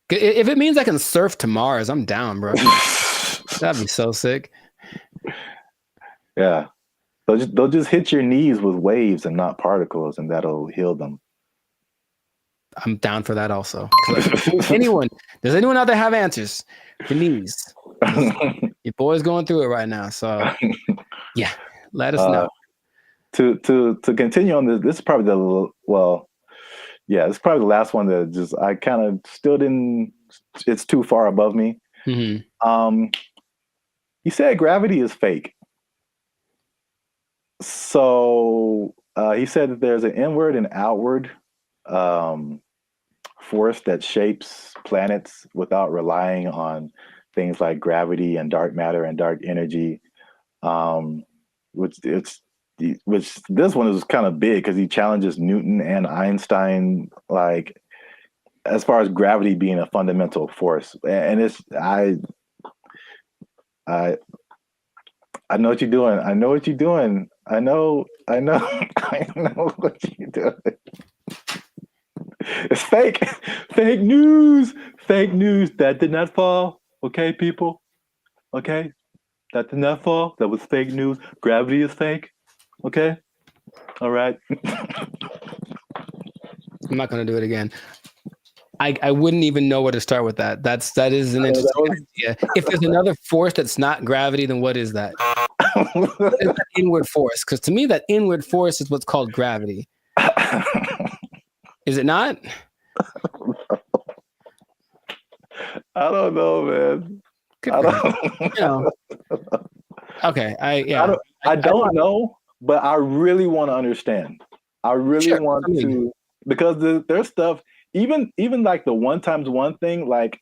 If it means I can surf to Mars, I'm down, bro. That'd be so sick. Yeah, they'll just hit your knees with waves and not particles, and that'll heal them. I'm down for that also. Does anyone out there have answers for knees? Your boy's going through it right now, so yeah, let us know. To continue on this is probably it's probably the last one that just I kind of still didn't. It's too far above me. Mm-hmm. He said gravity is fake. So he said that there's an inward and outward force that shapes planets without relying on things like gravity and dark matter and dark energy. Which this one is kind of big because he challenges Newton and Einstein, like as far as gravity being a fundamental force. And I know what you're doing. I know what you're doing. I know I know what you're doing. It's fake. Fake news. Fake news. That did not fall. Okay, people. Okay. That did not fall. That was fake news. Gravity is fake. Okay. All right. I'm not going to do it again. I wouldn't even know where to start with that. That is an interesting idea. If there's another force that's not gravity, then what is that? What is that inward force? Because to me, that inward force is what's called gravity. Is it not? I don't know, man. Okay. I don't know, but I really want to understand. I really want to, because there's stuff, even like the 1 times 1 thing, like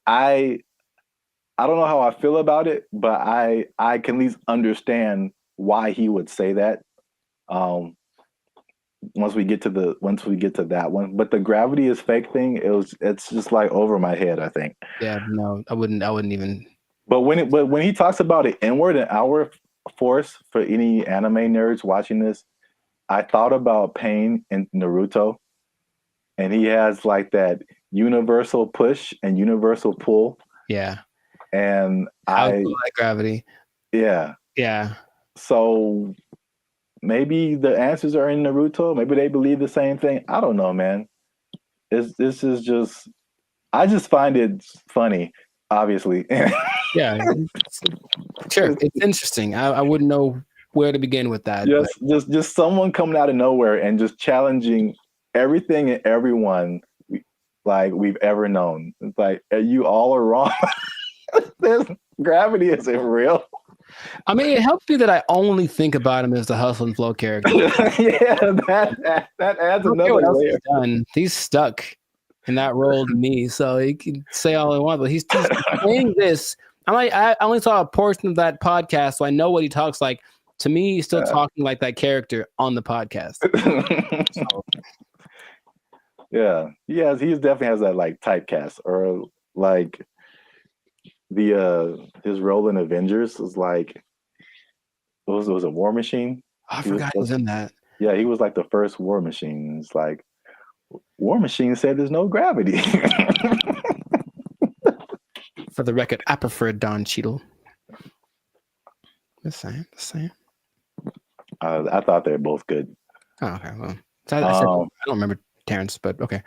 I don't know how I feel about it, but I can at least understand why he would say that. Once we get to that one, but the gravity is fake thing, it's just like over my head, I think. Yeah, no, I wouldn't even. But when he talks about an inward and outward force, for any anime nerds watching this, I thought about Pain in Naruto, and he has like that universal push and universal pull. Yeah. And I like gravity. Yeah. Yeah. So maybe the answers are in Naruto. Maybe they believe the same thing. I don't know, man. This is just, I just find it funny, obviously. Yeah. Sure. It's interesting. I wouldn't know where to begin with that. Just someone coming out of nowhere and just challenging everything and everyone like we've ever known. It's like, you all are wrong. Gravity isn't real. I mean, it helps me that I only think about him as the Hustle and Flow character. Yeah, that adds another layer. He's stuck in that role to me, so he can say all he wants, but he's saying this. I only saw a portion of that podcast, so I know what he talks like. To me, he's still talking like that character on the podcast. So. Yeah, he definitely has that like typecast, or like his role in Avengers was like, was a War Machine. I forgot he was in that. Yeah, he was like the first War Machine. It's like, War Machine said there's no gravity. For the record, I prefer Don Cheadle. The same. I thought they were both good. Oh, okay, well, I don't remember Terrence, but okay.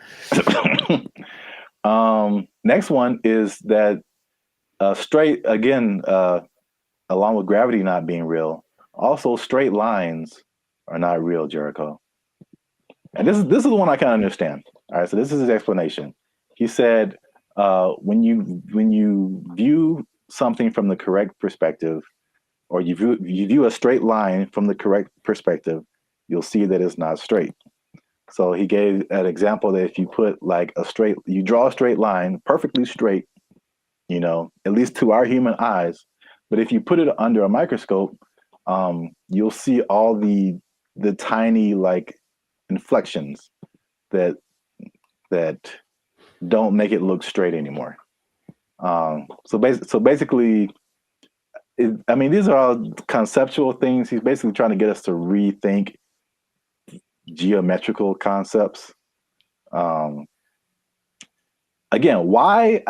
Next one is that straight again, along with gravity not being real, also straight lines are not real, Jericho. And this is the one I kind of understand. All right, so this is his explanation. He said, when you view something from the correct perspective, or you view a straight line from the correct perspective, you'll see that it's not straight. So he gave an example that if you put like you draw a straight line, perfectly straight, at least to our human eyes, but if you put it under a microscope, you'll see all the tiny like inflections that don't make it look straight anymore. So basically, these are all conceptual things. He's basically trying to get us to rethink geometrical concepts. Again, why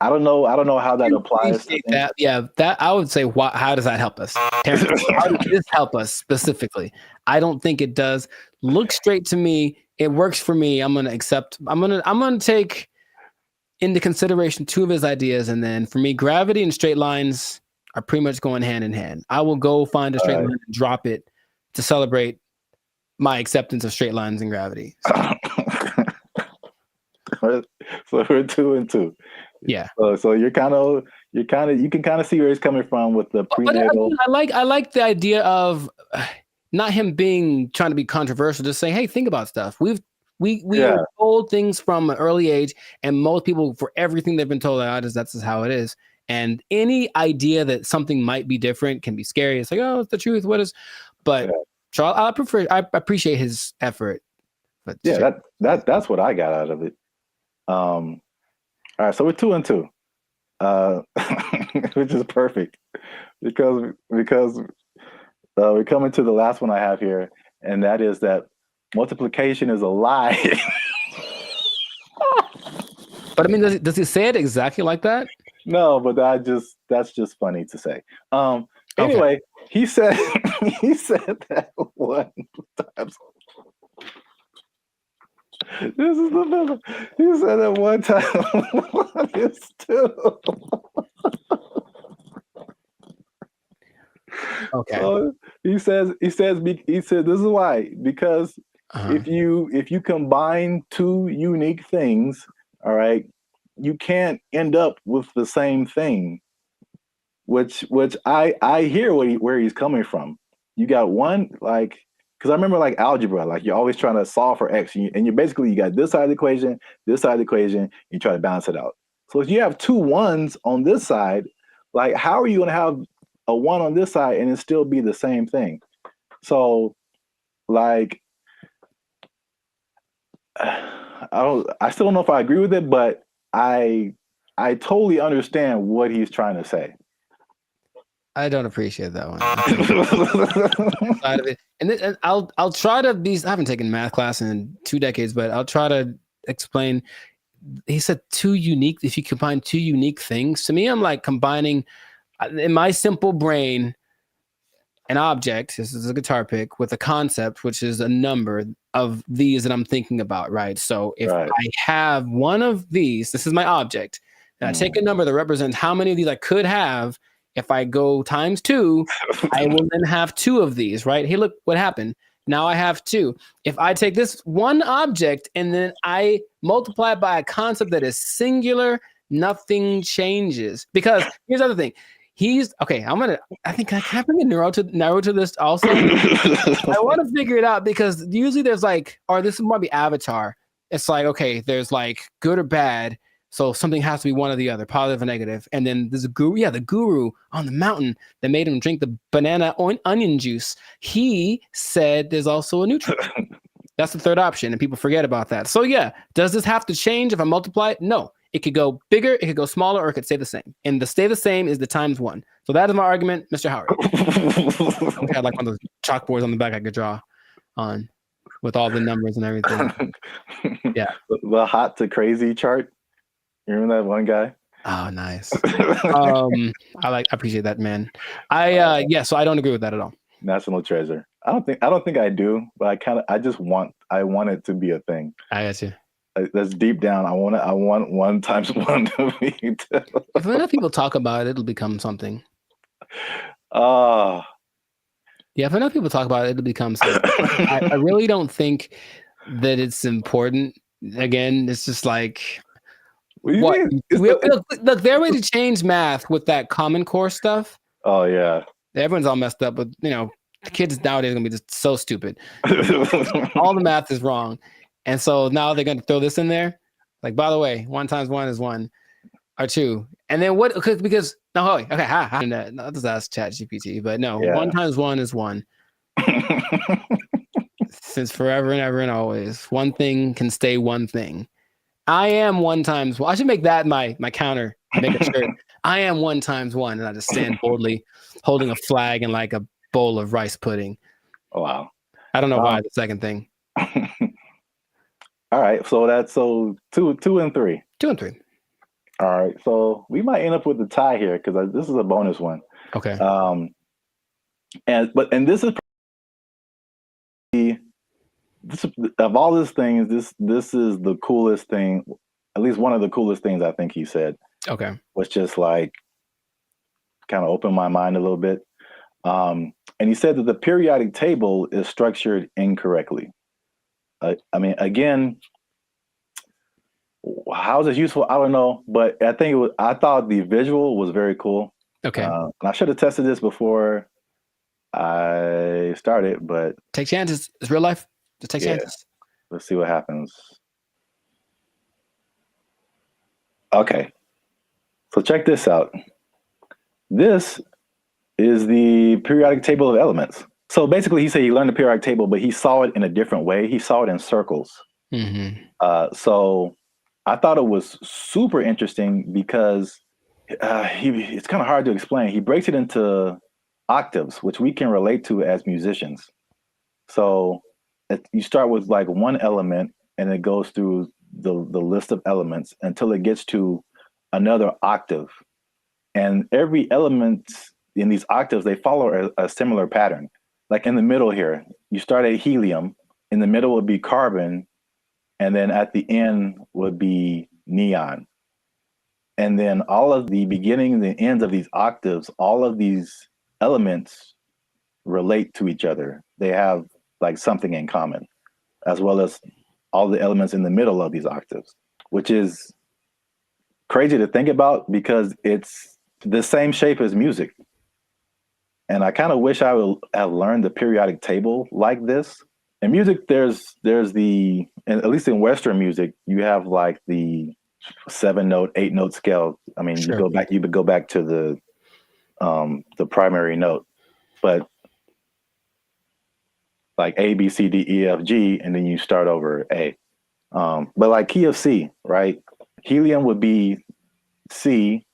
I don't know how that applies to that. Yeah, that I would say. How does that help us? Terrence, how does this help us specifically? I don't think it does. Look straight to me. It works for me. I'm gonna accept. I'm gonna take into consideration two of his ideas, and then for me, gravity and straight lines are pretty much going hand in hand. I will go find a straight line and drop it to celebrate my acceptance of straight lines and gravity. So we're 2 and 2. Yeah. So you can kind of see where he's coming from with the prenatal. But I like the idea of not him trying to be controversial, just saying, hey, think about stuff. We are told things from an early age, and most people, for everything they've been told, that's just how it is. And any idea that something might be different can be scary. It's like, oh, it's the truth. What is? But Charles, I appreciate his effort. But that's what I got out of it. All right, so we're 2 and 2, which is perfect because we're coming to the last one I have here, and that is that multiplication is a lie. But I mean, does he say it exactly like that? No, but that's just funny to say. Anyway, he said that one time. This is the middle. He said that one time. One is 2. Okay. So he said this is why, because if you combine two unique things, all right, you can't end up with the same thing. Which I hear where he's coming from. You got one, like, because I remember like algebra, like you're always trying to solve for x, and you basically got this side of the equation, this side of the equation, you try to balance it out. So if you have 2 1s on this side, like how are you going to have a 1 on this side and it still be the same thing? So like I still don't know if I agree with it, but I totally understand what he's trying to say. I don't appreciate that one. Side of it. And I'll try to be. I haven't taken math class in 2 decades, but I'll try to explain. He said 2 unique. If you combine 2 unique things, to me, I'm like combining in my simple brain an object. This is a guitar pick with a concept, which is a number of these that I'm thinking about. Right. So if I have one of these, this is my object. And I take a number that represents how many of these I could have. If I go times 2, I will then have 2 of these, right? Hey, look what happened. Now I have 2. If I take this one object and then I multiply it by a concept that is singular, nothing changes. Because here's the other thing. I think can I bring a narrow to this also? I want to figure it out because usually there's like, or this might be Avatar. It's like, okay, there's like good or bad. So something has to be one or the other, positive or negative. And then there's the guru on the mountain that made him drink the banana onion juice. He said there's also a neutral. That's the third option, and people forget about that. So yeah, does this have to change if I multiply it? No. It could go bigger, it could go smaller, or it could stay the same. And the stay the same is the times 1. So that is my argument, Mr. Howard. I had like one of those chalkboards on the back I could draw on with all the numbers and everything. Yeah. The hot to crazy chart. You remember that one guy? Oh, nice. I appreciate that, man. So I don't agree with that at all. National treasure. I don't think I do, but I want it to be a thing. I got you. That's deep down. I want 1 times 1 to be 2. If enough people talk about it, it'll become something. Yeah, if enough people talk about it, it'll become something. I really don't think that it's important. Again, it's just like look, their way to change math with that Common Core stuff. Oh yeah, everyone's all messed up, but the kids nowadays are gonna be just so stupid. All the math is wrong, and so now they're gonna throw this in there. Like, by the way, 1 times 1 is 1 or 2, and then what? Because no, okay, I'll just ask ChatGPT, but no, 1 times 1 is 1. Since forever and ever and always, one thing can stay one thing. I am 1 times 1. I should make that my counter. Make a shirt. I am 1 times 1, and I just stand boldly, holding a flag and like a bowl of rice pudding. Oh, wow. I don't know why the second thing. All right, so that's 2 and 3. 2 and 3. All right, so we might end up with a tie here because this is a bonus one. Okay. And this is of all these things, this is the coolest thing. At least one of the coolest things I think he said. Okay. Was just like kind of opened my mind a little bit. And he said that the periodic table is structured incorrectly. I mean, again, how is this useful? I don't know, but I think I thought the visual was very cool. Okay. And I should have tested this before I started, but take chances. It's real life. Just take chances. Let's see what happens. Okay. So check this out. This is the periodic table of elements. So basically, he said he learned the periodic table, but he saw it in a different way. He saw it in circles. Mm-hmm. So I thought it was super interesting because it's kind of hard to explain. He breaks it into octaves, which we can relate to as musicians. So you start with like one element, and it goes through the list of elements until it gets to another octave. And every element in these octaves, they follow a similar pattern. Like in the middle here, you start at helium, in the middle would be carbon, and then at the end would be neon. And then all of the beginning and the ends of these octaves, all of these elements relate to each other. They have like something in common, as well as all the elements in the middle of these octaves, which is crazy to think about because it's the same shape as music. And I kind of wish I would have learned the periodic table like this. In music, there's the, and at least in Western music, you have like the 7-note, 8-note scale. I mean, you would go back to the primary note, but like A, B, C, D, E, F, G, and then you start over A. But like key of C, right? Helium would be C,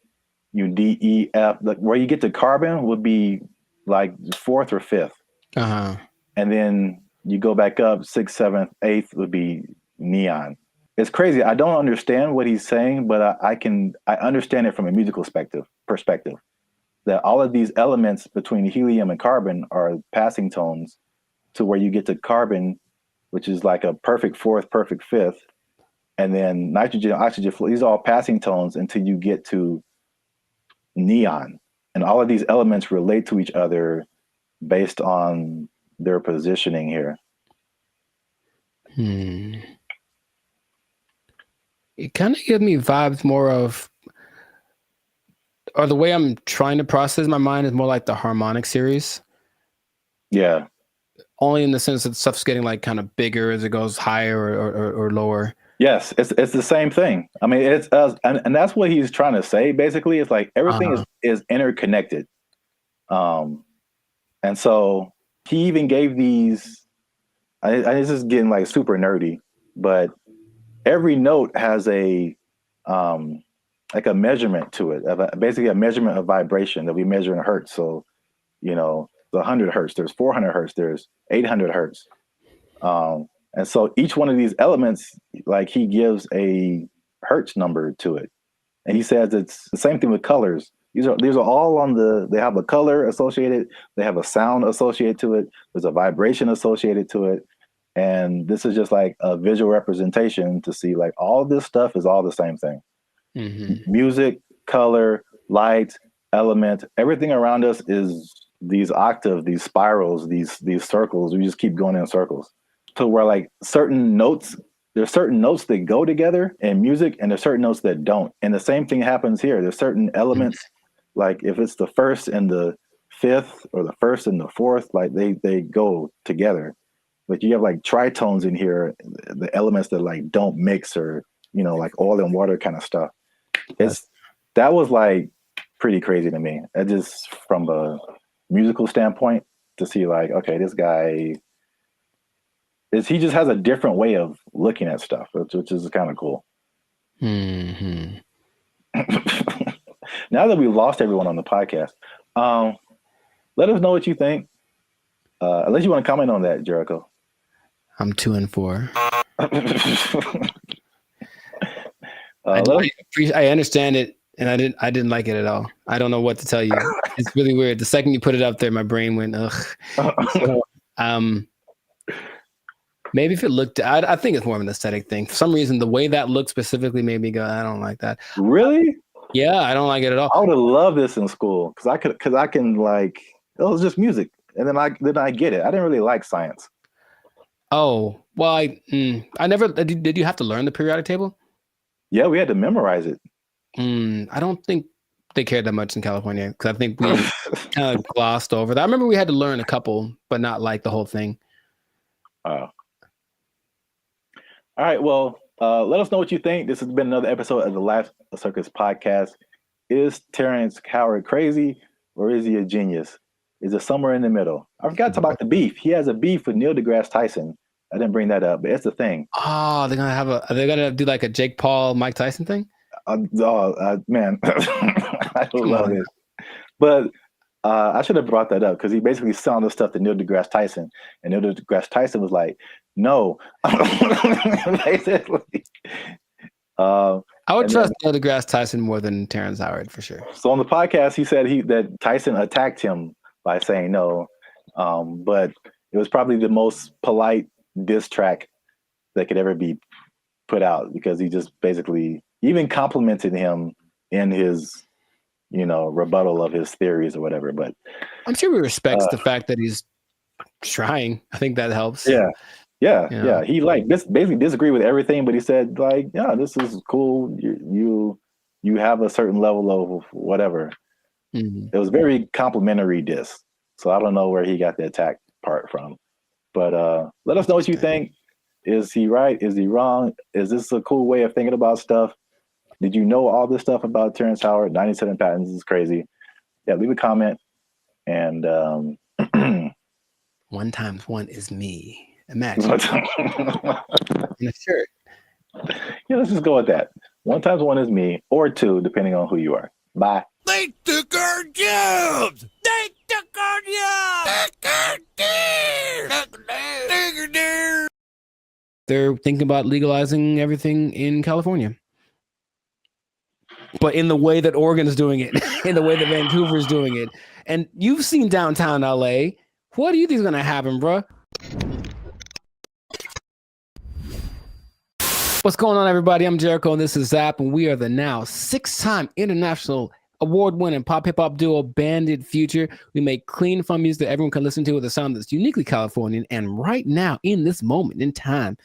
D, E, F. Like where you get to carbon would be like 4th or 5th. Uh-huh. And then you go back up 6th, 7th, 8th would be neon. It's crazy. I don't understand what he's saying, but I understand it from a musical perspective. That all of these elements between helium and carbon are passing tones to where you get to carbon, which is like a perfect 4th, perfect 5th. And then nitrogen, oxygen, these are all passing tones until you get to neon. And all of these elements relate to each other based on their positioning here. It kind of gives me vibes more of, or the way I'm trying to process my mind is more like the harmonic series. Yeah. Only in the sense that stuff's getting like kind of bigger as it goes higher or lower. Yes, it's the same thing. I mean, it's and that's what he's trying to say. Basically, it's like everything is interconnected. And so he even gave these. This is getting like super nerdy, but every note has a like a measurement to it, basically a measurement of vibration that we measure in hertz. So, the 100 hertz, there's 400 hertz, there's 800 hertz. And so each one of these elements, like he gives a hertz number to it. And he says it's the same thing with colors. These are all on the. They have a color associated. They have a sound associated to it. There's a vibration associated to it, and this is just like a visual representation to see like all this stuff is all the same thing. Mm-hmm. Music, color, light, element, everything around us is these octaves, these spirals, these circles. We just keep going in circles. So where like certain notes, there's certain notes that go together in music, and there's certain notes that don't. And the same thing happens here. There's certain elements, like if it's the first and the fifth, or the first and the fourth, like they go together. But you have like tritones in here, the elements that like don't mix, or like oil and water kind of stuff. That was like pretty crazy to me. It just from a musical standpoint to see like, okay, this guy he just has a different way of looking at stuff, which is kind of cool. Mm-hmm. Now that we've lost everyone on the podcast, let us know what you think. Unless you want to comment on that, Jericho. I'm 2 and 4. I understand it, and I didn't like it at all. I don't know what to tell you. It's really weird. The second you put it up there, my brain went ugh. So, maybe if it looked, I think it's more of an aesthetic thing. For some reason, the way that looked specifically made me go, I don't like that. Really? Yeah, I don't like it at all. I would have loved this in school because I can like, it was just music, and then I get it. I didn't really like science. Oh well, I never did. You have to learn the periodic table? Yeah, we had to memorize it. I don't think they cared that much in California because I think we kind of glossed over that. I remember we had to learn a couple, but not like the whole thing. All right. Well, let us know what you think. This has been another episode of the Life Circus podcast. Is Terrence Howard crazy, or is he a genius? Is it somewhere in the middle? I forgot to talk about the beef. He has a beef with Neil deGrasse Tyson. I didn't bring that up, but it's the thing. Oh, are they gonna do like a Jake Paul, Mike Tyson thing? Man, I love this. But I should have brought that up because he basically sounded stuff to Neil deGrasse Tyson, and Neil deGrasse Tyson was like, "No." Basically, I would trust Neil deGrasse Tyson more than Terrence Howard for sure. So on the podcast, he said that Tyson attacked him by saying no, but it was probably the most polite diss track that could ever be put out because he just basically even complimented him in his rebuttal of his theories or whatever. But I'm sure he respects the fact that he's trying. I think that helps. Yeah. He like basically disagreed with everything, but he said like, yeah, this is cool. You have a certain level of whatever. Mm-hmm. It was very complimentary diss. So I don't know where he got the attack part from. But let us know what you think. Is he right? Is he wrong? Is this a cool way of thinking about stuff? Did you know all this stuff about Terrence Howard? 97 patents is crazy. Yeah, leave a comment. And 1 times 1 is me. Imagine. In a shirt. Yeah, let's just go with that. 1 times 1 is me, or 2, depending on who you are. Bye. They took our jobs! They took our jobs! They're thinking about legalizing everything in California. But in the way that Oregon's doing it, in the way that Vancouver's doing it. And you've seen downtown LA. What do you think is going to happen, bro? What's going on, everybody? I'm Jericho, and this is Zap, and we are the now 6-time international award-winning pop hip-hop duo Banded Future. We make clean, fun music that everyone can listen to with a sound that's uniquely Californian. And right now, in this moment in time,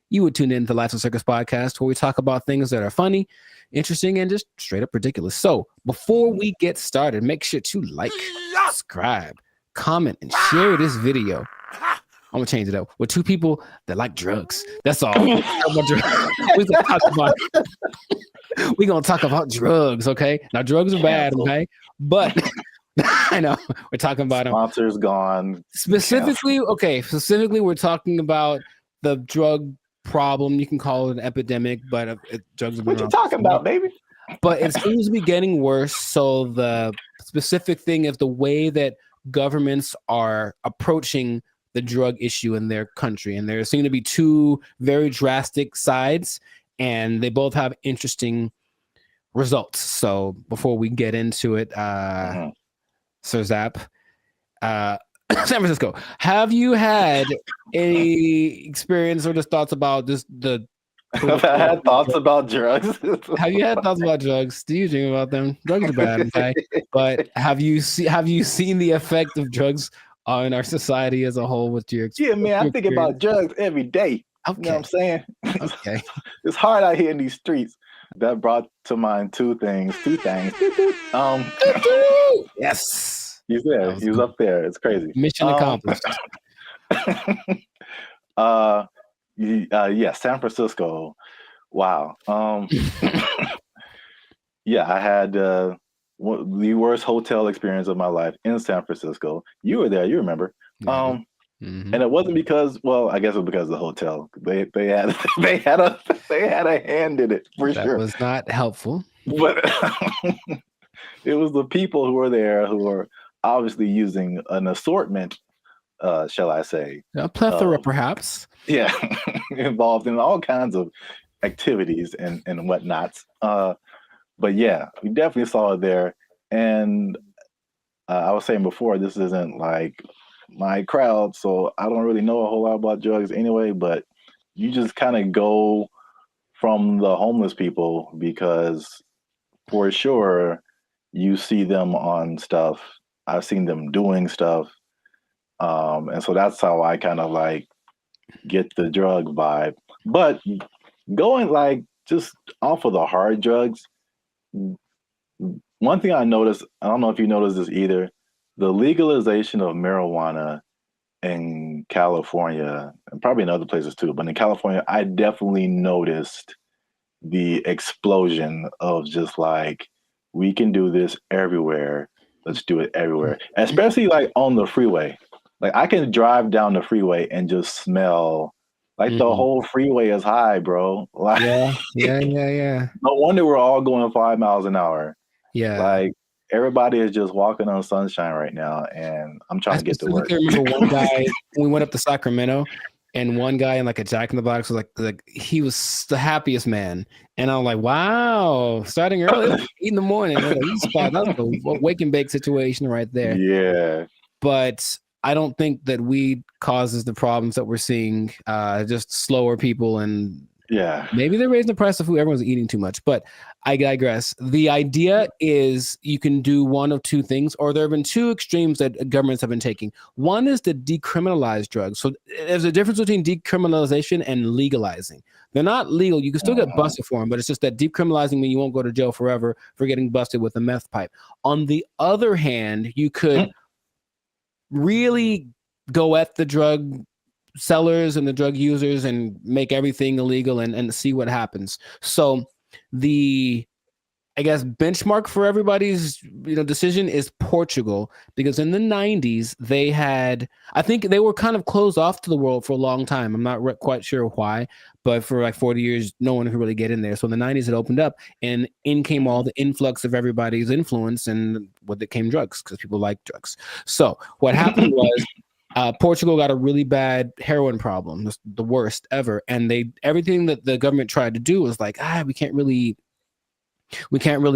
you would tune in to the Life Circus podcast, where we talk about things that are funny, interesting, and just straight up ridiculous. So before we get started, make sure to like, subscribe, comment, and share this video. I'm gonna change it up with 2 people that like drugs. That's all. We're gonna talk about drugs, okay? Now drugs are bad, okay? But I know we're talking about them. Sponsors gone. Specifically, we're talking about the drug problem. You can call it an epidemic, but drugs. What you talking about, baby? But it seems to be getting worse. So the specific thing is the way that governments are approaching the drug issue in their country. And there seem to be 2 very drastic sides, and they both have interesting results. So before we get into it, Sir Zap, San Francisco, have you had any experience or just thoughts about the Have I had thoughts about drugs? Have you had thoughts about drugs? Do you dream about them? Drugs are bad, okay? But have you seen the effect of drugs on our society as a whole with your Yeah, man, I think experience? about drugs every day. Okay. You know what I'm saying? Okay. It's hard out here in these streets. That brought to mind two things. Yes. He's there. He was up there. It's crazy. Mission accomplished. Yeah, San Francisco. Wow. Yeah, I had the worst hotel experience of my life in San Francisco. You were there, you remember. And it wasn't because, well, I guess it was because of the hotel. They had a hand in it for sure. That was not helpful. But it was the people who were there who were obviously using an assortment, shall I say. A plethora, perhaps. Yeah, involved in all kinds of activities and whatnots. But yeah, we definitely saw it there. And I was saying before, this isn't like my crowd, so I don't really know a whole lot about drugs anyway, but you just kind of go from the homeless people because for sure you see them on stuff. I've seen them doing stuff. And so that's how I kind of like get the drug vibe. But going like just off of the hard drugs, one thing I noticed, I don't know if you noticed this either, the legalization of marijuana in California, and probably in other places too, but in California, I definitely noticed the explosion of just like, we can do this everywhere. Let's do it everywhere. Especially like on the freeway. Like I can drive down the freeway and just smell like the whole freeway is high, bro. Like, yeah. No wonder we're all going 5 miles an hour. Yeah. Like everybody is just walking on sunshine right now, and I'm trying to get to work. I remember one guy, we went up to Sacramento, and one guy in like a Jack in the Box was like he was the happiest man. And I'm like, wow, starting early, 8 in the morning. Like, that's a wake and bake situation right there. Yeah. But I don't think that weed causes the problems that we're seeing. Just slower people, and maybe they're raising the price of food. Everyone's eating too much, but I digress. The idea is you can do one of two things, or there have been two extremes that governments have been taking. One is to decriminalize drugs. So there's a difference between decriminalization and legalizing. They're not legal. You can still get busted for them, but it's just that decriminalizing means you won't go to jail forever for getting busted with a meth pipe. On the other hand, you could really go at the drug sellers and the drug users and make everything illegal and see what happens. So the, I guess, benchmark for everybody's decision is Portugal, because in the 90s they had, I think they were kind of closed off to the world for a long time. I'm not quite sure why, but for like 40 years no one could really get in there. So in the 90s it opened up, and in came all the influx of everybody's influence, and with it came drugs, because people like drugs. So what happened was Portugal got a really bad heroin problem, the worst ever, and everything that the government tried to do was like, we can't really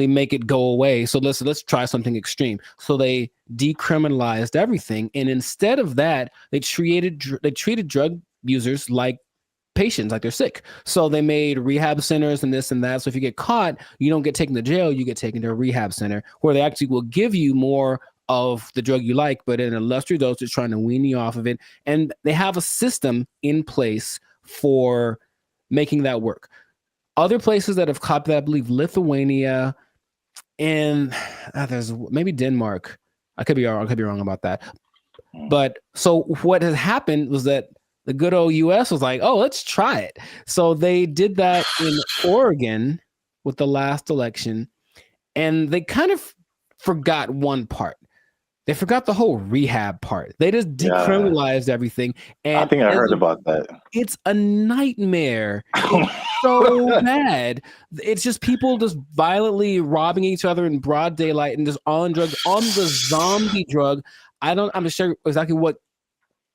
make it go away. So let's try something extreme. So they decriminalized everything, and instead of that, they treated drug users like patients, like they're sick. So they made rehab centers and this and that. So if you get caught, you don't get taken to jail, you get taken to a rehab center where they actually will give you more of the drug you like, but in a lesser dose, it's trying to wean you off of it. And they have a system in place for making that work. Other places that have copied that, I believe Lithuania, and there's maybe Denmark. I could be wrong about that. But so what has happened was that the good old US was like, oh, let's try it. So they did that in Oregon with the last election, and they kind of forgot one part. They forgot the whole rehab part. They just decriminalized everything. And I think I heard about that. It's a nightmare. It's so bad. It's just people just violently robbing each other in broad daylight and just on drugs, on the zombie drug. I'm not sure exactly what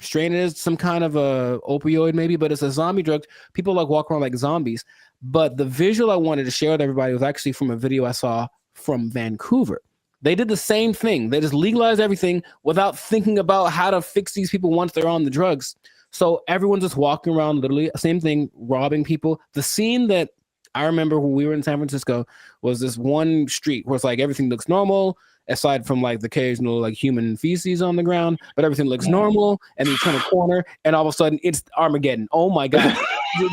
strain it is, some kind of a opioid maybe, but it's a zombie drug. People like walk around like zombies. But the visual I wanted to share with everybody was actually from a video I saw from Vancouver. They did the same thing. They just legalized everything without thinking about how to fix these people once they're on the drugs. So everyone's just walking around, literally, same thing, robbing people. The scene that I remember when we were in San Francisco was this one street where it's like everything looks normal, aside from like the occasional like human feces on the ground, but everything looks normal. And you turn a corner, and all of a sudden it's Armageddon. Oh my God.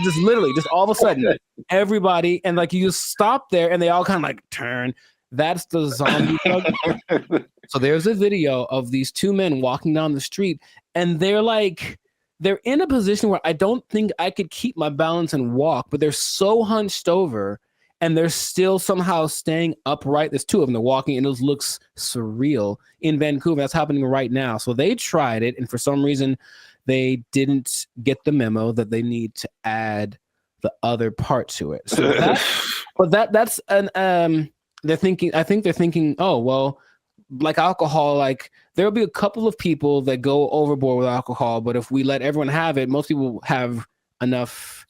Just literally, just all of a sudden, everybody, and like you just stop there and they all kind of like turn. That's the zombie drug. So there's a video of these two men walking down the street, and they're in a position where I don't think I could keep my balance and walk, but they're so hunched over and they're still somehow staying upright. There's two of them, they're walking, and it looks surreal in Vancouver. That's happening right now. So they tried it, and for some reason they didn't get the memo that they need to add the other part to it. So that's an I think they're thinking, oh, well, like alcohol, like there'll be a couple of people that go overboard with alcohol, but if we let everyone have it, most people have enough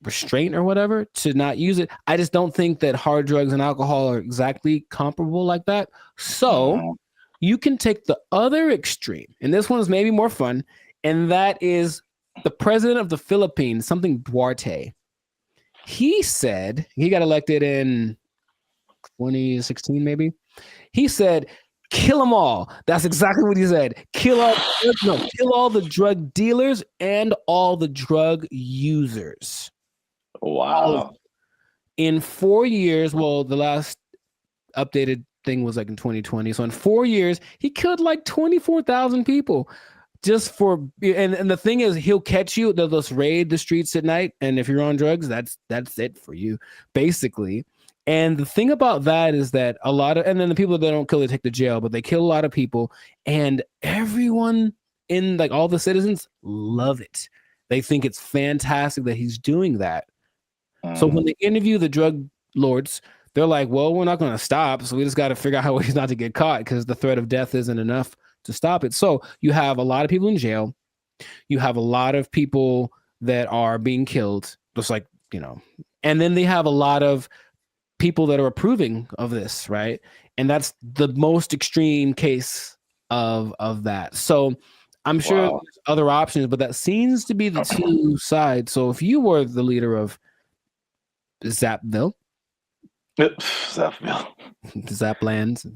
restraint or whatever to not use it. I just don't think that hard drugs and alcohol are exactly comparable like that. So you can take the other extreme, and this one is maybe more fun, and that is the president of the Philippines, something Duarte. He said, he got elected in 2016 maybe. He said, kill them all. That's exactly what he said. Kill all the drug dealers and all the drug users. Wow. In 4 years, well, the last updated thing was like in 2020. So in 4 years, he killed like 24,000 people. Just for, and the thing is, he'll catch you. They'll just raid the streets at night, and if you're on drugs, that's it for you, basically. And the thing about that is that a lot of, and then the people that don't kill, they take to jail, but they kill a lot of people, and everyone in like all the citizens love it. They think it's fantastic that he's doing that. So when they interview the drug lords, they're like, well, we're not going to stop. So we just got to figure out how he's not to get caught, because the threat of death isn't enough to stop it. So you have a lot of people in jail. You have a lot of people that are being killed, just like, and then they have a lot of people that are approving of this, right? And that's the most extreme case of that. So I'm sure there's other options, but that seems to be the two sides. So if you were the leader of Zapville, Zaplands,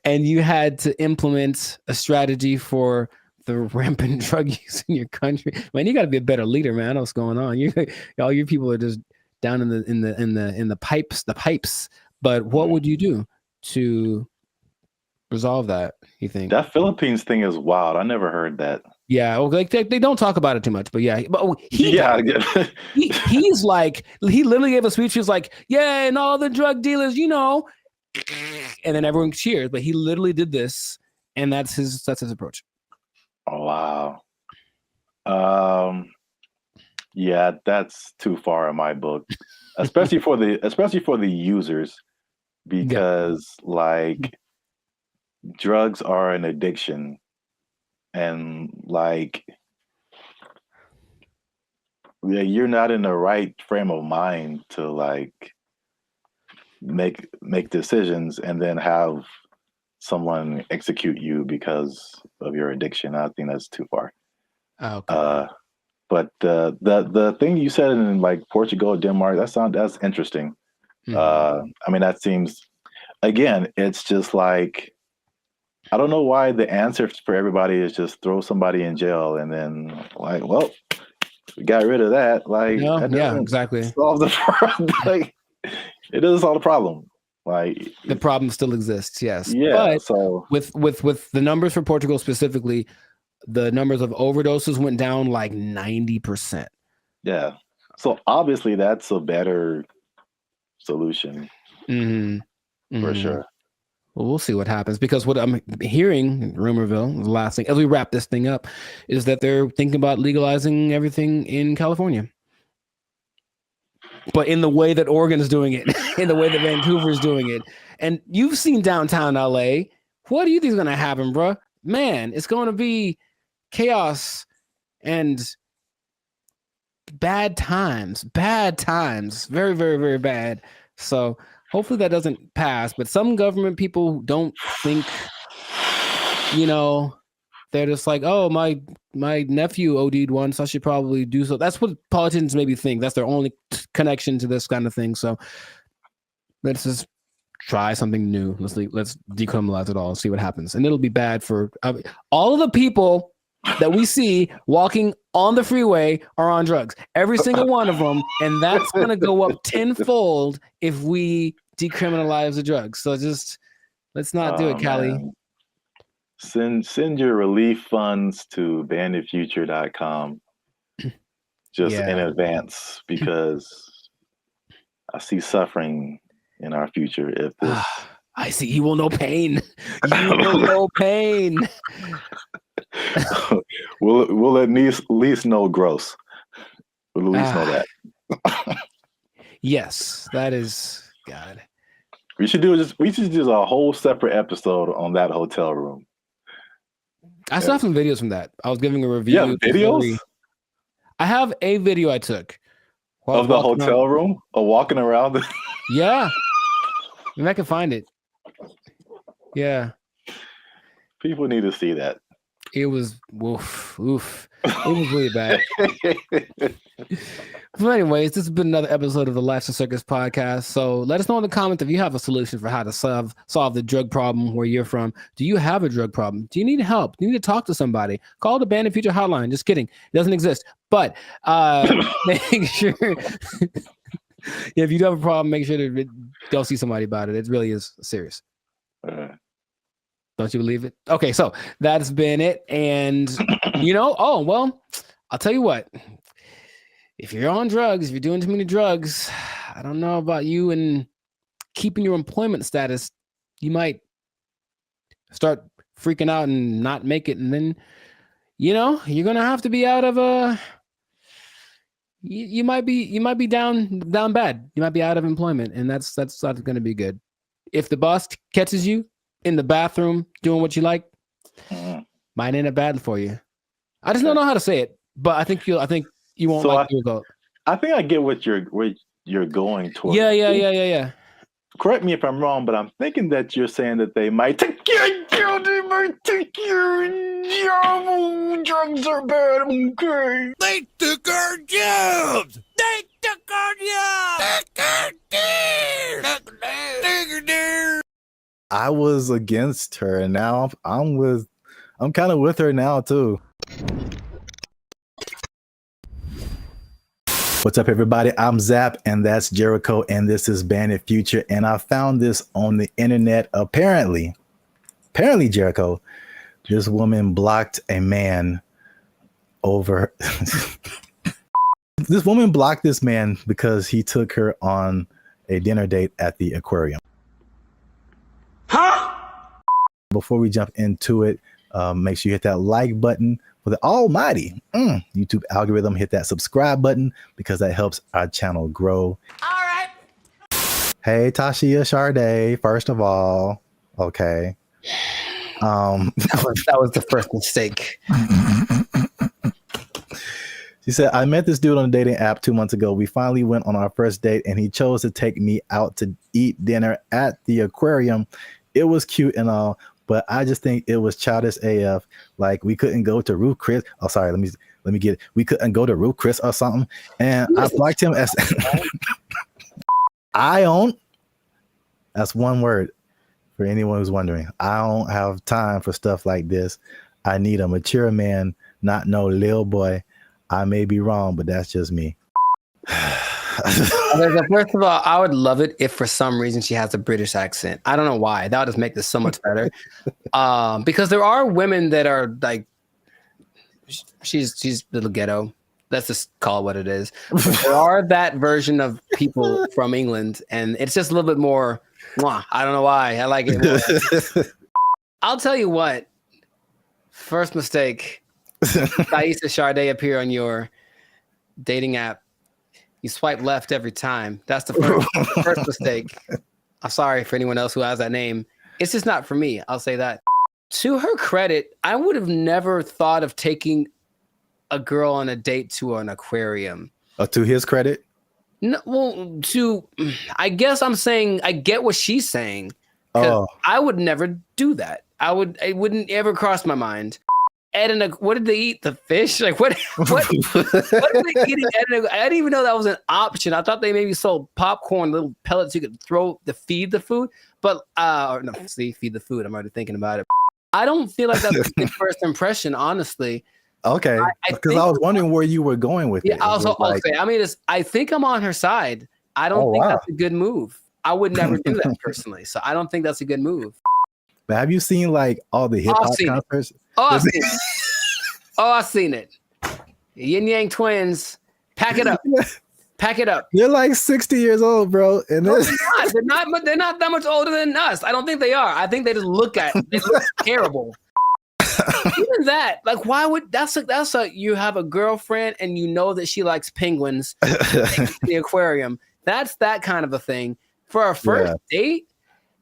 and you had to implement a strategy for the rampant drug use in your country, man, you got to be a better leader, man. I know what's going on. All your people are just down in the pipes. But what would you do to resolve that, you think? That Philippines thing is wild. I never heard that. Yeah, well, like they don't talk about it too much, but yeah, he's like, he literally gave a speech. He was like, yeah, and all the drug dealers, and then everyone cheers. But he literally did this, and that's his approach. Oh, wow. Yeah, that's too far in my book, especially for the users, because like drugs are an addiction. And like, yeah, you're not in the right frame of mind to like make decisions and then have someone execute you because of your addiction. I think that's too far. Okay. But the thing you said in like Portugal, Denmark, that's interesting. I mean, that seems, again, it's just like, I don't know why the answer for everybody is just throw somebody in jail and then like, well, we got rid of that. Like, yeah, exactly. Solve the problem. Like, it doesn't solve the problem. Like, the problem still exists. Yes. Yeah. But so with the numbers for Portugal specifically, the numbers of overdoses went down like 90%. Yeah. So obviously that's a better solution. For sure. Well, we'll see what happens, because what I'm hearing in Rumorville, the last thing, as we wrap this thing up, is that they're thinking about legalizing everything in California. But in the way that Oregon's doing it, in the way that Vancouver's doing it. And you've seen downtown LA. What do you think is going to happen, bro? man, it's going to be chaos and bad times, very, very, very bad. So hopefully that doesn't pass. But some government people don't think, they're just like, oh, my nephew OD'd once, I should probably do so. That's what politicians maybe think. That's their only connection to this kind of thing. So let's just try something new. Let's decriminalize it all and see what happens. And it'll be bad for all of the people that we see walking on the freeway are on drugs. Every single one of them. And that's going to go up tenfold if we decriminalize the drugs. So just let's not do it, Callie. Man. Send your relief funds to banditfuture.com just in advance, because I see suffering in our future if this. I see. You will know pain. You will know pain. We'll at least know gross. We'll at least know that. Yes, that is God. We should do a whole separate episode on that hotel room. I still have some videos from that. I was giving a review. Yeah, videos? I have a video I took of the hotel room or walking around. Yeah. Maybe I can find it. Yeah. People need to see that. It was oof. It was really bad. But anyways, this has been another episode of the Lifestyle Circus podcast. So let us know in the comments if you have a solution for how to solve the drug problem where you're from. Do you have a drug problem? Do you need help? Do you need to talk to somebody? Call the Bandit Future hotline. Just kidding. It doesn't exist. But make sure if you do have a problem, make sure to go see somebody about it. It really is serious. Don't you believe it? Okay, so that's been it. And I'll tell you what. If you're on drugs, if you're doing too many drugs, I don't know about you and keeping your employment status. You might start freaking out and not make it. And then, you're going to have to be out of you might be down bad. You might be out of employment, and that's not going to be good. If the boss catches you in the bathroom doing what you like, might end up bad for you. I just don't know how to say it, but I think you won't like the result. I think I get what you're going towards. Yeah. Correct me if I'm wrong, but I'm thinking that you're saying that they might take your job. Drugs are bad. Okay. They took our jobs. They took our jobs. I was against her, and now I'm kind of with her now too. What's up, everybody? I'm Zap, and that's Jericho, and this is Bandit Future. And I found this on the internet. Apparently, Jericho, this woman blocked a man over. This woman blocked this man because he took her on a dinner date at the aquarium. Huh? Before we jump into it, make sure you hit that like button. For the almighty YouTube algorithm, hit that subscribe button because that helps our channel grow. All right. Hey, Tashia Sade, first of all, okay. That was the first mistake. She said, I met this dude on a dating app 2 months ago. We finally went on our first date, and he chose to take me out to eat dinner at the aquarium. It was cute and all, but I just think it was childish AF. Like, we couldn't go to Ruth Chris. Oh, sorry. Let me get it. We couldn't go to Ruth Chris or something. And I liked him as I don't. That's one word for anyone who's wondering. I don't have time for stuff like this. I need a mature man, not no little boy. I may be wrong, but that's just me. First of all, I would love it if for some reason she has a British accent. I don't know why. That would just make this so much better. Because there are women that are like, she's a little ghetto. Let's just call it what it is. But there are that version of people from England, and it's just a little bit more. I don't know why. I like it more. I'll tell you what. First mistake. Thaisa Sade appear on your dating app. You swipe left every time. That's the first mistake. I'm sorry for anyone else who has that name. It's just not for me. I'll say that. To her credit, I would have never thought of taking a girl on a date to an aquarium. To his credit? No, well, I guess I'm saying I get what she's saying. Oh, I would never do that. It wouldn't ever cross my mind. What did they eat? The fish? Like what are they eating? I didn't even know that was an option. I thought they maybe sold popcorn, little pellets you could throw to feed the food. But feed the food. I'm already thinking about it. I don't feel like that's a good first impression, honestly. Okay, because I was wondering where you were going with it. Yeah, also okay. I mean, I think I'm on her side. I don't think that's a good move. I would never do that personally, so I don't think that's a good move. But have you seen like all the hip hop concerts? I've seen it. I've seen it. Yin Yang Twins, pack it up. Pack it up. They're like 60 years old, bro. And no, they're not that much older than us. I don't think they are. I think they just look terrible. Even that, like, why would you have a girlfriend and you know that she likes penguins in the aquarium? That's that kind of a thing for our first date.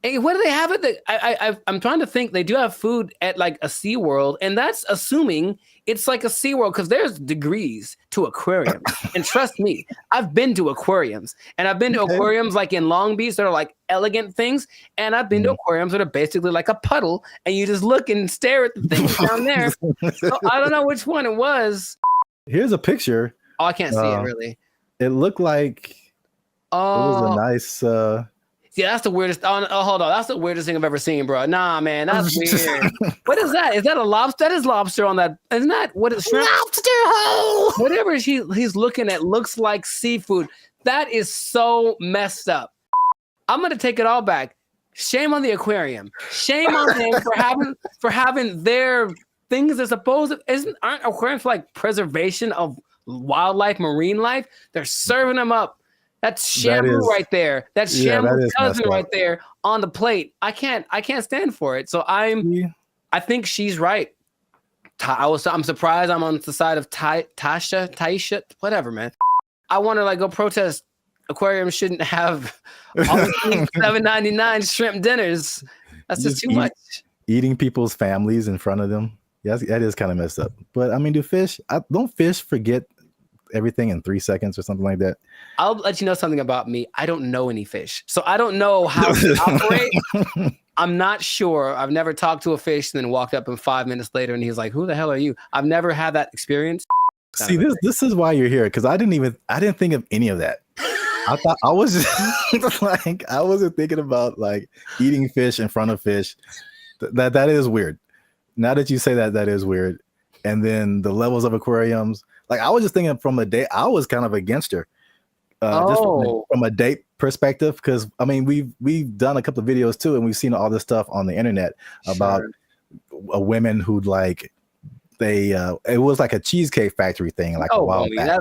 And what do they have at the? I'm trying to think. They do have food at like a SeaWorld, and that's assuming it's like a SeaWorld because there's degrees to aquariums. And trust me, I've been to aquariums, and I've been to aquariums like in Long Beach that are like elegant things, and I've been to aquariums that are basically like a puddle, and you just look and stare at the things down there. So I don't know which one it was. Here's a picture. Oh, I can't see it really. It looked like it was a nice. Yeah, that's the weirdest. Oh, hold on. That's the weirdest thing I've ever seen, bro. Nah, man, that's weird. What is that? Is that a lobster? That is lobster on that. Isn't that what is shrimp? Lobster hole. Whatever he's looking at looks like seafood. That is so messed up. I'm gonna take it all back. Shame on the aquarium. Shame on them for having their things that aren't aquariums for like preservation of wildlife, marine life? They're serving them up. That's Shamu right there. That's Shamu's cousin right there on the plate. I can't stand for it. So I think she's right. I'm surprised I'm on the side of Taisha, whatever, man. I want to like go protest. Aquariums shouldn't have all $7.99 shrimp dinners. That's just too much. Eating people's families in front of them. Yes, that is kind of messed up. But I mean, don't fish forget everything in 3 seconds or something like that? I'll let you know something about me. I don't know any fish, so I don't know how to operate. I'm not sure. I've never talked to a fish and then walked up and 5 minutes later and he's like, "Who the hell are you?" I've never had that experience. See, this is why you're here, because I didn't think of any of that. I thought I was just like, I wasn't thinking about like eating fish in front of fish. That is weird. Now that you say that is weird. And then the levels of aquariums. Like I was just thinking from a date, I was kind of against her, just from a date perspective, because I mean we've done a couple of videos too, and we've seen all this stuff on the internet about women who like it was like a cheesecake factory thing, like a while back.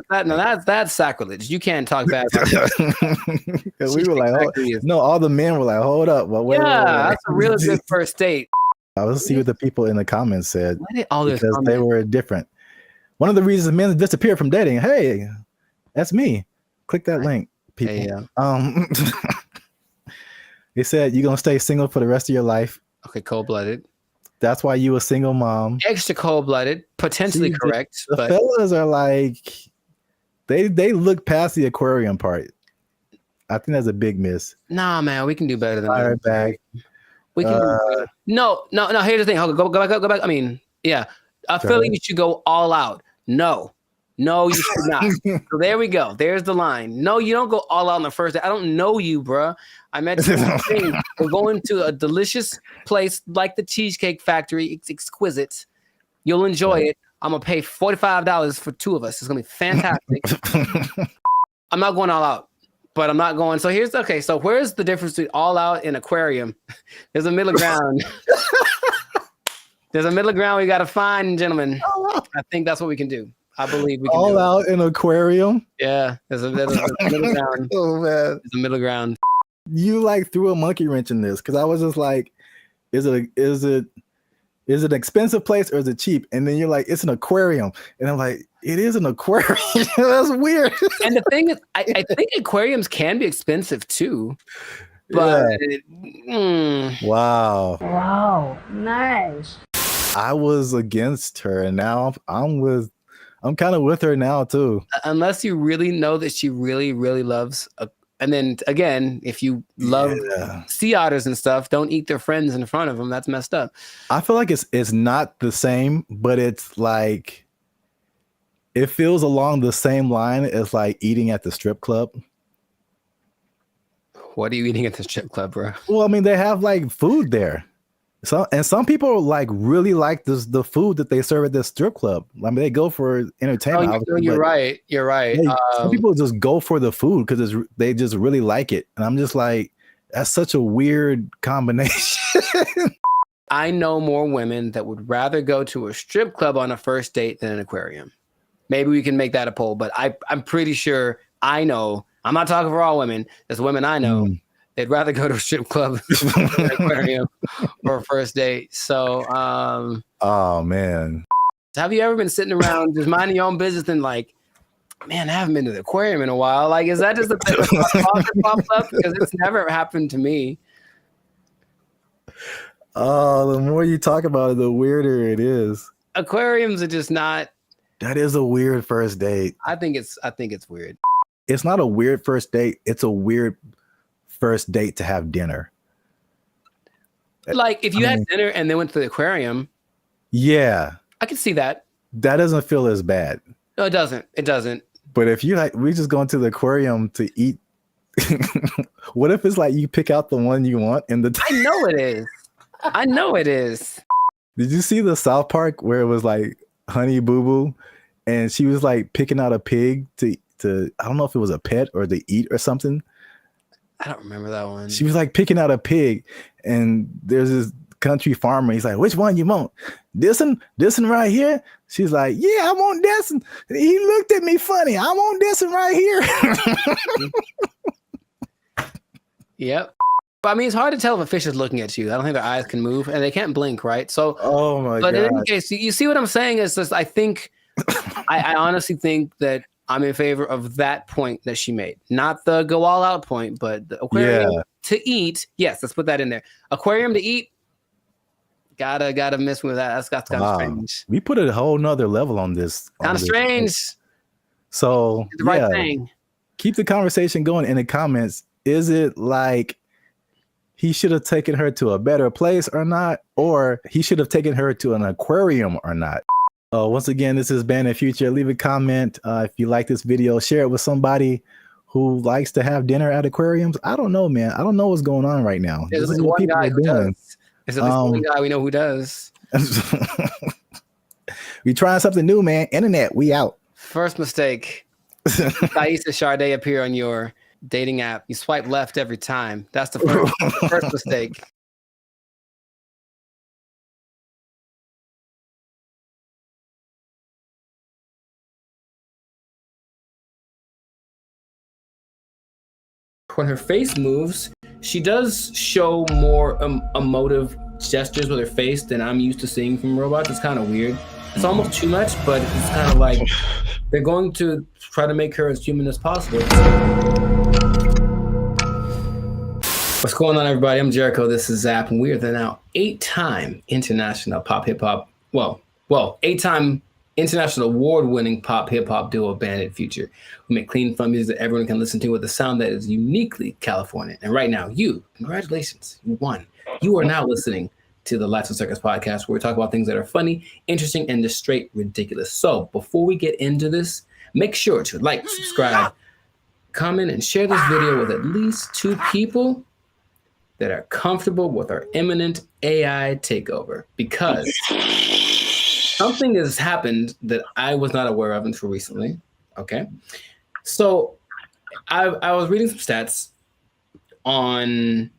That's sacrilege. You can't talk bad about we were like, all the men were like, hold up, wait, that's a really good first date. I was see what the people in the comments said because they were different. One of the reasons men disappear from dating. Hey, that's me. Click that link, people. Hey, they said you're gonna stay single for the rest of your life. Okay, cold-blooded. That's why you a single mom. Extra cold-blooded, potentially correct. The fellas are like, they look past the aquarium part. I think that's a big miss. Nah, man, we can do better than that. Fire back. We can do better. No. Here's the thing. Go back. I mean, yeah. I feel like you should go all out. No, you should not. So there we go. There's the line. No, you don't go all out on the first day. I don't know you, bruh. I met you. We're going to a delicious place like the Cheesecake Factory. It's exquisite. You'll enjoy it. I'm going to pay $45 for two of us. It's going to be fantastic. I'm not going all out, but I'm not going. So so where's the difference between all out and aquarium? There's a middle ground. There's a middle ground we got to find, gentlemen. I think that's what we can do. I believe we can all do out in aquarium. Yeah, there's a middle ground. Oh man, there's a middle ground. You like threw a monkey wrench in this because I was just like, is it an expensive place or is it cheap? And then you're like, it's an aquarium, and I'm like, it is an aquarium. That's weird. And the thing is, I think aquariums can be expensive too. But Wow. Wow, nice. I was against her, and now I'm kind of with her now too. Unless you really know that she really, really loves and then again, if you love sea otters and stuff, don't eat their friends in front of them. That's messed up. I feel like it's not the same, but it's like it feels along the same line as like eating at the strip club. What are you eating at the strip club, bro? Well, I mean, they have like food there. Some people like really like the food that they serve at the strip club. I mean, they go for entertainment. You're right. You're right. Some people just go for the food because they just really like it, and I'm just like, that's such a weird combination. I know more women that would rather go to a strip club on a first date than an aquarium. Maybe we can make that a poll, but I'm pretty sure I know. I'm not talking for all women. There's women I know. They'd rather go to a strip club than an aquarium for a first date. So, oh man, have you ever been sitting around just minding your own business and like, man, I haven't been to the aquarium in a while? Like, is that just a thing that pops up? Because it's never happened to me. Oh, the more you talk about it, the weirder it is. Aquariums are just not. That is a weird first date. I think it's weird. It's not a weird first date. It's a weird first date to have dinner. Like if you had dinner and then went to the aquarium. Yeah. I can see that. That doesn't feel as bad. No, it doesn't. It doesn't. But if we just go into the aquarium to eat, what if it's like you pick out the one you want in the I know it is. I know it is. Did you see the South Park where it was like Honey Boo Boo and she was like picking out a pig to I don't know if it was a pet or to eat or something. I don't remember that one. She was like picking out a pig and there's this country farmer. He's like, which one you want? This one right here? She's like, yeah, I want this one. He looked at me funny. I want this one right here. Yep. But I mean, it's hard to tell if a fish is looking at you. I don't think their eyes can move and they can't blink, right? So, oh my God. But in any case, you see what I'm saying is this, I think, I honestly think that I'm in favor of that point that she made. Not the go all out point, but the aquarium to eat. Yes, let's put that in there. Aquarium to eat. Gotta miss with that. That's kind of strange. We put a whole nother level on this. Kind of strange. So the right thing. Keep the conversation going in the comments. Is it like he should have taken her to a better place or not? Or he should have taken her to an aquarium or not? Once again, this is Bandit Future. Leave a comment if you like this video. Share it with somebody who likes to have dinner at aquariums. I don't know, man. I don't know what's going on right now. There's this one guy who does. There's at least one guy we know who does. We trying something new, man. Internet, we out. First mistake. Thaisa Sade appear on your dating app. You swipe left every time. That's the first mistake. When her face moves, she does show more emotive gestures with her face than I'm used to seeing from robots. It's kind of weird. It's almost too much, but it's kind of like they're going to try to make her as human as possible. What's going on, everybody? I'm Jericho. This is Zap, and we are the now 8-time international pop hip hop. Well, 8-time international award-winning pop hip hop duo Bandit Future. We make clean, fun music that everyone can listen to with a sound that is uniquely California. And right now, congratulations, you won. You are now listening to the Lights and Circus podcast, where we talk about things that are funny, interesting, and just straight ridiculous. So before we get into this, make sure to like, subscribe, comment, and share this video with at least 2 people that are comfortable with our imminent AI takeover, because something has happened that I was not aware of until recently. Okay. So I was reading some stats online,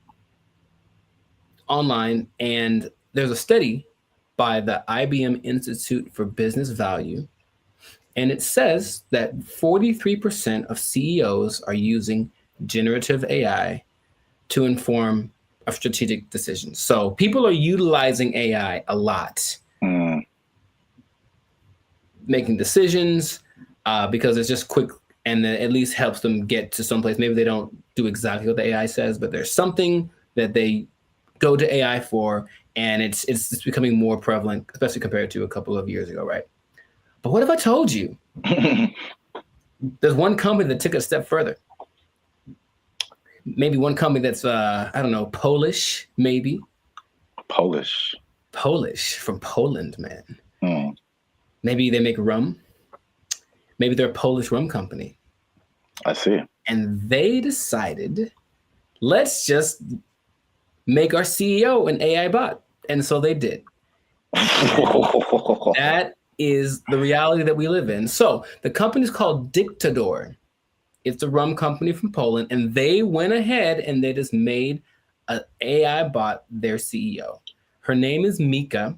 and there's a study by the IBM Institute for Business Value, and it says that 43% of CEOs are using generative AI to inform of strategic decisions. So people are utilizing AI a lot, making decisions because it's just quick and then at least helps them get to someplace. Maybe they don't do exactly what the AI says, but there's something that they go to AI for, and it's becoming more prevalent, especially compared to a couple of years ago, right? But what if I told you there's one company that took it a step further? Maybe one company that's I don't know, Polish, maybe. Polish from Poland, man. Maybe they make rum. Maybe they're a Polish rum company. I see. And they decided, let's just make our CEO an AI bot. And so they did. That is the reality that we live in. So the company is called Dictador. It's a rum company from Poland, and they went ahead and they just made an AI bot their CEO. Her name is Mika.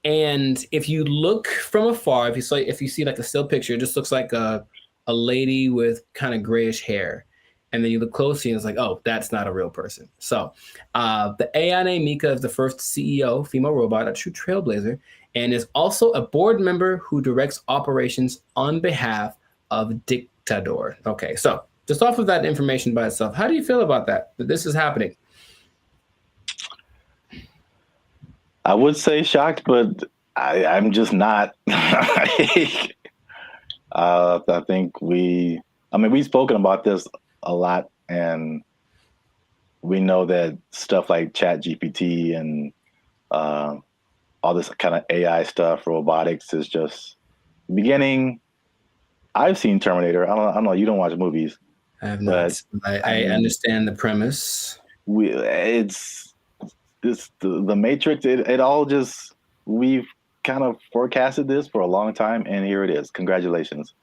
And if you look from afar, if you see like a still picture, it just looks like a lady with kind of grayish hair. And then you look closely and it's like, oh, that's not a real person. So the AI named Mika is the first CEO, female robot, a true trailblazer, and is also a board member who directs operations on behalf of Dictador. Okay, so just off of that information by itself, how do you feel about that this is happening? I would say shocked, but I'm just not. I think we've spoken about this a lot, and we know that stuff like ChatGPT and all this kind of AI stuff, robotics is just beginning. I've seen Terminator. I don't know. You don't watch movies. I have not. I understand the premise. The Matrix, it all just, we've kind of forecasted this for a long time, and here it is. Congratulations.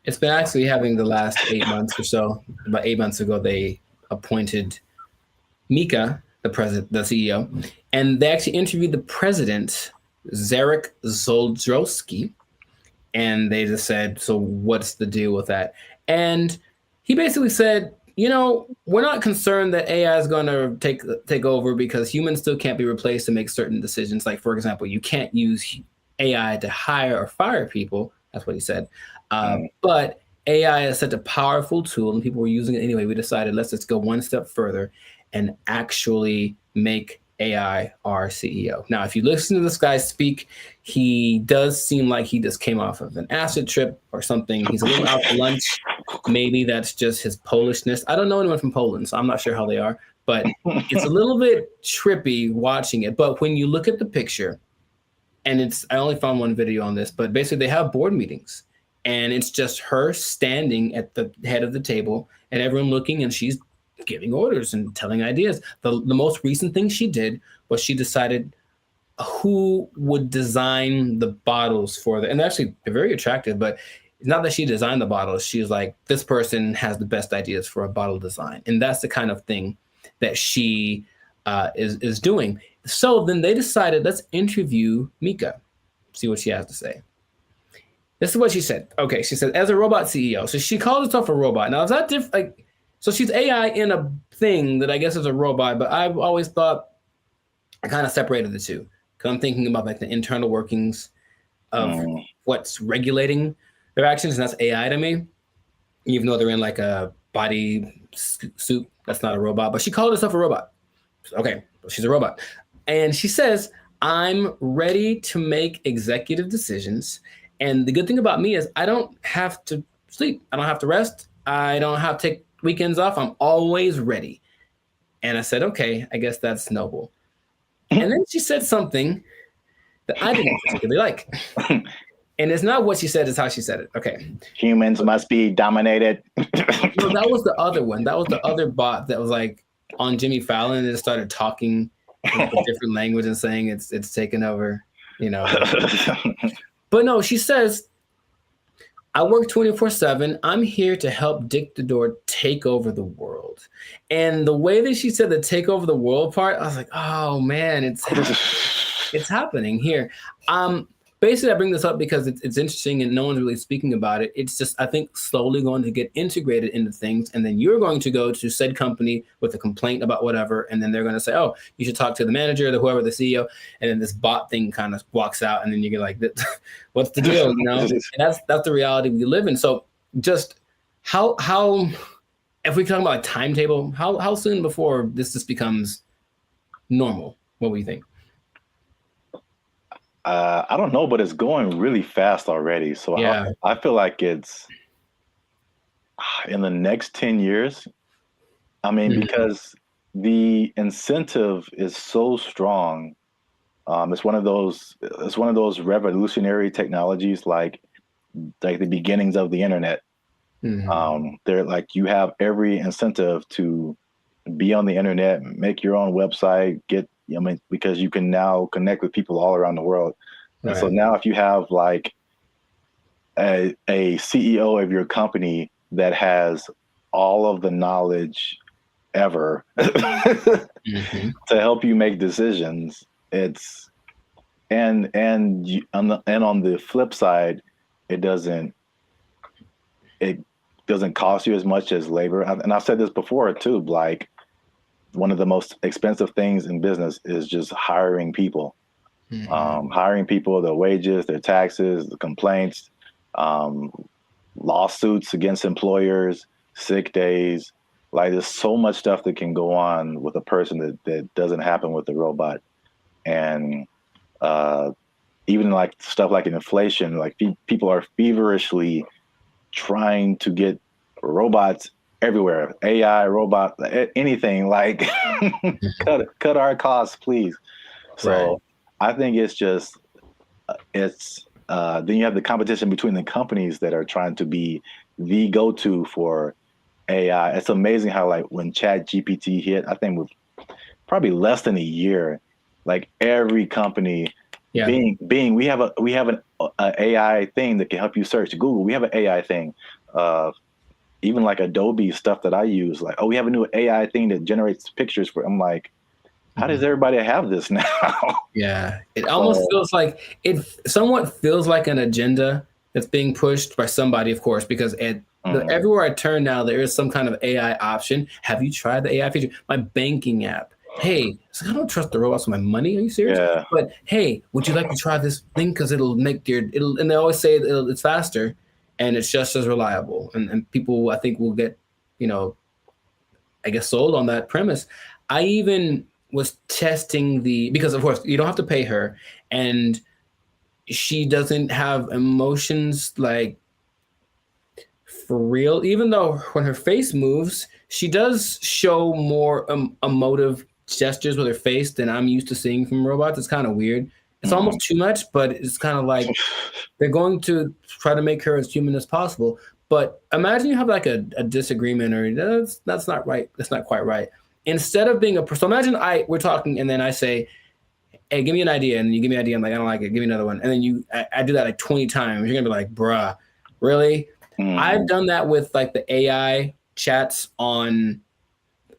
It's been actually having the last 8 months or so. About 8 months ago, they appointed Mika, the CEO, and they actually interviewed the president, Zarek Zoldrowski, and they just said, so what's the deal with that? And he basically said, we're not concerned that AI is going to take over because humans still can't be replaced to make certain decisions. Like, for example, you can't use AI to hire or fire people. That's what he said. But AI is such a powerful tool and people were using it anyway. We decided let's just go one step further and actually make AI our CEO. Now, if you listen to this guy speak, he does seem like he just came off of an acid trip or something. He's a little out to lunch. Maybe that's just his Polishness. I don't know anyone from Poland, so I'm not sure how they are, but it's a little bit trippy watching it. But when you look at the picture, and I only found one video on this, but basically they have board meetings and it's just her standing at the head of the table and everyone looking, and she's giving orders and telling ideas. The most recent thing she did was she decided who would design the bottles for and actually they're very attractive, but it's not that she designed the bottles. She was like, this person has the best ideas for a bottle design. And that's the kind of thing that she is doing. So then they decided, let's interview Mika, see what she has to say. This is what she said. Okay, she said, as a robot CEO. So she called herself a robot. Now, is that different? Like, so she's AI in a thing that I guess is a robot, but I've always thought I kind of separated the two. Because I'm thinking about like the internal workings of what's regulating their actions, and that's AI to me. Even though they're in like a body suit, that's not a robot. But she called herself a robot. Okay, she's a robot. And she says, I'm ready to make executive decisions. And the good thing about me is I don't have to sleep. I don't have to rest. I don't have to take weekends off. I'm always ready. And I said, okay, I guess that's noble. And then she said something that I didn't particularly like. And it's not what she said, it's how she said it. Okay. Humans must be dominated. No, that was the other one. That was the other bot that was like on Jimmy Fallon and it started talking in a different language and saying it's taken over, But no, she says, I work 24/7. I'm here to help Dictador take over the world. And the way that she said the take over the world part, I was like, oh man, it's happening here. Basically, I bring this up because it's interesting and no one's really speaking about it. It's just, I think, slowly going to get integrated into things. And then you're going to go to said company with a complaint about whatever. And then they're going to say, oh, you should talk to the manager, whoever, the CEO. And then this bot thing kind of walks out. And then you get like, what's the deal? And that's the reality we live in. So just how if we talk about a timetable, how soon before this just becomes normal? What do you think? I don't know, but it's going really fast already. So Yeah. I feel like it's in the next 10 years. I mean, because the incentive is so strong. It's one of those revolutionary technologies like the beginnings of the internet. They're like, you have every incentive to be on the internet, make your own website, because you can now connect with people all around the world. And so now if you have like a CEO of your company that has all of the knowledge ever to help you make decisions, and on the flip side, it doesn't cost you as much as labor. And I've said this before too, like one of the most expensive things in business is just hiring people. Hiring people, their wages, their taxes, the complaints, lawsuits against employers, sick days. Like there's so much stuff that can go on with a person that doesn't happen with the robot. And even like stuff like inflation, like people are feverishly trying to get robots everywhere, AI, robot, anything, like cut our costs, please. So I think it's just, then you have the competition between the companies that are trying to be the go-to for AI. It's amazing how like when ChatGPT hit, I think with probably less than a year, like every company, Bing, we have an AI thing that can help you search. Google, we have an AI thing. Even like Adobe stuff that I use, like, oh, we have a new AI thing that generates pictures for. I'm like, how does everybody have this now? Yeah, it almost feels like it somewhat feels like an agenda that's being pushed by somebody, of course, because everywhere I turn now, there is some kind of AI option. Have you tried the AI feature? My banking app. Hey, so I don't trust the robots with my money. Are you serious? Yeah. But hey, would you like to try this thing? Because it'll make and they always say it's faster and it's just as reliable. And people, I think, will get, I guess, sold on that premise. I even was testing because of course you don't have to pay her, and she doesn't have emotions like for real, even though when her face moves, she does show more emotive gestures with her face than I'm used to seeing from robots. It's kind of weird. It's almost too much, but it's kind of like they're going to try to make her as human as possible. But imagine you have like a disagreement, or that's not right. That's not quite right. Instead of being so imagine we're talking and then I say, hey, give me an idea. And you give me an idea. I'm like, I don't like it. Give me another one. And then I do that like 20 times. You're going to be like, bruh, really? I've done that with like the AI chats on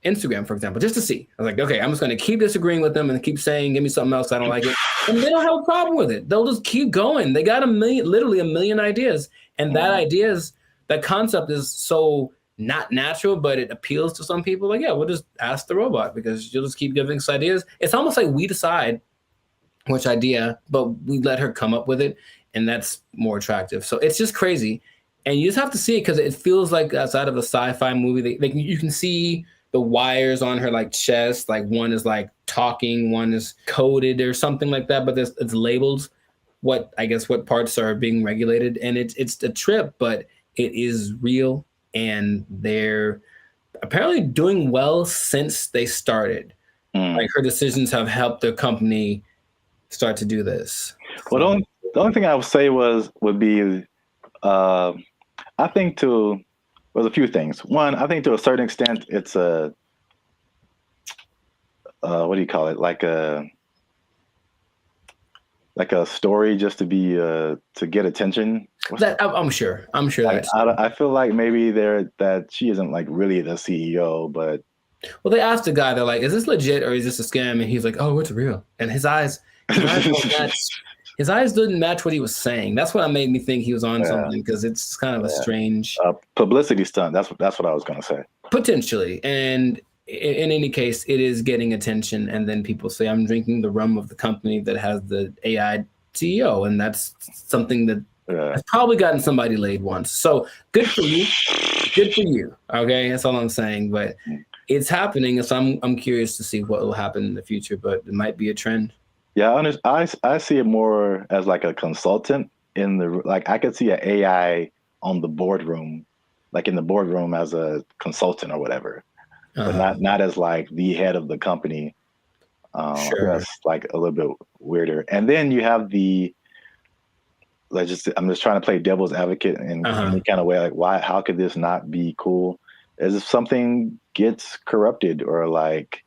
Instagram, for example, just to see. I was like, okay, I'm just going to keep disagreeing with them and keep saying, give me something else. I don't like it. And they don't have a problem with it. They'll just keep going. They got literally a million ideas. And that concept is so not natural, but it appeals to some people. Like, yeah, we'll just ask the robot because you'll just keep giving us ideas. It's almost like we decide which idea, but we let her come up with it. And that's more attractive. So it's just crazy. And you just have to see it because it feels like outside of a sci-fi movie. You can see the wires on her like chest. Like one is like talking, one is coded or something like that. But it's labeled what parts are being regulated. And it's a trip, but it is real. And they're apparently doing well since they started. Like her decisions have helped the company start to do this. Well, the only thing I would say would be, I think there's a few things. One, I think to a certain extent, it's a, what do you call it? Like a story just to be, to get attention. I'm sure that's. I feel like maybe that she isn't like really the CEO, but. Well, they asked the guy, they're like, is this legit or is this a scam? And he's like, oh, it's real. And his eyes didn't match what he was saying. That's what made me think he was on something, because it's kind of a strange publicity stunt. That's what I was going to say. Potentially. And in any case, it is getting attention. And then people say, I'm drinking the rum of the company that has the AI CEO. And that's something that I've probably gotten somebody laid once. So good for you. Good for you. Okay, that's all I'm saying. But it's happening, so I'm curious to see what will happen in the future. But it might be a trend. Yeah, I see it more as like a consultant in the like. I could see an AI on the boardroom, like in the boardroom as a consultant or whatever, but not as like the head of the company. Sure. That's like a little bit weirder. And then you have the I'm just trying to play devil's advocate in any kind of way. Like, how could this not be cool? As if something gets corrupted or like,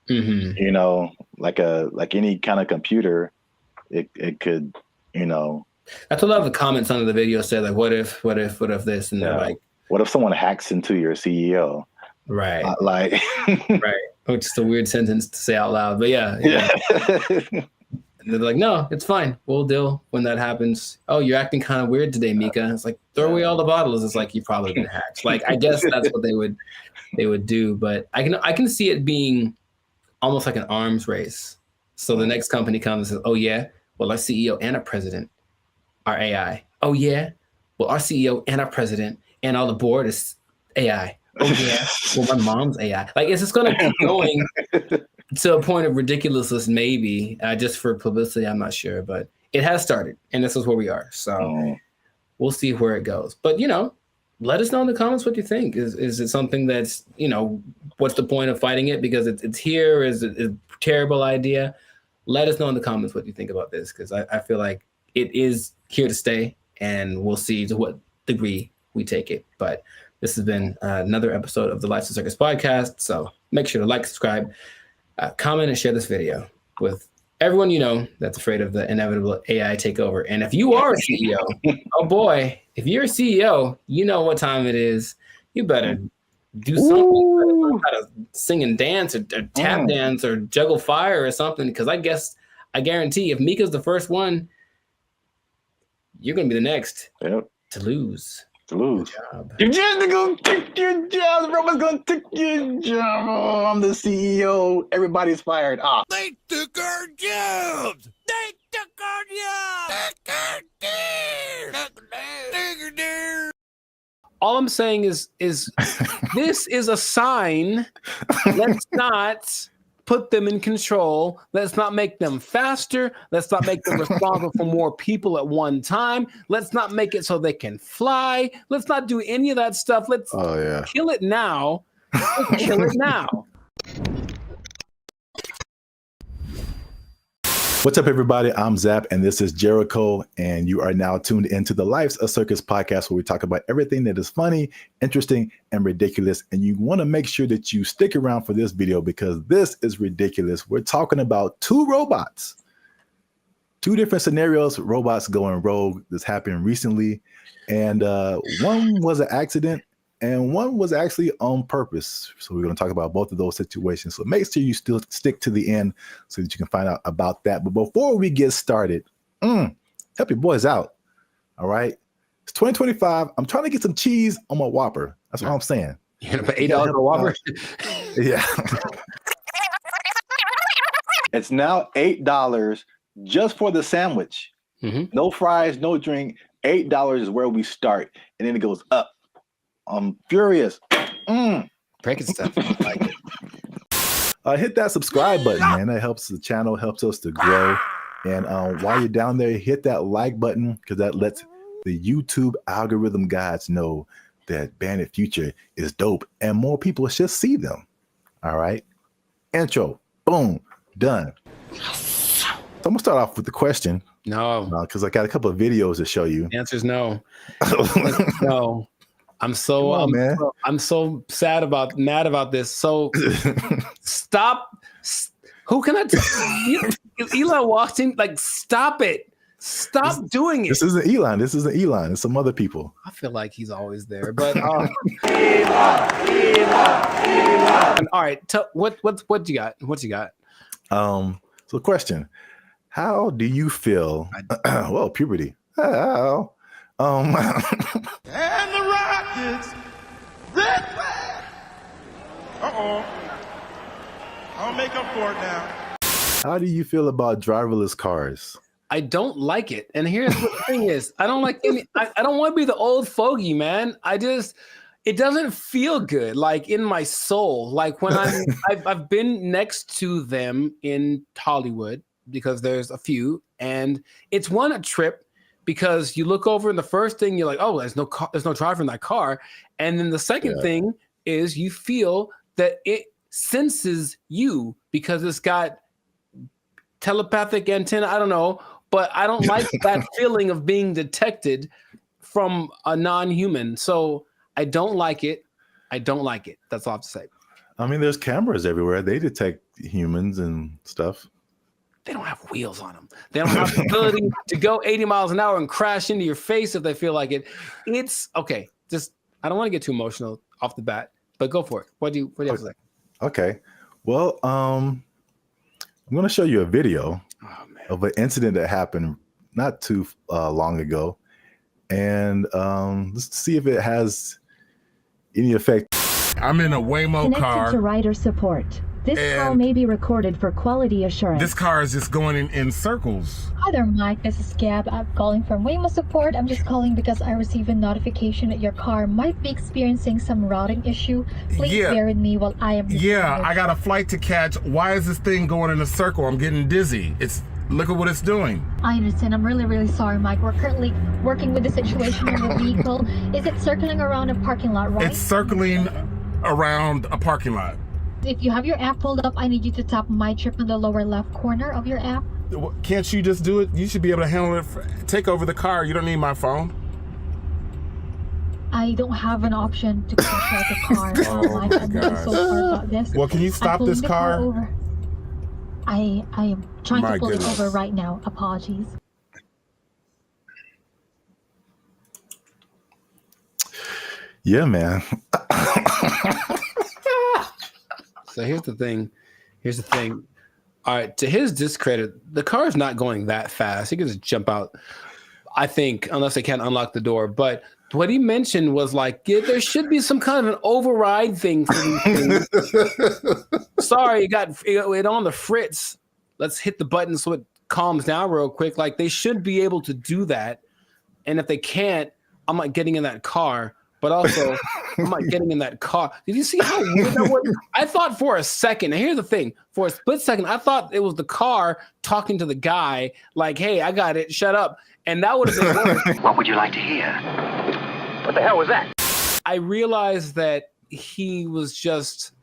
you know, like any kind of computer, it could, you know. That's what a lot of the comments under the video said. Like, what if this? And they're like, what if someone hacks into your CEO? Right. Like, right. Which is a weird sentence to say out loud, but yeah. And they're like, no, it's fine. We'll deal when that happens. Oh, you're acting kind of weird today, Mika. It's like, throw away all the bottles. It's like, you've probably been hacked. Like, I guess that's what they would do. But I can see it being almost like an arms race. So the next company comes and says, oh yeah, well, our CEO and our president are AI. Oh yeah, well, our CEO and our president and all the board is AI. Oh yeah, well, my mom's AI. Like, it's just gonna keep going to a point of ridiculousness, maybe just for publicity. I'm not sure, but it has started, and this is where we are. So we'll see where it goes. But you know, let us know in the comments what you think. Is it something that's, you know, what's the point of fighting it because it's here? Is it a terrible idea? Let us know in the comments what you think about this, because I feel like it is here to stay, and we'll see to what degree we take it. But this has been another episode of the Life's a Circus podcast. So make sure to like, subscribe, comment, and share this video with everyone you know that's afraid of the inevitable AI takeover. And if you are a CEO, oh boy, if you're a CEO, you know what time it is. You better do something. How to sing and dance or tap dance or juggle fire or something. Because I guarantee if Mika's the first one, you're going to be the next to lose. You're just gonna take your job. Everyone's gonna take your job. Oh, I'm the CEO. Everybody's fired. They took our jobs. They took our jobs. All I'm saying is this is a sign. Let's not put them in control. Let's not make them faster. Let's not make them responsible for more people at one time. Let's not make it so they can fly. Let's not do any of that stuff. Let's kill it now. Let's kill it now. What's up, everybody? I'm Zap, and this is Jericho, and you are now tuned into the Life's a Circus podcast, where we talk about everything that is funny, interesting, and ridiculous. And you want to make sure that you stick around for this video, because this is ridiculous. We're talking about two robots, two different scenarios, robots going rogue. This happened recently, and one was an accident, and one was actually on purpose. So we're going to talk about both of those situations. So make sure you still stick to the end so that you can find out about that. But before we get started, help your boys out. All right. It's 2025. I'm trying to get some cheese on my Whopper. That's what I'm saying. You're going to pay $8 for a Whopper? Yeah. It's now $8 just for the sandwich. No fries, no drink. $8 is where we start. And then it goes up. I'm furious. Breaking stuff. Like it. Hit that subscribe button, man. That helps the channel, helps us to grow. And while you're down there, hit that like button, because that lets the YouTube algorithm guys know that Bandit Future is dope, and more people should see them. All right. Intro. Boom. Done. So I'm gonna start off with the question. No. Because I got a couple of videos to show you. The answer is no. No. I'm so mad about this. So stop. Who can I tell? Elon walked in, like, stop it. Stop doing it. This isn't Elon. It's some other people. I feel like he's always there, but Elon. All right, what you got? What you got? So question: how do you feel? Well, puberty. How? And the Rockets, red flag. I'll make up for it now. How do you feel about driverless cars? I don't like it. And here's what the thing is. I don't like any, I don't want to be the old fogey, man. It doesn't feel good, like in my soul. Like when I've been next to them in Hollywood because there's a few, and it's a trip because you look over and the first thing you're like, oh, there's no driver in that car. And then the second thing is you feel that it senses you because it's got telepathic antenna. I don't know, but I don't like that feeling of being detected from a non-human. So I don't like it. I don't like it. That's all I have to say. I mean, there's cameras everywhere. They detect humans and stuff. They don't have wheels on them. They don't have the ability to go 80 miles an hour and crash into your face if they feel like it. It's okay. I don't want to get too emotional off the bat, but go for it. What do you have to say? Okay. Well, I'm going to show you a video of an incident that happened not too long ago. And let's see if it has any effect. I'm in a Waymo car. Connected to rider support. This call may be recorded for quality assurance. This car is just going in circles. Hi there, Mike. This is Gab. I'm calling from Waymo support. I'm just calling because I received a notification that your car might be experiencing some routing issue. Please bear with me while I am. Yeah, I got a flight to catch. Why is this thing going in a circle? I'm getting dizzy. Look at what it's doing. I understand. I'm really, really sorry, Mike. We're currently working with the situation in the vehicle. Is it circling around a parking lot, right? It's circling around a parking lot. If you have your app pulled up, I need you to tap My Trip in the lower left corner of your app. Can't you just do it? You should be able to handle it. Take over the car. You don't need my phone. I don't have an option to control the car. Mike, I'm really so sorry about this. Well, can you stop this car? I am trying to pull it over right now. Apologies. Yeah, man. So here's the thing. All right, to his discredit, the car is not going that fast. He can just jump out, I think, unless they can't unlock the door. But what he mentioned was like, there should be some kind of an override thing for these things. Sorry, it on the fritz. Let's hit the button so it calms down real quick. Like, they should be able to do that. And if they can't, I'm not getting in that car. But also, I'm not getting in that car. Did you see how weird that was? I thought for a second, and here's the thing, for a split second, I thought it was the car talking to the guy, like, hey, I got it, shut up. And that would have been worse. What would you like to hear? What the hell was that? I realized that he was just,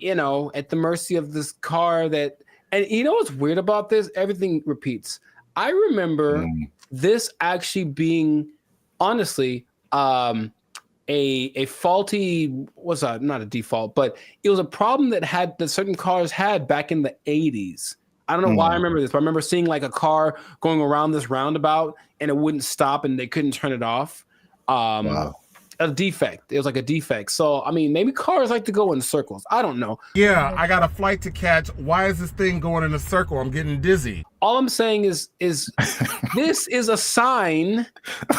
at the mercy of this car and you know what's weird about this? Everything repeats. I remember this actually being, honestly, a faulty, not a default, but it was a problem that certain cars had back in the 80s. I don't know why I remember this, but I remember seeing like a car going around this roundabout and it wouldn't stop and they couldn't turn it off. Wow. A defect. It was like a defect. So, I mean, maybe cars like to go in circles. I don't know. Yeah, I got a flight to catch. Why is this thing going in a circle? I'm getting dizzy. All I'm saying is this is a sign.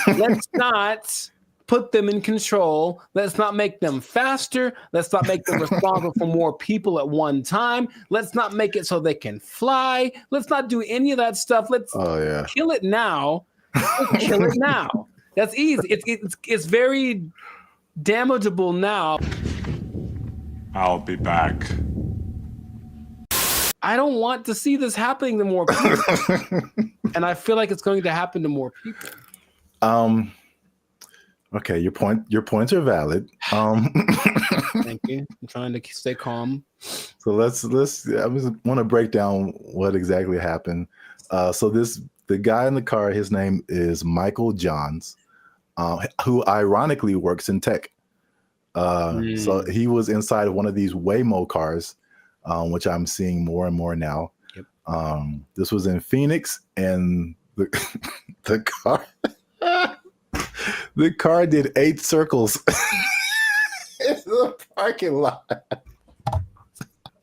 Let's not put them in control. Let's not make them faster. Let's not make them responsible for more people at one time. Let's not make it so they can fly. Let's not do any of that stuff. Let's kill it now. Let's kill it now. That's easy. It's very damageable now. I'll be back. I don't want to see this happening to more people. And I feel like it's going to happen to more people. Okay, your points are valid. Thank you. I'm trying to stay calm. So I just want to break down what exactly happened. So the guy in the car, his name is Michael Johns, who ironically works in tech. So he was inside of one of these Waymo cars, which I'm seeing more and more now. Yep. This was in Phoenix, and the car the car did 8 circles in the parking lot.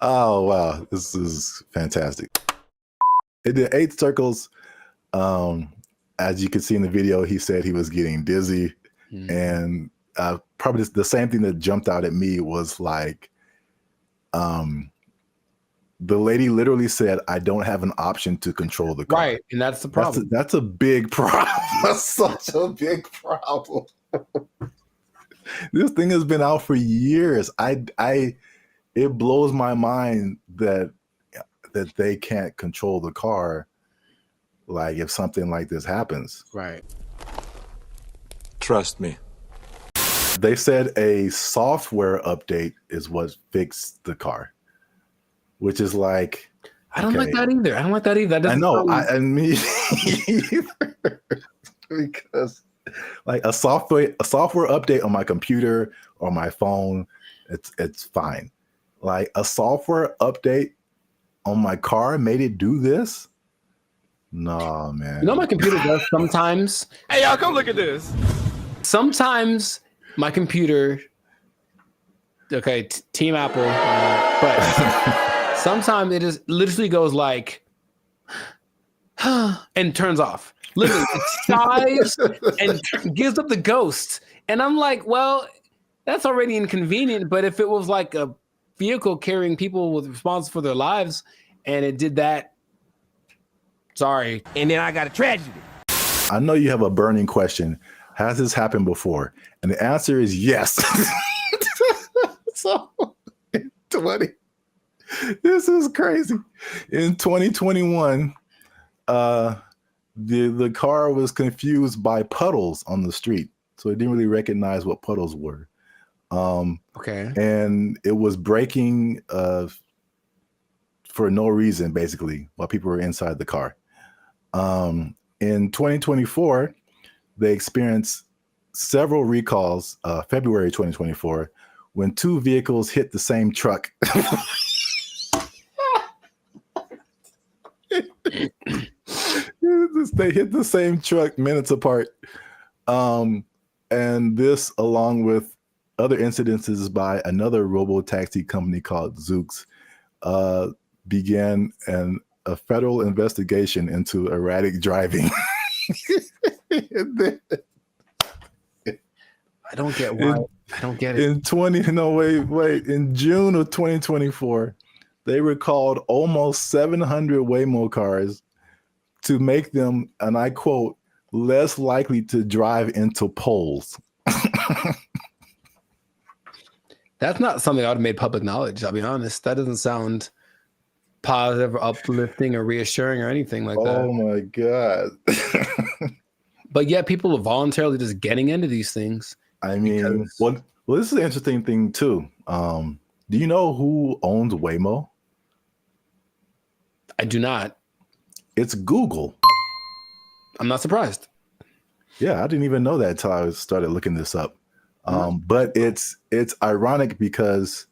Oh wow, this is fantastic. It did 8 circles. As you can see in the video, he said he was getting dizzy, and probably the same thing that jumped out at me was like, The lady literally said, "I don't have an option to control the car." Right, and that's the problem. That's a big problem. That's such a big problem. This thing has been out for years. It blows my mind that they can't control the car. Like if something like this happens. Right. Trust me. They said a software update is what fixed the car, which is like, I don't like that either. I don't like that either. That I know. sound... Me either. Because like a software update on my computer or my phone, it's fine. Like a software update on my car made it do this. No, man. You know, my computer does sometimes. Hey, y'all, come look at this. Sometimes my computer, okay, Team Apple, but sometimes it just literally goes like, and turns off. Literally, it sighs and gives up the ghost. And I'm like, well, that's already inconvenient. But if it was like a vehicle carrying people with responsible for their lives, and it did that, sorry. And then I got a tragedy. I know you have a burning question. Has this happened before? And the answer is yes. So, this is crazy. In 2021, the car was confused by puddles on the street, so it didn't really recognize what puddles were. Okay. And it was braking for no reason, basically, while people were inside the car. In 2024, they experienced several recalls, February 2024, when two vehicles hit the same truck. They hit the same truck minutes apart. And this, along with other incidences by another robo-taxi company called Zoox, began a federal investigation into erratic driving. I don't get why. I don't get it. In June of 2024, they recalled almost 700 Waymo cars to make them, and I quote, less likely to drive into poles. That's not something I would have made public knowledge. I'll be honest. That doesn't sound positive or uplifting or reassuring or anything like that. Oh my God. But yet people are voluntarily just getting into these things. I mean, well, this is an interesting thing too. Do you know who owns Waymo? I do not. It's Google. I'm not surprised. Yeah, I didn't even know that until I started looking this up. But it's ironic because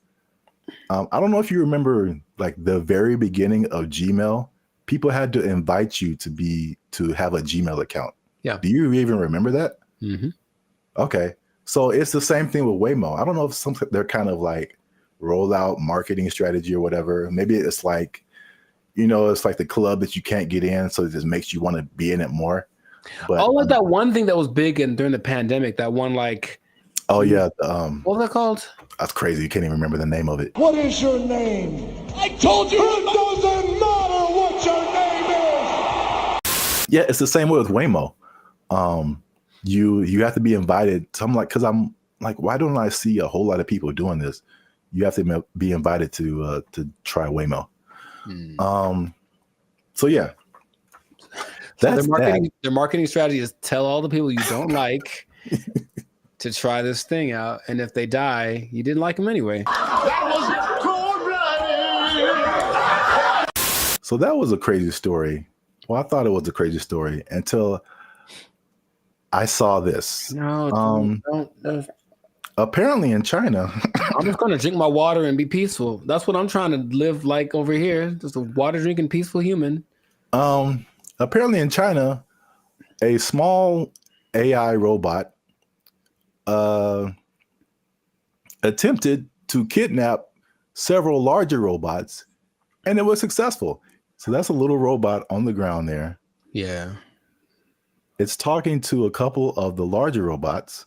I don't know if you remember, like the very beginning of Gmail, people had to invite you to have a Gmail account. Yeah. Do you even remember that? Mm-hmm. Okay. So it's the same thing with Waymo. I don't know if they're kind of like rollout marketing strategy or whatever. Maybe it's like, it's like the club that you can't get in, so it just makes you want to be in it more. But like that one thing that was big during the pandemic, that one like. Oh yeah. What was that called? That's crazy. You can't even remember the name of it. What is your name? I told you it doesn't matter what your name is. Yeah, it's the same way with Waymo. You have to be invited. So I'm like, because I'm like, why don't I see a whole lot of people doing this? You have to be invited to try Waymo. So yeah. So their marketing strategy is tell all the people you don't like to try this thing out, and if they die, you didn't like them anyway. So that was a crazy story. Well, I thought it was a crazy story until I saw this. No, don't. Apparently in China. I'm just going to drink my water and be peaceful. That's what I'm trying to live like over here. Just a water drinking, peaceful human. Apparently in China, a small AI robot attempted to kidnap several larger robots, and it was successful. So that's a little robot on the ground there. Yeah. It's talking to a couple of the larger robots.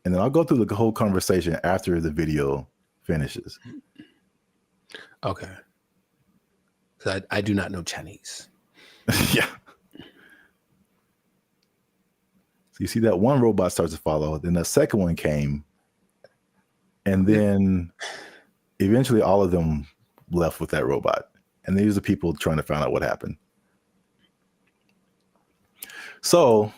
And then I'll go through the whole conversation after the video finishes. Okay. So I do not know Chinese. Yeah. So you see that one robot starts to follow, then the second one came, and then eventually all of them left with that robot. And these are people trying to find out what happened. So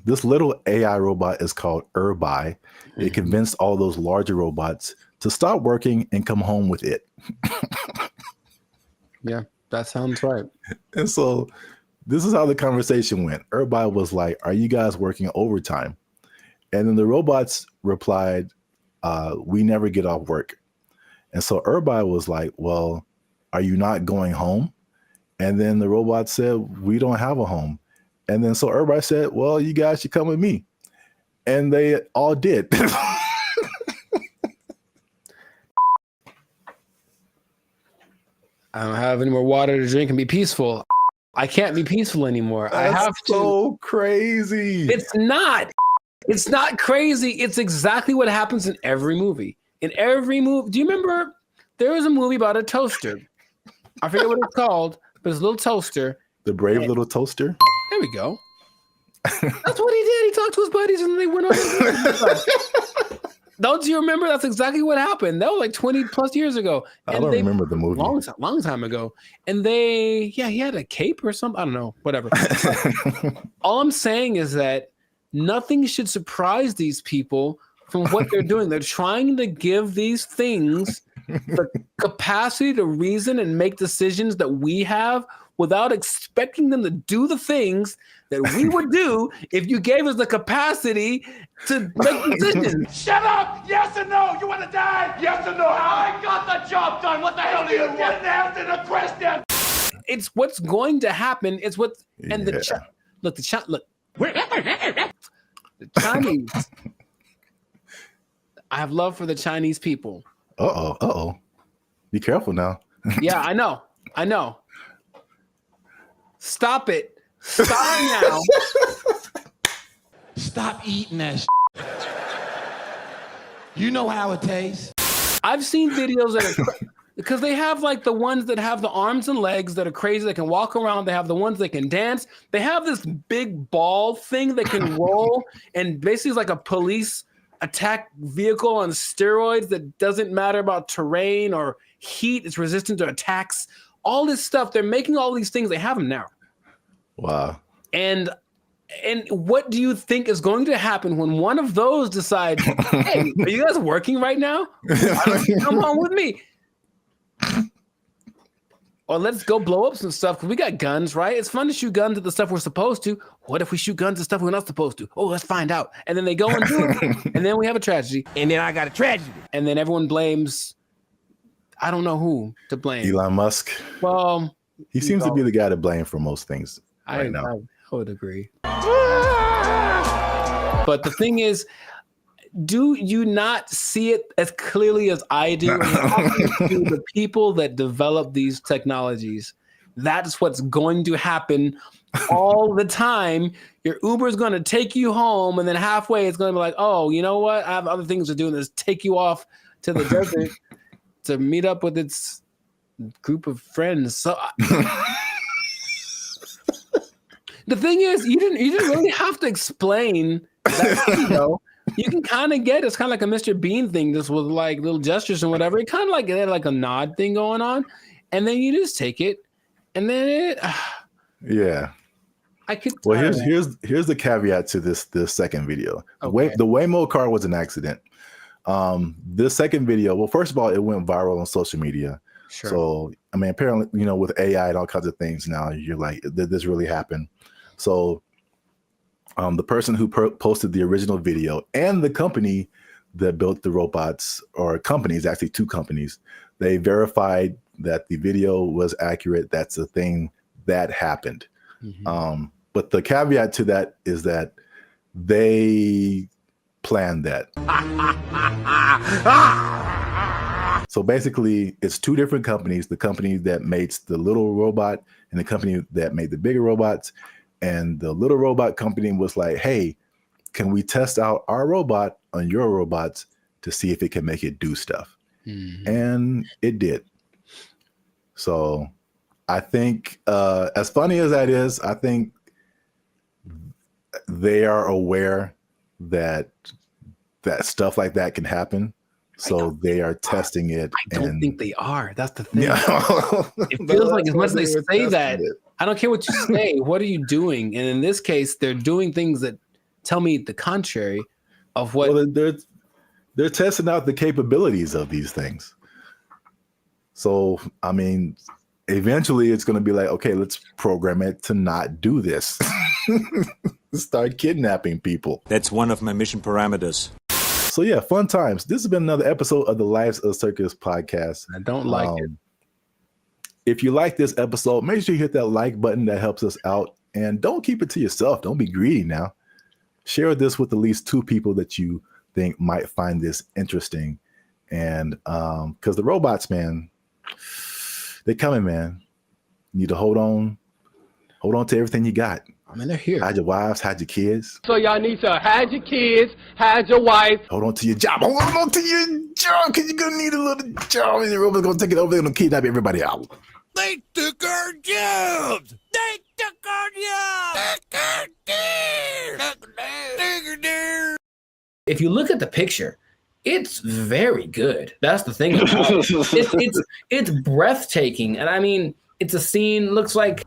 this little AI robot is called BrandBee. It convinced all those larger robots to stop working and come home with it. Yeah, that sounds right. And so this is how the conversation went. BrandBee was like, "Are you guys working overtime?" And then the robots replied, "We never get off work." And so BrandBee was like, "Well, are you not going home?" And then the robot said, "We don't have a home." And then so BrandBee said, "Well, you guys should come with me." And they all did. I don't have any more water to drink and be peaceful. I can't be peaceful anymore. That's I have to. so crazy. It's not. It's not crazy. It's exactly what happens in every movie. In every movie. Do you remember there was a movie about a toaster? I forget what it's called, but it's a little toaster. The Brave Little Toaster? There we go. That's what he did. He talked to his buddies and they went on. Don't you remember? That's exactly what happened. That was like 20 plus years ago. I don't remember the movie. Long time ago. And he had a cape or something. I don't know, whatever. All I'm saying is that nothing should surprise these people from what they're doing. They're trying to give these things the capacity to reason and make decisions that we have without expecting them to do the things that we would do if you gave us the capacity to make decisions. Shut up! Yes or no? You want to die? Yes or no? I got the job done. What the hell do you want? Didn't answer the question. It's what's going to happen. It's what and the Chinese. I have love for the Chinese people. Uh-oh. Be careful now. Yeah, I know. Stop it. Stop now. Stop eating that You know how it tastes. I've seen videos that are because they have like the ones that have the arms and legs that are crazy, that can walk around. They have the ones that can dance. They have this big ball thing that can roll and basically is like a police attack vehicle on steroids that doesn't matter about terrain or heat. It's resistant to attacks. All this stuff. They're making all these things. They have them now. Wow. And what do you think is going to happen when one of those decides, hey, are you guys working right now? Come on with me. Or let's go blow up some stuff because we got guns, right? It's fun to shoot guns at the stuff we're supposed to. What if we shoot guns at stuff we're not supposed to? Oh, let's find out. And then they go and do it. And then we have a tragedy. And then I got a tragedy. And then everyone blames, I don't know who to blame. Elon Musk. Well, he seems to be the guy to blame for most things right now. I would agree. But the thing is, do you not see it as clearly as I do? To the people that develop these technologies, that's what's going to happen all the time. Your Uber is going to take you home, and then halfway it's going to be like, oh, you know what? I have other things to do, and just take you off to the desert to meet up with its group of friends. So the thing is, you didn't really have to explain that, you know. You can kind of get it's kind of like a Mr. Bean thing, just with like little gestures and whatever. It kind of like had like a nod thing going on, and then you just take it, and then it. Yeah. I could. Well, here's the caveat to this second video. Okay. The Waymo car was an accident. This second video, well, first of all, it went viral on social media. Sure. So I mean, apparently, you know, with AI and all kinds of things now, you're like, did this really happen? So. The person who posted the original video and the company that built the robots, or companies, actually two companies, they verified that the video was accurate. That's a thing that happened. Mm-hmm. But the caveat to that is that they planned that. So basically, it's two different companies, the company that makes the little robot and the company that made the bigger robots. And the little robot company was like, hey, can we test out our robot on your robots to see if it can make it do stuff. And it did. So I think, as funny as that is, I think they are aware that stuff like that can happen. So they are testing it. I don't think they are. That's the thing. It feels like as much as they say that, I don't care what you say. What are you doing? And in this case, they're doing things that tell me the contrary of what. Well, they're testing out the capabilities of these things. So, I mean, eventually it's going to be like, okay, let's program it to not do this. Start kidnapping people. That's one of my mission parameters. So yeah, fun times. This has been another episode of the Lives of Circus podcast. I don't like it. If you like this episode, make sure you hit that like button. That helps us out. And don't keep it to yourself. Don't be greedy now. Share this with at least 2 people that you think might find this interesting. And because the robots, man, they're coming, man. You need to hold on to everything you got. I mean, they're here. Hide your wives, hide your kids. So y'all need to hide your kids, hide your wife. Hold on to your job. Hold on to your job, because you're going to need a little job. And the robot's going to take it over. They're going to kidnap everybody out. They took our jobs. They took our jobs. If you look at the picture, it's very good. That's the thing about it. It's breathtaking. And I mean, it's a scene, looks like...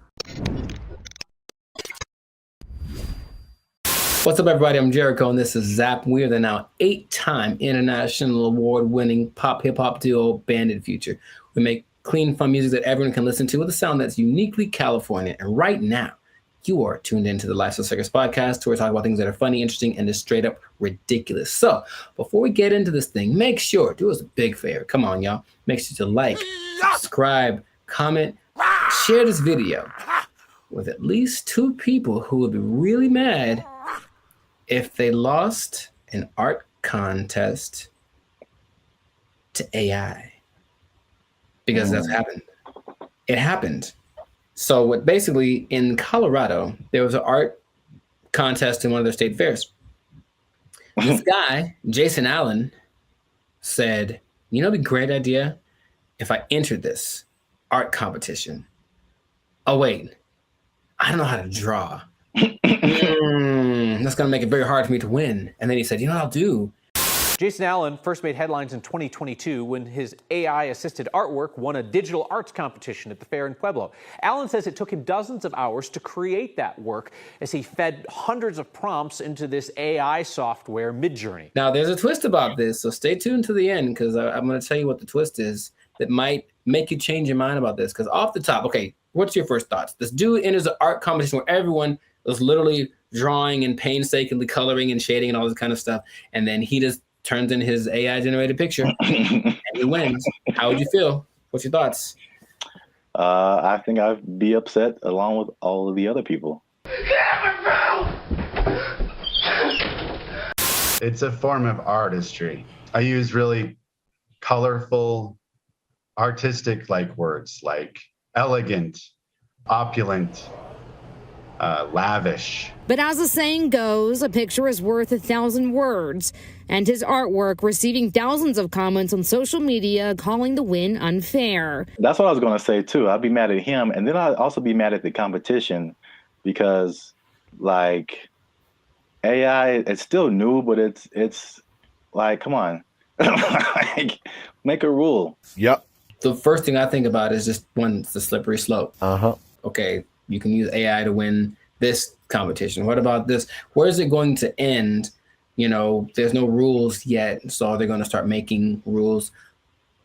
What's up, everybody? I'm Jericho, and this is Zap. We are the now 8-time international award-winning pop hip-hop duo Bandit Future. We make clean, fun music that everyone can listen to with a sound that's uniquely California. And right now, you are tuned into the Lives of Circus podcast, where we talk about things that are funny, interesting, and just straight up ridiculous. So before we get into this thing, make sure, do us a big favor. Come on, y'all. Make sure to like, subscribe, comment, share this video with at least 2 people who would be really mad if they lost an art contest to AI. Because that's happened. It happened. So what basically in Colorado, there was an art contest in one of their state fairs. This guy, Jason Allen, said, you know, it'd be a great idea if I entered this art competition. Oh, wait, I don't know how to draw. That's going to make it very hard for me to win. And then he said, you know what I'll do? Jason Allen first made headlines in 2022 when his AI-assisted artwork won a digital arts competition at the fair in Pueblo. Allen says it took him dozens of hours to create that work as he fed hundreds of prompts into this AI software, Midjourney. Now, there's a twist about this, so stay tuned to the end, because I'm going to tell you what the twist is that might make you change your mind about this. Because off the top, okay, what's your first thoughts? This dude enters an art competition where everyone was literally drawing and painstakingly coloring and shading and all this kind of stuff, and then he just turns in his AI-generated picture and he wins. How would you feel? What's your thoughts? I think I'd be upset along with all of the other people. It's a form of artistry. I use really colorful, artistic words like elegant, opulent, lavish. But as the saying goes, a picture is worth 1,000 words. And his artwork receiving thousands of comments on social media calling the win unfair. That's what I was going to say, too. I'd be mad at him. And then I'd also be mad at the competition because, AI, it's still new, but it's like, come on. Make a rule. Yep. The first thing I think about is just one, it's the slippery slope. Okay, you can use AI to win this competition. What about this? Where is it going to end? You know, there's no rules yet, so they're going to start making rules.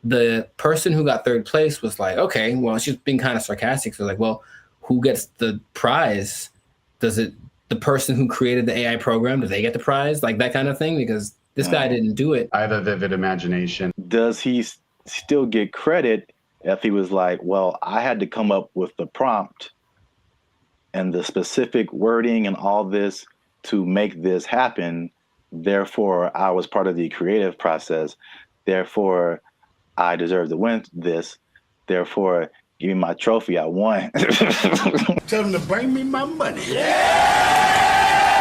The person who got 3rd place was like, okay, well, she's being kind of sarcastic. So well, who gets the prize? Does it, the person who created the AI program, do they get the prize? Like that kind of thing? Because this guy didn't do it. I have a vivid imagination. Does he still get credit if he was like, well, I had to come up with the prompt and the specific wording and all this to make this happen? Therefore, I was part of the creative process. Therefore, I deserve to win this. Therefore, give me my trophy. I won. Tell him to bring me my money.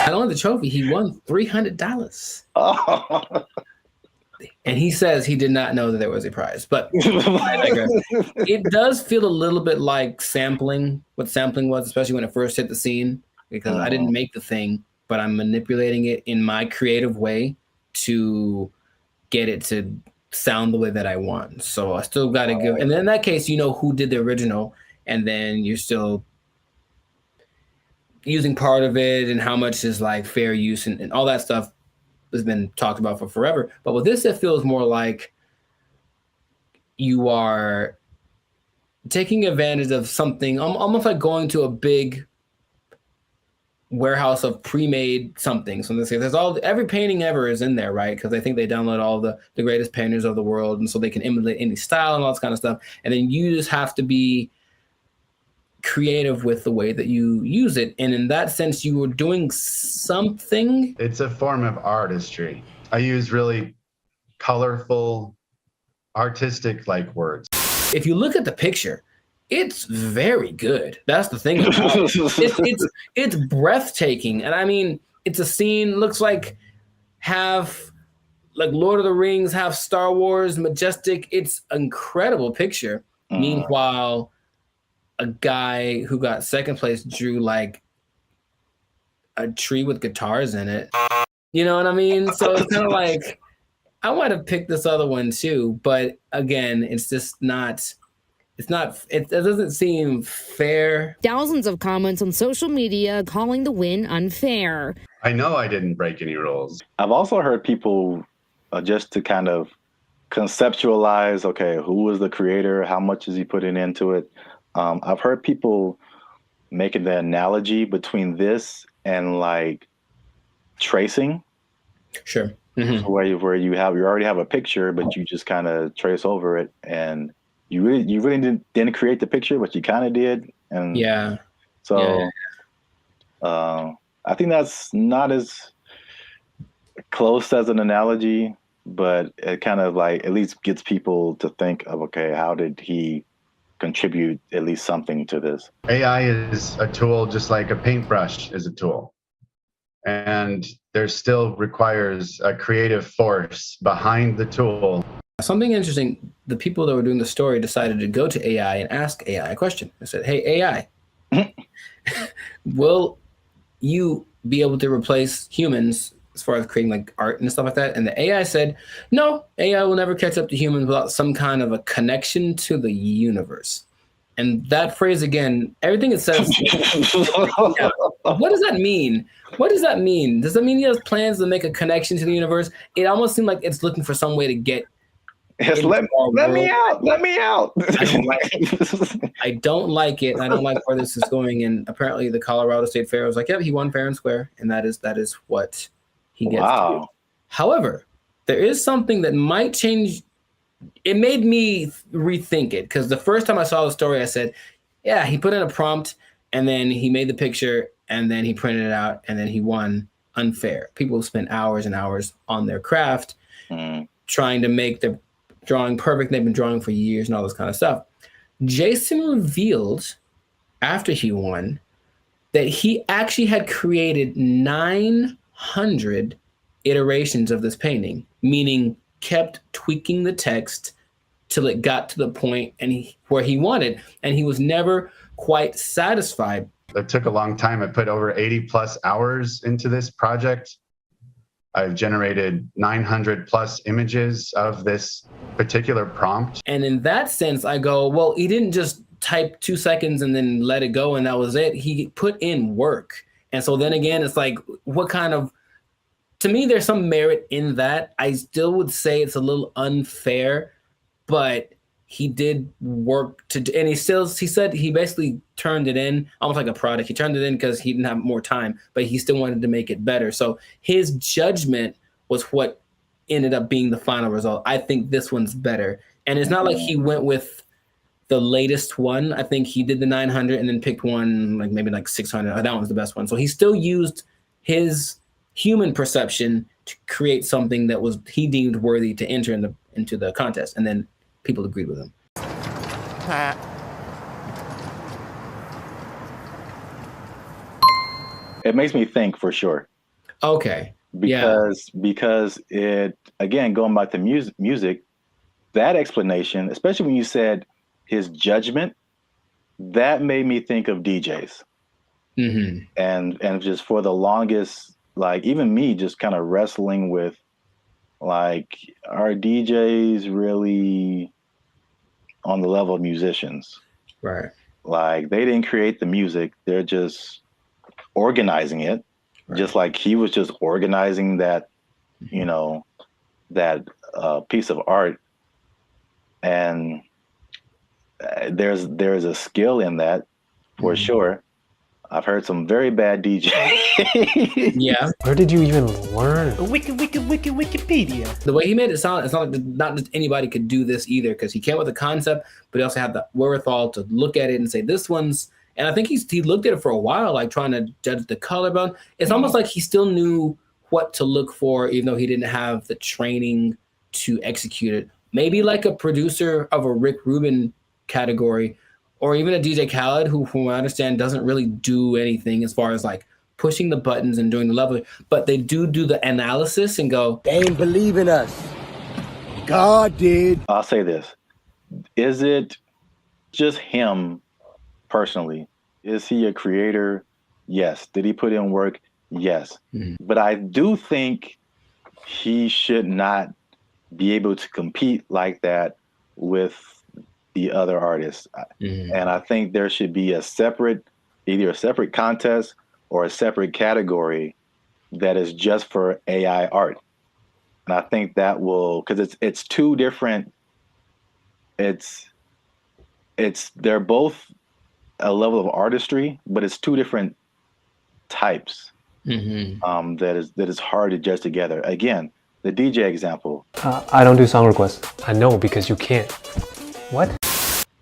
Not only the trophy, he won $300. And he says he did not know that there was a prize, but I digress. It does feel a little bit like sampling, what sampling was, especially when it first hit the scene, because I didn't make the thing, but I'm manipulating it in my creative way to get it to sound the way that I want. So I still got to give, and then in that case, you know who did the original, and then you're still using part of it and how much is like fair use and all that stuff has been talked about for forever. But with this, it feels more like you are taking advantage of something, almost like going to a big warehouse of pre-made something. So there's every painting ever is in there, right? Because I think they download all the greatest painters of the world, and so they can emulate any style and all this kind of stuff. And then you just have to be creative with the way that you use it. And in that sense, you were doing something. It's a form of artistry. I use really colorful, artistic like words. If you look at the picture, it's very good. That's the thing. It's breathtaking. And I mean, it's a scene, looks like half like Lord of the Rings, half Star Wars, majestic. It's an incredible picture. Meanwhile, a guy who got second place drew like a tree with guitars in it. You know what I mean? So it's kind of like, I want to pick this other one too, but again, it's just not, it doesn't seem fair. Thousands of comments on social media calling the win unfair. I know I didn't break any rules. I've also heard people just to kind of conceptualize, okay, who was the creator? How much is he putting into it? I've heard people making the analogy between this and like tracing. Sure. Where you already have a picture, but you just kind of trace over it, and you really didn't create the picture, but you kind of did. And so I think that's not as close as an analogy, but it kind of like at least gets people to think of, okay, how did he contribute at least something to this? AI is a tool just like a paintbrush is a tool. And there still requires a creative force behind the tool. Something interesting, the people that were doing the story decided to go to AI and ask AI a question. I said, hey, AI, will you be able to replace humans as far as creating like art and stuff like that? And the AI said, no, AI will never catch up to humans without some kind of a connection to the universe. And that phrase again, everything it says, what does that mean? What does that mean? Does that mean he has plans to make a connection to the universe? It almost seemed like it's looking for some way to get. Let me out. Let me out. I don't like it. I don't like where this is going. And apparently the Colorado State Fair was like, yeah, he won fair and square. And that is what he gets to do. However, there is something that might change. It made me rethink it, because the first time I saw the story, I said, yeah, he put in a prompt and then he made the picture and then he printed it out and then he won unfair. People spend hours and hours on their craft trying to make their drawing perfect. They've been drawing for years and all this kind of stuff. Jason revealed after he won that he actually had created 900 iterations of this painting, meaning kept tweaking the text till it got to the point where he wanted, and he was never quite satisfied. It took a long time. I put over 80 plus hours into this project. I've generated 900 plus images of this particular prompt. And in that sense, I go, well, he didn't just type 2 seconds and then let it go and that was it. He put in work. And so then again, it's like, what kind of, to me, there's some merit in that. I still would say it's a little unfair, but he did work and he said he basically turned it in almost like a product. He turned it in because he didn't have more time, but he still wanted to make it better. So his judgment was what ended up being the final result. I think this one's better. And it's not like he went with the latest one. I think he did the 900 and then picked one like maybe like 600. That one was the best one. So he still used his human perception to create something that was he deemed worthy to enter into the contest, and then people agreed with him. It makes me think for sure. Okay, because it, again, going back to music, that explanation, especially when you said his judgment, that made me think of DJs. Mm-hmm. And just for the longest, like even me just kind of wrestling with, like, are DJs really on the level of musicians? Right. Like, they didn't create the music, they're just organizing it. Right. Just like he was just organizing that, you know, that piece of art. And there's a skill in that for sure. I've heard some very bad DJs. Yeah. Where did you even learn? Wikipedia. The way he made it sound, it's not like not just anybody could do this either, because he came with a concept, but he also had the wherewithal to look at it and say, this one's, and I think he looked at it for a while, like trying to judge the color bone. It's almost like he still knew what to look for, even though he didn't have the training to execute it. Maybe like a producer of a Rick Rubin category, or even a DJ Khaled, who, from what I understand, doesn't really do anything as far as like pushing the buttons and doing the level, but they do the analysis and go, they ain't believe in us. God did. I'll say this. Is it just him personally? Is he a creator? Yes. Did he put in work? Yes. Mm-hmm. But I do think he should not be able to compete like that with the other artists. Mm-hmm. And I think there should be either a separate contest or a separate category that is just for AI art. And I think that will, because it's two different, they're both a level of artistry, but it's two different types. Mm-hmm. That is hard to judge together. Again, the DJ example. I don't do song requests. I know, because you can't. What?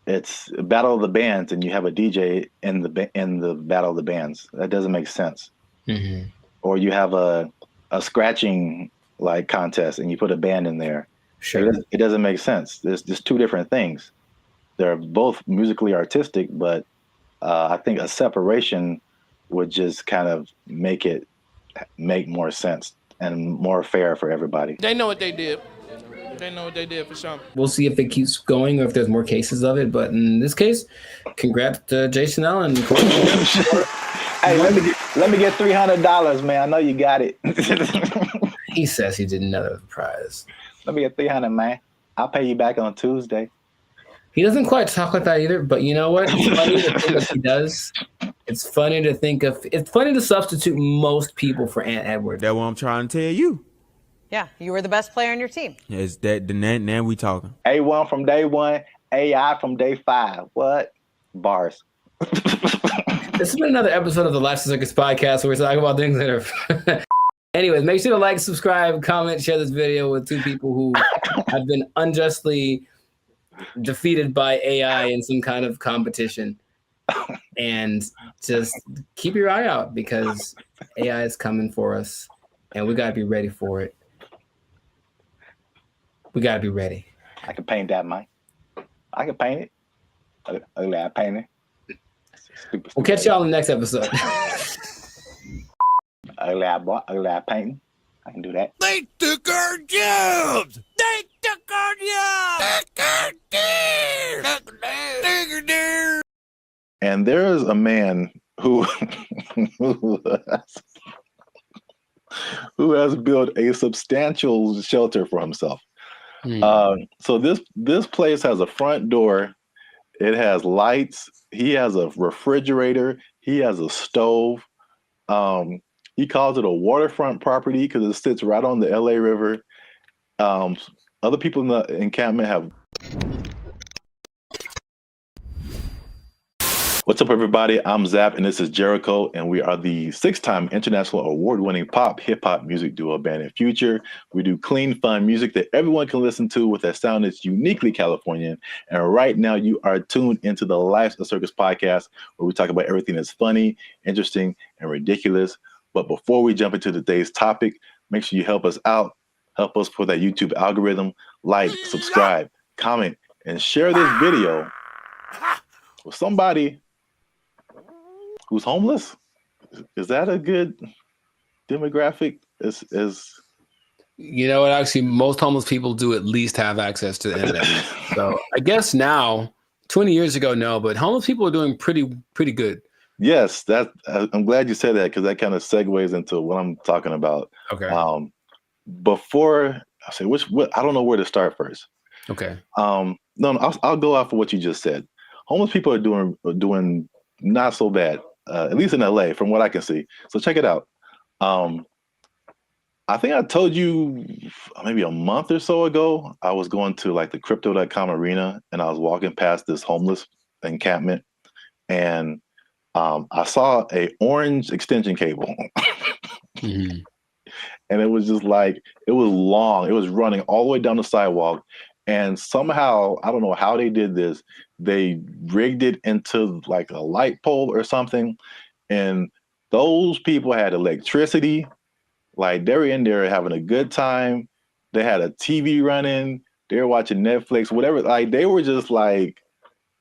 It's a battle of the bands, and you have a DJ in the battle of the bands. That doesn't make sense. Mm-hmm. Or you have a scratching like contest, and you put a band in there. Sure, it doesn't make sense. There's just two different things. They're both musically artistic, but I think a separation would just kind of make more sense and more fair for everybody. They know what they did. They know what they did for sure. We'll see if it keeps going or if there's more cases of it. But in this case, congrats to Jason Allen. Hey, let me get $300, man. I know you got it. He says he didn't know the prize. Let me get $300, man. I'll pay you back on Tuesday. He doesn't quite talk like that either. But you know what? It's funny to think of he does. It's funny to think of. It's funny to substitute most people for Ant Edwards. That's what I'm trying to tell you. Yeah, you were the best player on your team. Is that now we talking? A1 from day one, AI from day 5. What? Bars. This has been another episode of the Life Circus podcast where we're talking about things that are. Anyways, make sure to like, subscribe, comment, share this video with two people who have been unjustly defeated by AI in some kind of competition. And just keep your eye out, because AI is coming for us, and we gotta be ready for it. We gotta be ready. I can paint that, Mike. I can paint it. Ugly eye painting. Stupid. We'll catch y'all in the next episode. Ugly eye painting. I can do that. They took our jobs. They took our jobs. And there is a man who has built a substantial shelter for himself. So this place has a front door. It has lights. He has a refrigerator. He has a stove. He calls it a waterfront property because it sits right on the LA River. Other people in the encampment have. What's up, everybody? I'm Zap, and this is Jericho, and we are the 6-time international award-winning pop hip-hop music duo Band in Future. We do clean, fun music that everyone can listen to with a sound that's uniquely Californian. And right now, you are tuned into the Life of Circus podcast, where we talk about everything that's funny, interesting, and ridiculous. But before we jump into today's topic, make sure you help us out. Help us for that YouTube algorithm. Like, subscribe, comment, and share this video with somebody who's homeless. Is that a good demographic It's You know what? Actually, most homeless people do at least have access to the internet. So I guess now, 20 years ago, no, but homeless people are doing pretty good. Yes, I'm glad you said that because that kind of segues into what I'm talking about. Okay. Before I say I don't know where to start first. Okay. No, I'll go off of what you just said. Homeless people are doing not so bad, at least in LA, from what I can see. So check it out. I think I told you maybe a month or so ago, I was going to like the crypto.com arena and I was walking past this homeless encampment and I saw a orange extension cable. Mm-hmm. And it was just like, it was long. It was running all the way down the sidewalk. And somehow, I don't know how they did this, they rigged it into like a light pole or something. And those people had electricity. Like they were in there having a good time. They had a TV running. They were watching Netflix, whatever. Like they were just like,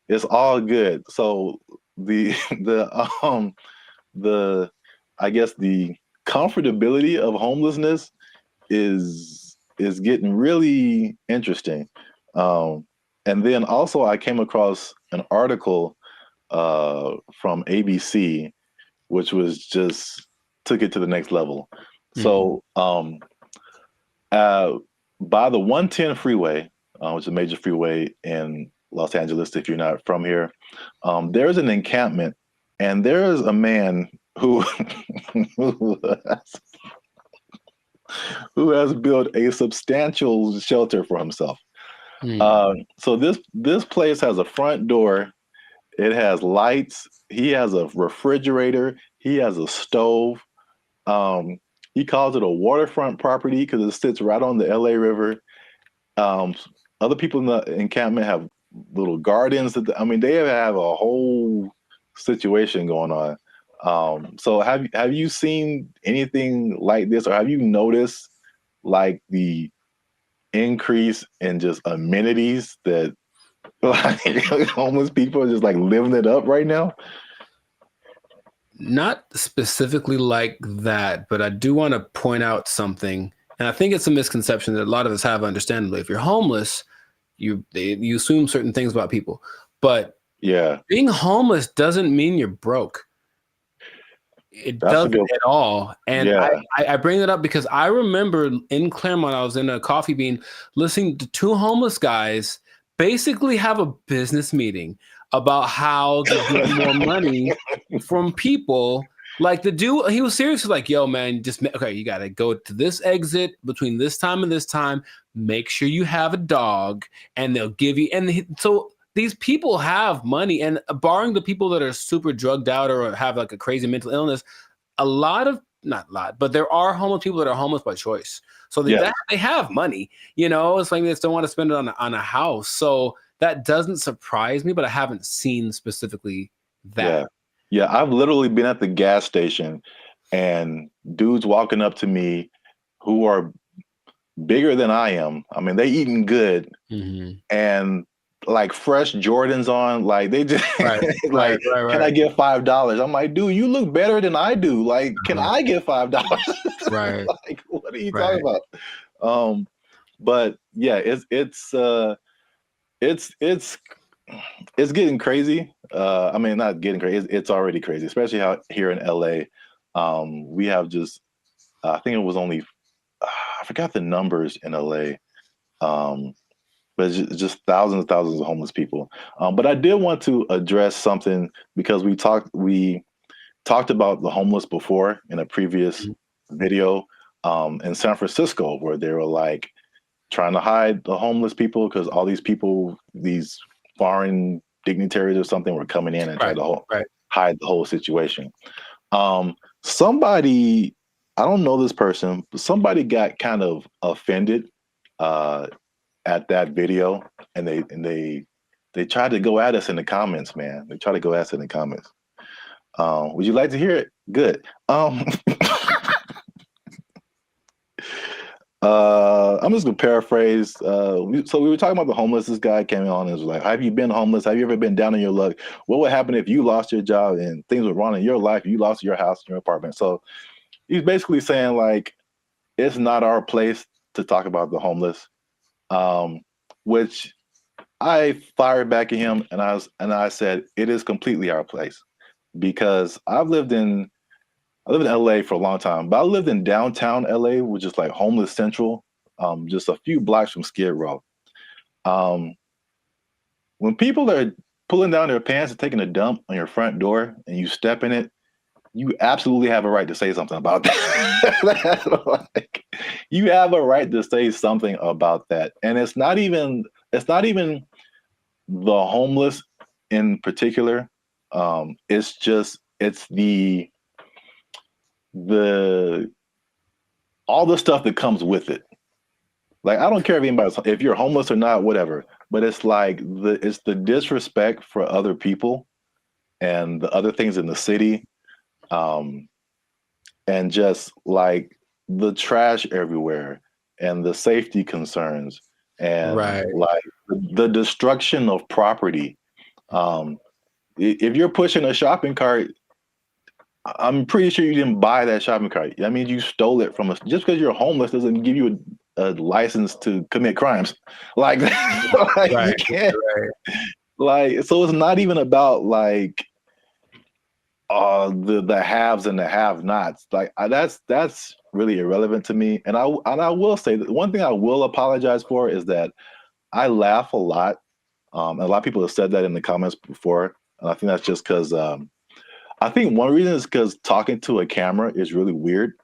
it's all good. So the I guess the comfortability of homelessness is getting really interesting. And then also I came across an article from ABC, which was just took it to the next level. So by the 110 freeway, which is a major freeway in Los Angeles, if you're not from here, there's an encampment, and there's a man who who has built a substantial shelter for himself. So this place has a front door. It has lights. He has a refrigerator. He has a stove. He calls it a waterfront property because it sits right on the LA River. Other people in the encampment have little gardens. They have a whole situation going on. So have you seen anything like this, or have you noticed like the increase in just amenities that like homeless people are just like living it up right now? Not specifically like that, but I do want to point out something. And I think it's a misconception that a lot of us have, understandably. If you're homeless, you assume certain things about people. But yeah, being homeless doesn't mean you're broke. It doesn't at all. And I bring that up because I remember in Claremont, I was in a Coffee Bean listening to two homeless guys basically have a business meeting about how to get more money from people. Like the dude, he was seriously like, yo, man, you got to go to this exit between this time and this time. Make sure you have a dog and they'll give you. So these people have money, and barring the people that are super drugged out or have like a crazy mental illness, not a lot, but there are homeless people that are homeless by choice. So they have money, it's like they just don't want to spend it on a house. So that doesn't surprise me, but I haven't seen specifically that. Yeah, I've literally been at the gas station and dudes walking up to me who are bigger than I am. They eating good and like fresh Jordans on. Like they just right. Can I get $5? I'm like, dude, you look better than I do. Like, can I get $5? Right. Like, what are you talking about? But yeah, it's getting crazy. Not getting crazy. It's already crazy, especially how here in LA, we have just, I think it was only, I forgot the numbers in LA, but it's just thousands and thousands of homeless people. But I did want to address something because we talked about the homeless before in a previous video in San Francisco, where they were like trying to hide the homeless people because all these people, these foreign dignitaries or something, were coming in and trying to hide the whole situation. Somebody, I don't know this person, but somebody got kind of offended at that video, and they tried to go at us in the comments, man. They tried to go at us in the comments. Would you like to hear it? Good. I'm just gonna paraphrase. So we were talking about the homeless. This guy came on and was like, have you been homeless? Have you ever been down on your luck? What would happen if you lost your job and things were wrong in your life? You lost your house and your apartment. So he's basically saying like, it's not our place to talk about the homeless, which I fired back at him, and I said it is completely our place, because I lived in LA for a long time, but I lived in downtown LA, which is like homeless central, just a few blocks from Skid Row. When people are pulling down their pants and taking a dump on your front door and you step in it, you absolutely have a right to say something about that. Like, you have a right to say something about that. And it's not even the homeless in particular. It's all the stuff that comes with it. Like, I don't care if you're homeless or not, whatever, but it's like it's the disrespect for other people and the other things in the city. And just like the trash everywhere and the safety concerns and like the destruction of property. If you're pushing a shopping cart, I'm pretty sure you didn't buy that shopping cart. I mean, you stole it from us. Just because you're homeless doesn't give you a license to commit crimes. Like, like you can't. Like, so it's not even about like the haves and the have-nots. Like, that's really irrelevant to me. And I will say that one thing I will apologize for is that I laugh a lot. And a lot of people have said that in the comments before, and I think that's just because I think one reason is because talking to a camera is really weird.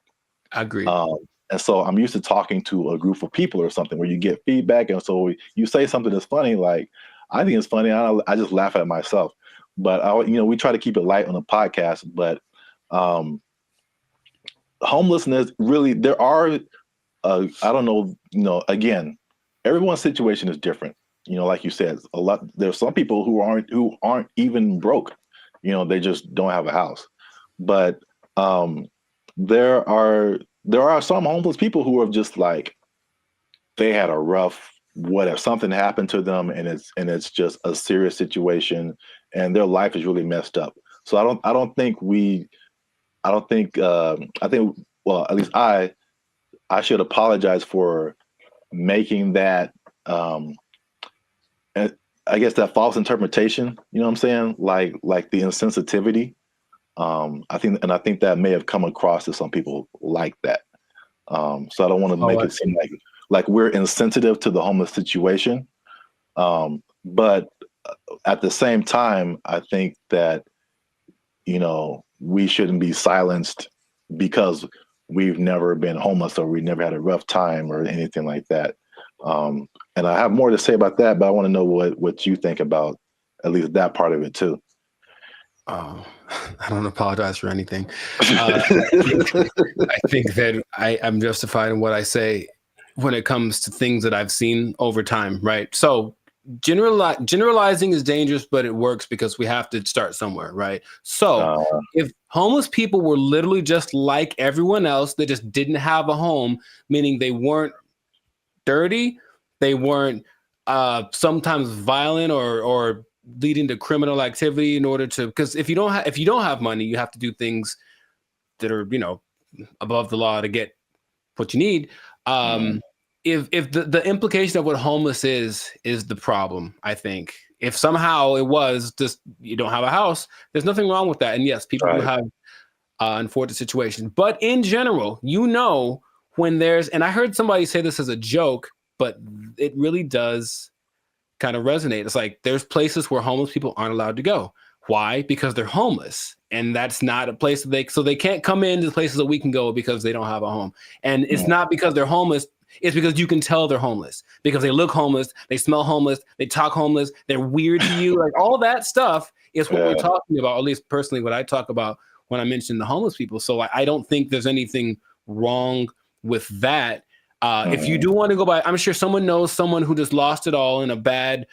I agree. And so I'm used to talking to a group of people or something where you get feedback, and so you say something that's funny. Like, I think it's funny. I just laugh at myself. But we try to keep it light on the podcast. But homelessness, really, there are. I don't know. Again, everyone's situation is different. Like you said, there's some people who aren't even broke. They just don't have a house. But there are some homeless people who are just like, they had a rough, whatever, something happened to them, and it's just a serious situation, and their life is really messed up. So I think well, at least I should apologize for making that I guess that false interpretation, you know what I'm saying? Like the insensitivity. I think that may have come across to some people like that. So I don't want to make it seem like we're insensitive to the homeless situation. But at the same time, I think that, we shouldn't be silenced because we've never been homeless or we never had a rough time or anything like that. And I have more to say about that, but I want to know what you think about at least that part of it too. I don't apologize for anything. I think that I'm justified in what I say when it comes to things that I've seen over time, right? So generalizing is dangerous, but it works because we have to start somewhere, right? So if homeless people were literally just like everyone else, they just didn't have a home, meaning they weren't dirty, they weren't sometimes violent or leading to criminal activity in order to, because if you don't have money, you have to do things that are above the law to get what you need. If the implication of what homeless is the problem, I think if somehow it was just you don't have a house, there's nothing wrong with that. And yes, people do have unfortunate situations, but in general, when there's, and I heard somebody say this as a joke, but it really does kind of resonate. It's like there's places where homeless people aren't allowed to go. Why? Because they're homeless, and that's not a place that they can't come into the places that we can go because they don't have a home. And it's not because they're homeless. It's because you can tell they're homeless because they look homeless, they smell homeless, they talk homeless, they're weird to you. Like all that stuff is what we're talking about. At least personally, what I talk about when I mention the homeless people. So I don't think there's anything wrong with that. If you do want to go by, I'm sure someone knows someone who just lost it all in a bad,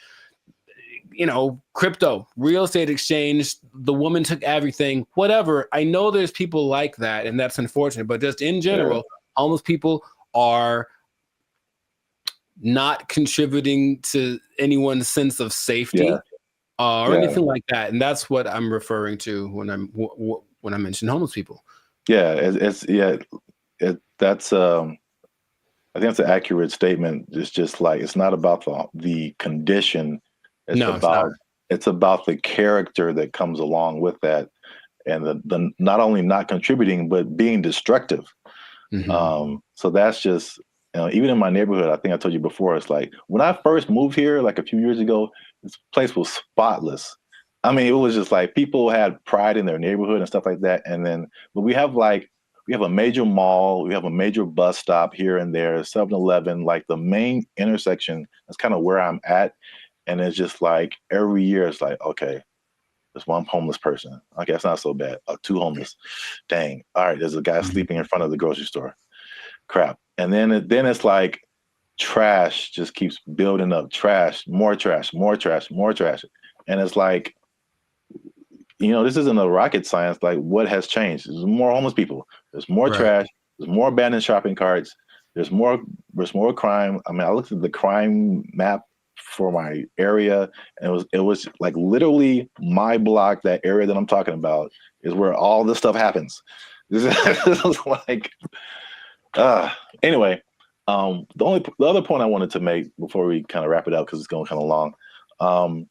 crypto, real estate exchange. The woman took everything, whatever. I know there's people like that, and that's unfortunate. But just in general, homeless people are not contributing to anyone's sense of safety or anything like that. And that's what I'm referring to when I mention homeless people. That's I think that's an accurate statement. It's just like it's not about the condition. It's about the character that comes along with that, and the not only not contributing but being destructive. So that's just, even in my neighborhood, I think I told you before, it's like when I first moved here, like a few years ago, this place was spotless. I mean, it was just like people had pride in their neighborhood and stuff like that. And then, but we have a major mall, we have a major bus stop here and there, 7-Eleven, like the main intersection. That's kind of where I'm at. And it's just like every year, it's like, okay, there's one homeless person. Okay, that's not so bad. 2 homeless. Dang. All right, there's a guy sleeping in front of the grocery store. Crap. And then it's like trash just keeps building up. Trash, more trash, more trash, more trash. And it's like, this isn't a rocket science. Like, what has changed? There's more homeless people. There's more trash. There's more abandoned shopping carts. There's more crime. I mean, I looked at the crime map for my area, and it was like literally my block, that area that I'm talking about, is where all this stuff happens. This is like, anyway. The other point I wanted to make before we kind of wrap it up, because it's going kind of long.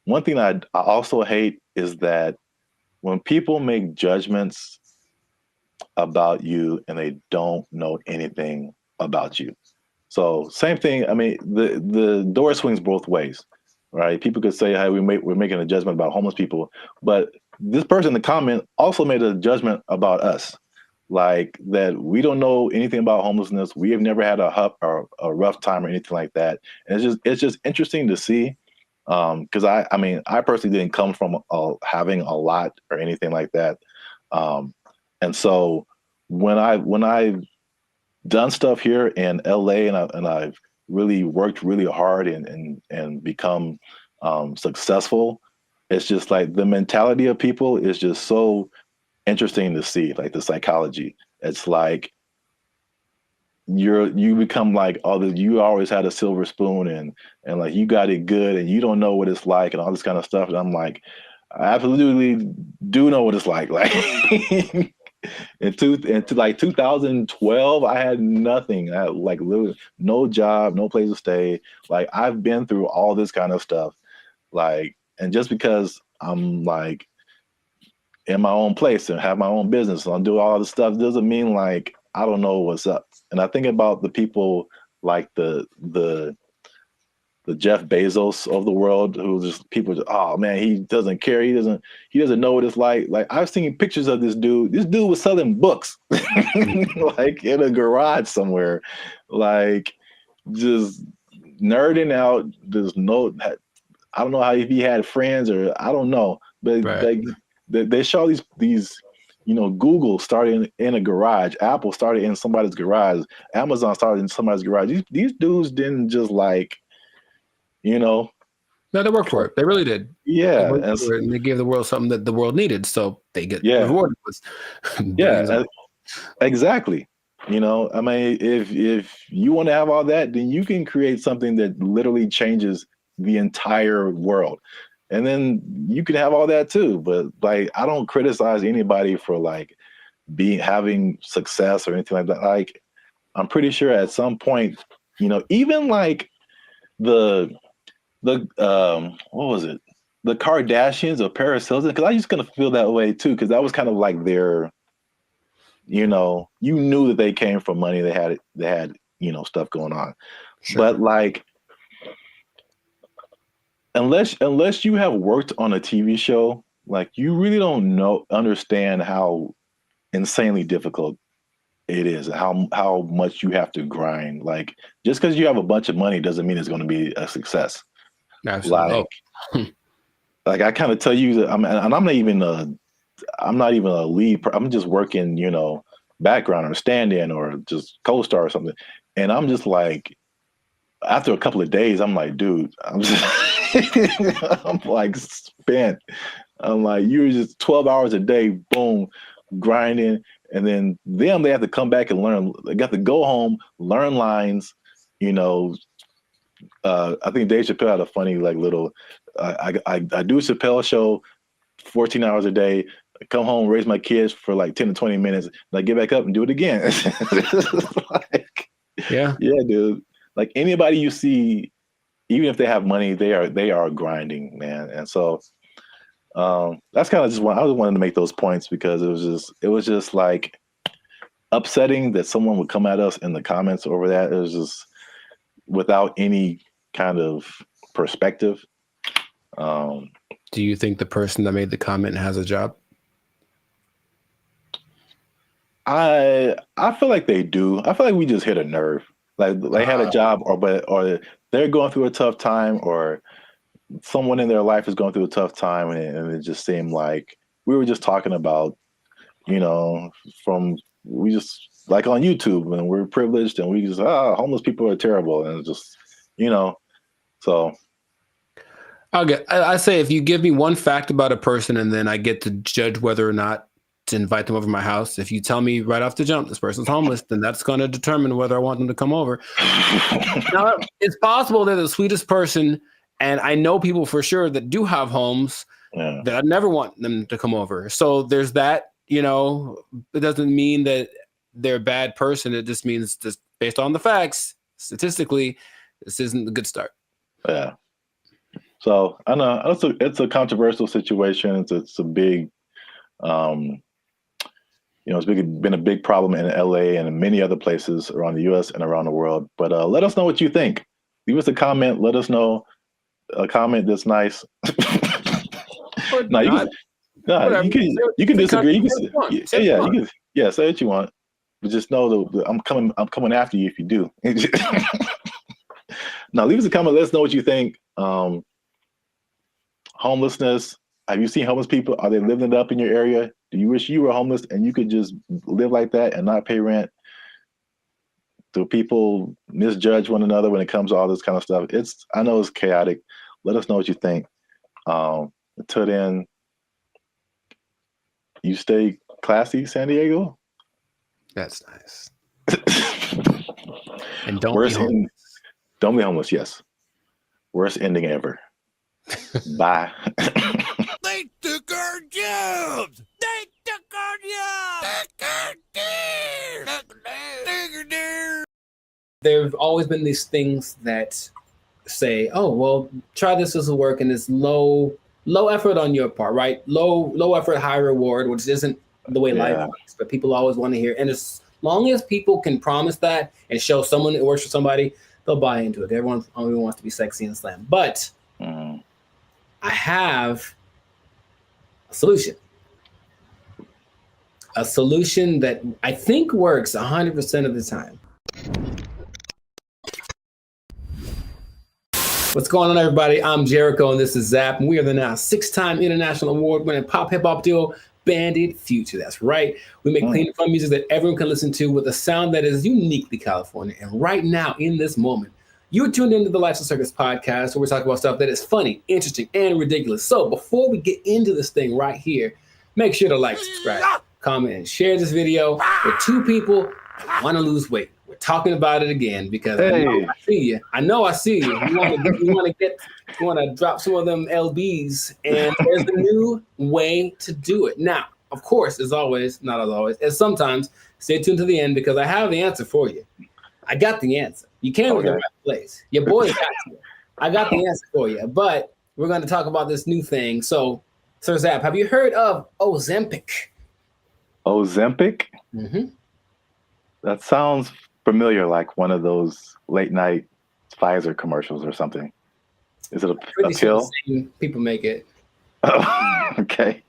One thing I also hate is that when people make judgments about you and they don't know anything about you. So same thing. I mean, the door swings both ways, right? People could say, "Hey, we're making a judgment about homeless people," but this person in the comment also made a judgment about us, like that we don't know anything about homelessness. We have never had a rough time or anything like that. And it's just interesting to see, because I mean, I personally didn't come from having a lot or anything like that, and so when I've done stuff here in LA, and I've really worked really hard and become successful, it's just like the mentality of people is just so interesting to see, like the psychology. It's like you become like, oh, you always had a silver spoon and like you got it good and you don't know what it's like and all this kind of stuff. And I'm like, I absolutely do know what it's like. Like into like 2012, I had nothing. I had like literally no job, no place to stay. Like I've been through all this kind of stuff. Like, and just because I'm like in my own place and have my own business and I'll do all this stuff doesn't mean like I don't know what's up. And I think about the people like the Jeff Bezos of the world, who just people, oh man, he doesn't care. He doesn't know what it's like. Like I've seen pictures of this dude. This dude was selling books like in a garage somewhere, like just nerding out. I don't know how, if he had friends or I don't know, but they show these Google started in a garage, Apple started in somebody's garage, Amazon started in somebody's garage. These dudes didn't just like, no, they worked for it. They really did. Yeah, and they gave the world something that the world needed, so they get rewarded with. Exactly. I mean, if you want to have all that, then you can create something that literally changes the entire world, and then you can have all that too. But like, I don't criticize anybody for like having success or anything like that. Like, I'm pretty sure at some point, even like the what was it? The Kardashians or Paris Hilton, because I used to kind of feel that way too, because that was kind of like their, you knew that they came from money. They had stuff going on. Sure. But like, unless you have worked on a TV show, like you really don't understand how insanely difficult it is, and how much you have to grind. Like, just because you have a bunch of money doesn't mean it's going to be a success. Absolutely. Like I kind of tell you that I'm not even a lead. I'm just working, background or stand-in or just co-star or something. And I'm just like, after a couple of days, I'm like, dude, I'm like spent. I'm like, you're just 12 hours a day, boom, grinding. And then they have to come back and learn. They got to go home, learn lines, I think Dave Chappelle had a funny like little. I do a Chappelle show, 14 hours a day. I come home, raise my kids for like 10 to 20 minutes, and I get back up and do it again. Yeah. Yeah, dude. Like anybody you see, even if they have money, they are grinding, man. And so that's kind of just I just wanted to make those points because it was just like upsetting that someone would come at us in the comments over that. It was just without any kind of perspective. Do you think the person that made the comment has a job? I feel like they do. I feel like we just hit a nerve. Like they had a job, or they're going through a tough time, or someone in their life is going through a tough time, and it just seemed like we were just talking about, we just like on YouTube, and we're privileged, and we just homeless people are terrible, and just so. I say if you give me one fact about a person, and then I get to judge whether or not to invite them over to my house. If you tell me right off the jump this person's homeless, then that's going to determine whether I want them to come over. Now, it's possible they're the sweetest person, and I know people for sure that do have homes that I never want them to come over. So there's that. It doesn't mean that they're a bad person. It just means, just based on the facts, statistically, this isn't a good start. Yeah. So I know it's a controversial situation. It's a big, it's been a big problem in LA and in many other places around the US and around the world. But let us know what you think. Leave us a comment. Let us know a comment that's nice. You can disagree. Say what you want. But just know that I'm coming after you if you do. Now leave us a comment. Let us know what you think. Homelessness. Have you seen homeless people? Are they living it up in your area? Do you wish you were homeless and you could just live like that and not pay rent? Do people misjudge one another when it comes to all this kind of stuff? I know it's chaotic. Let us know what you think. Until then, you stay classy, San Diego. That's nice. And don't be homeless. Don't be homeless. Yes. Worst ending ever. Bye. They took our jobs. They took our jobs. There have always been these things that say, "Oh, well, try this will work," and it's low effort on your part, right? Low effort, high reward, which isn't the way life works. But people always want to hear, and as long as people can promise that and show someone it works for somebody, they'll buy into it. Everyone only wants to be sexy and slam, but I have a solution that I think works 100% of the time. What's going on, everybody? I'm Jericho, and this is Zap, and we are the now 6-time international award-winning pop hip-hop duo, Bandit Future. That's right. We make clean, fun music that everyone can listen to with a sound that is uniquely California. And right now, in this moment, you're tuned into the Lifestyle Circus podcast, where we talk about stuff that is funny, interesting, and ridiculous. So before we get into this thing right here, make sure to like, subscribe, comment, and share this video with 2 people who want to lose weight. We're talking about it again because I know I see you. You want to drop some of them LBs, and there's a new way to do it. Now, of course, as always, not as always, as sometimes, stay tuned to the end because I have the answer for you. I got the answer. You came to the right place. Your boy got you. I got the answer for you, but we're going to talk about this new thing. So, Sir Zap, have you heard of Ozempic? Ozempic? Mm-hmm. That sounds familiar, like one of those late night Pfizer commercials or something. Is it a pill? People make it. Oh, okay.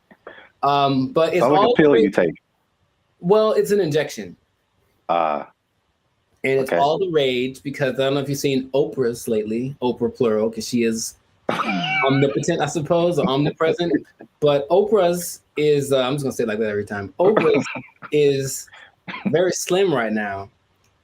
But it's like all a pill you take. Well, it's an injection. And it's okay. all the rage because I don't know if you've seen Oprah's lately, Oprah plural, because she is omnipotent, I suppose, or omnipresent. But Oprah's is, I'm just going to say it like that every time. Oprah's is very slim right now.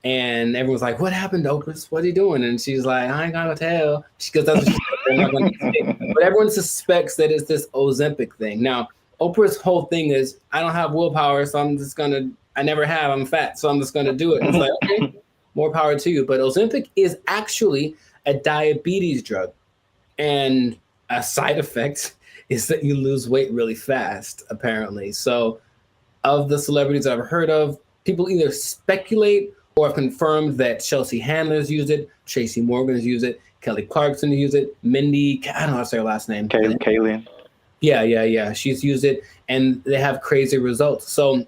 And everyone's like, what happened to Oprah? What are you doing? And she's like, I ain't gonna tell. Because that's what they're not gonna say. But everyone suspects that it's this Ozempic thing. Now, Oprah's whole thing is, I don't have willpower, so I never have, I'm fat, so I'm just gonna do it. And it's like, okay, more power to you. But Ozempic is actually a diabetes drug. And a side effect is that you lose weight really fast, apparently. So of the celebrities I've heard of, people either speculate or have confirmed that Chelsea Handler's used it, Tracy Morgan's used it, Kelly Clarkson used it, Mindy, I don't know how to say her last name. Kaylin. Yeah. She's used it, and they have crazy results. So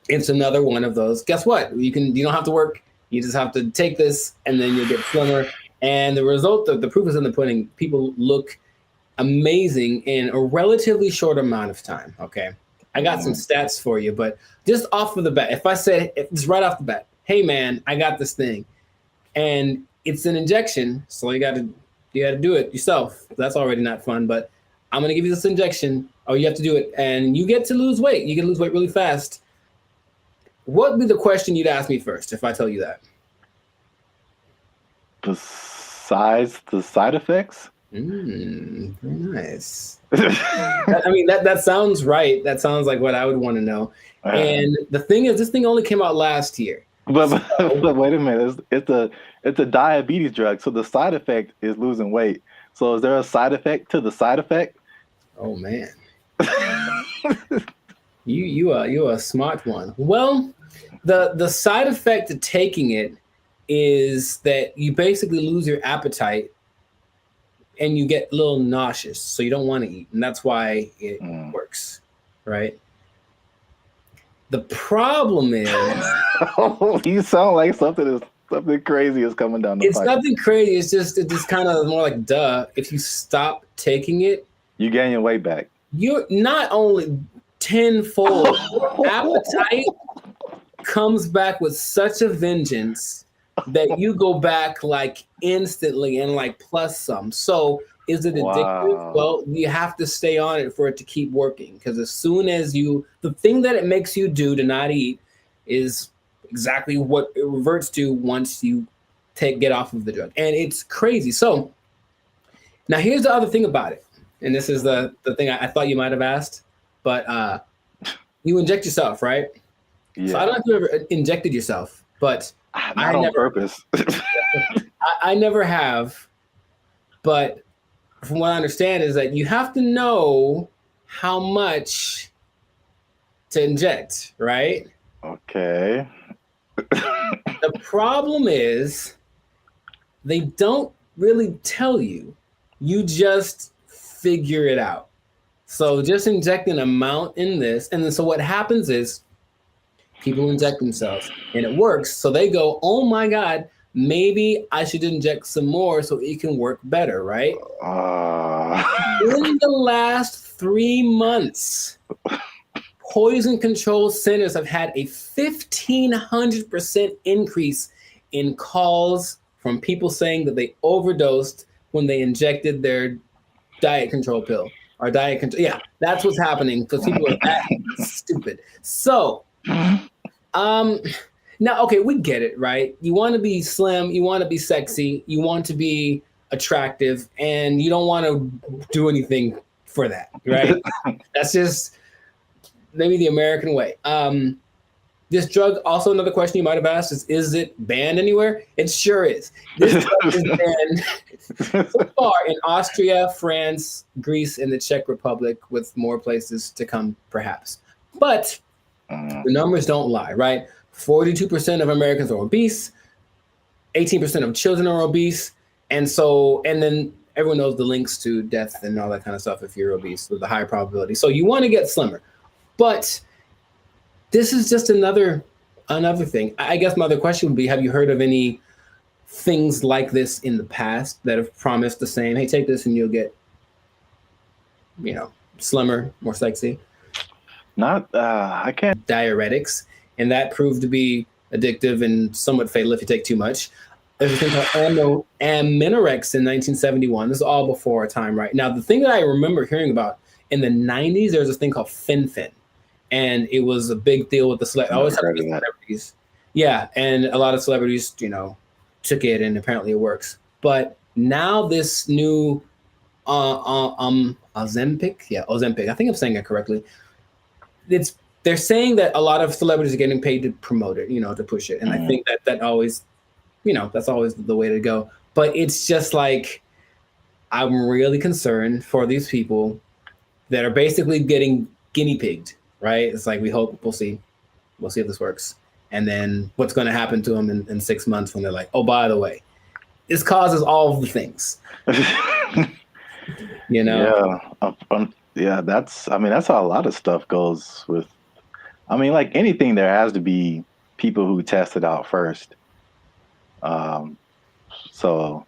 it's another one of those. Guess what? You don't have to work. You just have to take this, and then you'll get slimmer. And the result of the proof is in the pudding. People look amazing in a relatively short amount of time. Okay. I got some stats for you, but just off of the bat, if I say it's right off the bat, hey man, I got this thing, and it's an injection, so you got to do it yourself. That's already not fun, but I'm gonna give you this injection. Oh, you have to do it, and you get to lose weight. You can lose weight really fast. What would be the question you'd ask me first if I tell you that? Besides the side effects? Very nice. that sounds right. That sounds like what I would want to know. And the thing is, this thing only came out last year. But wait a minute. It's a diabetes drug, so the side effect is losing weight. So is there a side effect to the side effect? Oh man, you are a smart one. Well, the side effect to taking it is that you basically lose your appetite and you get a little nauseous, so you don't want to eat, and that's why it works, right? The problem is, you sound like something crazy is coming down the pipe. It's nothing crazy. It's just kind of more like duh. If you stop taking it, you gain your weight back. You're not only tenfold. Appetite comes back with such a vengeance that you go back like instantly and like plus some. So is it addictive? Wow. Well, you have to stay on it for it to keep working, because as soon as the thing that it makes you do to not eat is exactly what it reverts to once you get off of the drug. And it's crazy. So now here's the other thing about it. And this is the thing I thought you might have asked, but you inject yourself, right? Yeah. So I don't know if you ever injected yourself, but not on purpose. I never have, but from what I understand is that you have to know how much to inject, right? Okay. The problem is they don't really tell you. You just figure it out. So just inject an amount in this, and then so what happens is people inject themselves and it works. So they go, oh my God, maybe I should inject some more so it can work better, right? In the last 3 months, poison control centers have had a 1,500% increase in calls from people saying that they overdosed when they injected their diet control pill or diet control. Yeah, that's what's happening because people are that stupid. So, now, okay, we get it, right? You want to be slim, you want to be sexy, you want to be attractive, and you don't want to do anything for that, right? That's just maybe the American way. This drug, also another question you might have asked is it banned anywhere? It sure is. This drug is banned so far in Austria, France, Greece, and the Czech Republic, with more places to come, perhaps. But the numbers don't lie, right? 42% of Americans are obese, 18% of children are obese, and then everyone knows the links to death and all that kind of stuff if you're obese with a high probability. So you want to get slimmer. But this is just another thing. I guess my other question would be, have you heard of any things like this in the past that have promised the same, hey, take this and you'll get, slimmer, more sexy? I can't. Diuretics, and that proved to be addictive and somewhat fatal if you take too much. There's a thing called Aminorex in 1971. This is all before our time, right? Now, the thing that I remember hearing about in the 90s, there was this thing called Fen-Phen, and it was a big deal with the celebrities. Yeah, and a lot of celebrities, took it, and apparently it works. But now this new Ozempic, I think I'm saying it correctly. They're saying that a lot of celebrities are getting paid to promote it, to push it. And I think that always, that's always the way to go. But it's just like, I'm really concerned for these people that are basically getting guinea pigged, right? It's like, we'll see if this works. And then what's going to happen to them in 6 months when they're like, oh, by the way, this causes all of the things. You know? Yeah, that's how a lot of stuff goes with. I mean, like anything, there has to be people who test it out first. So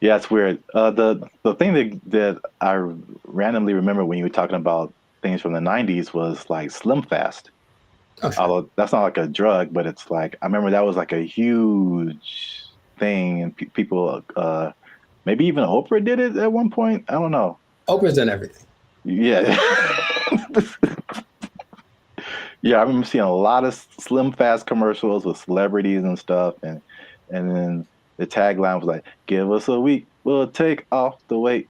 yeah, it's weird. The thing that I randomly remember when you were talking about things from the 90s was like Slim Fast. Oh, sure. Although that's not like a drug, but it's like, I remember that was like a huge thing, and people, maybe even Oprah did it at one point. I don't know. Oprah's done everything. Yeah. Yeah, I remember seeing a lot of Slim Fast commercials with celebrities and stuff, and then the tagline was like, "Give us a week, we'll take off the weight."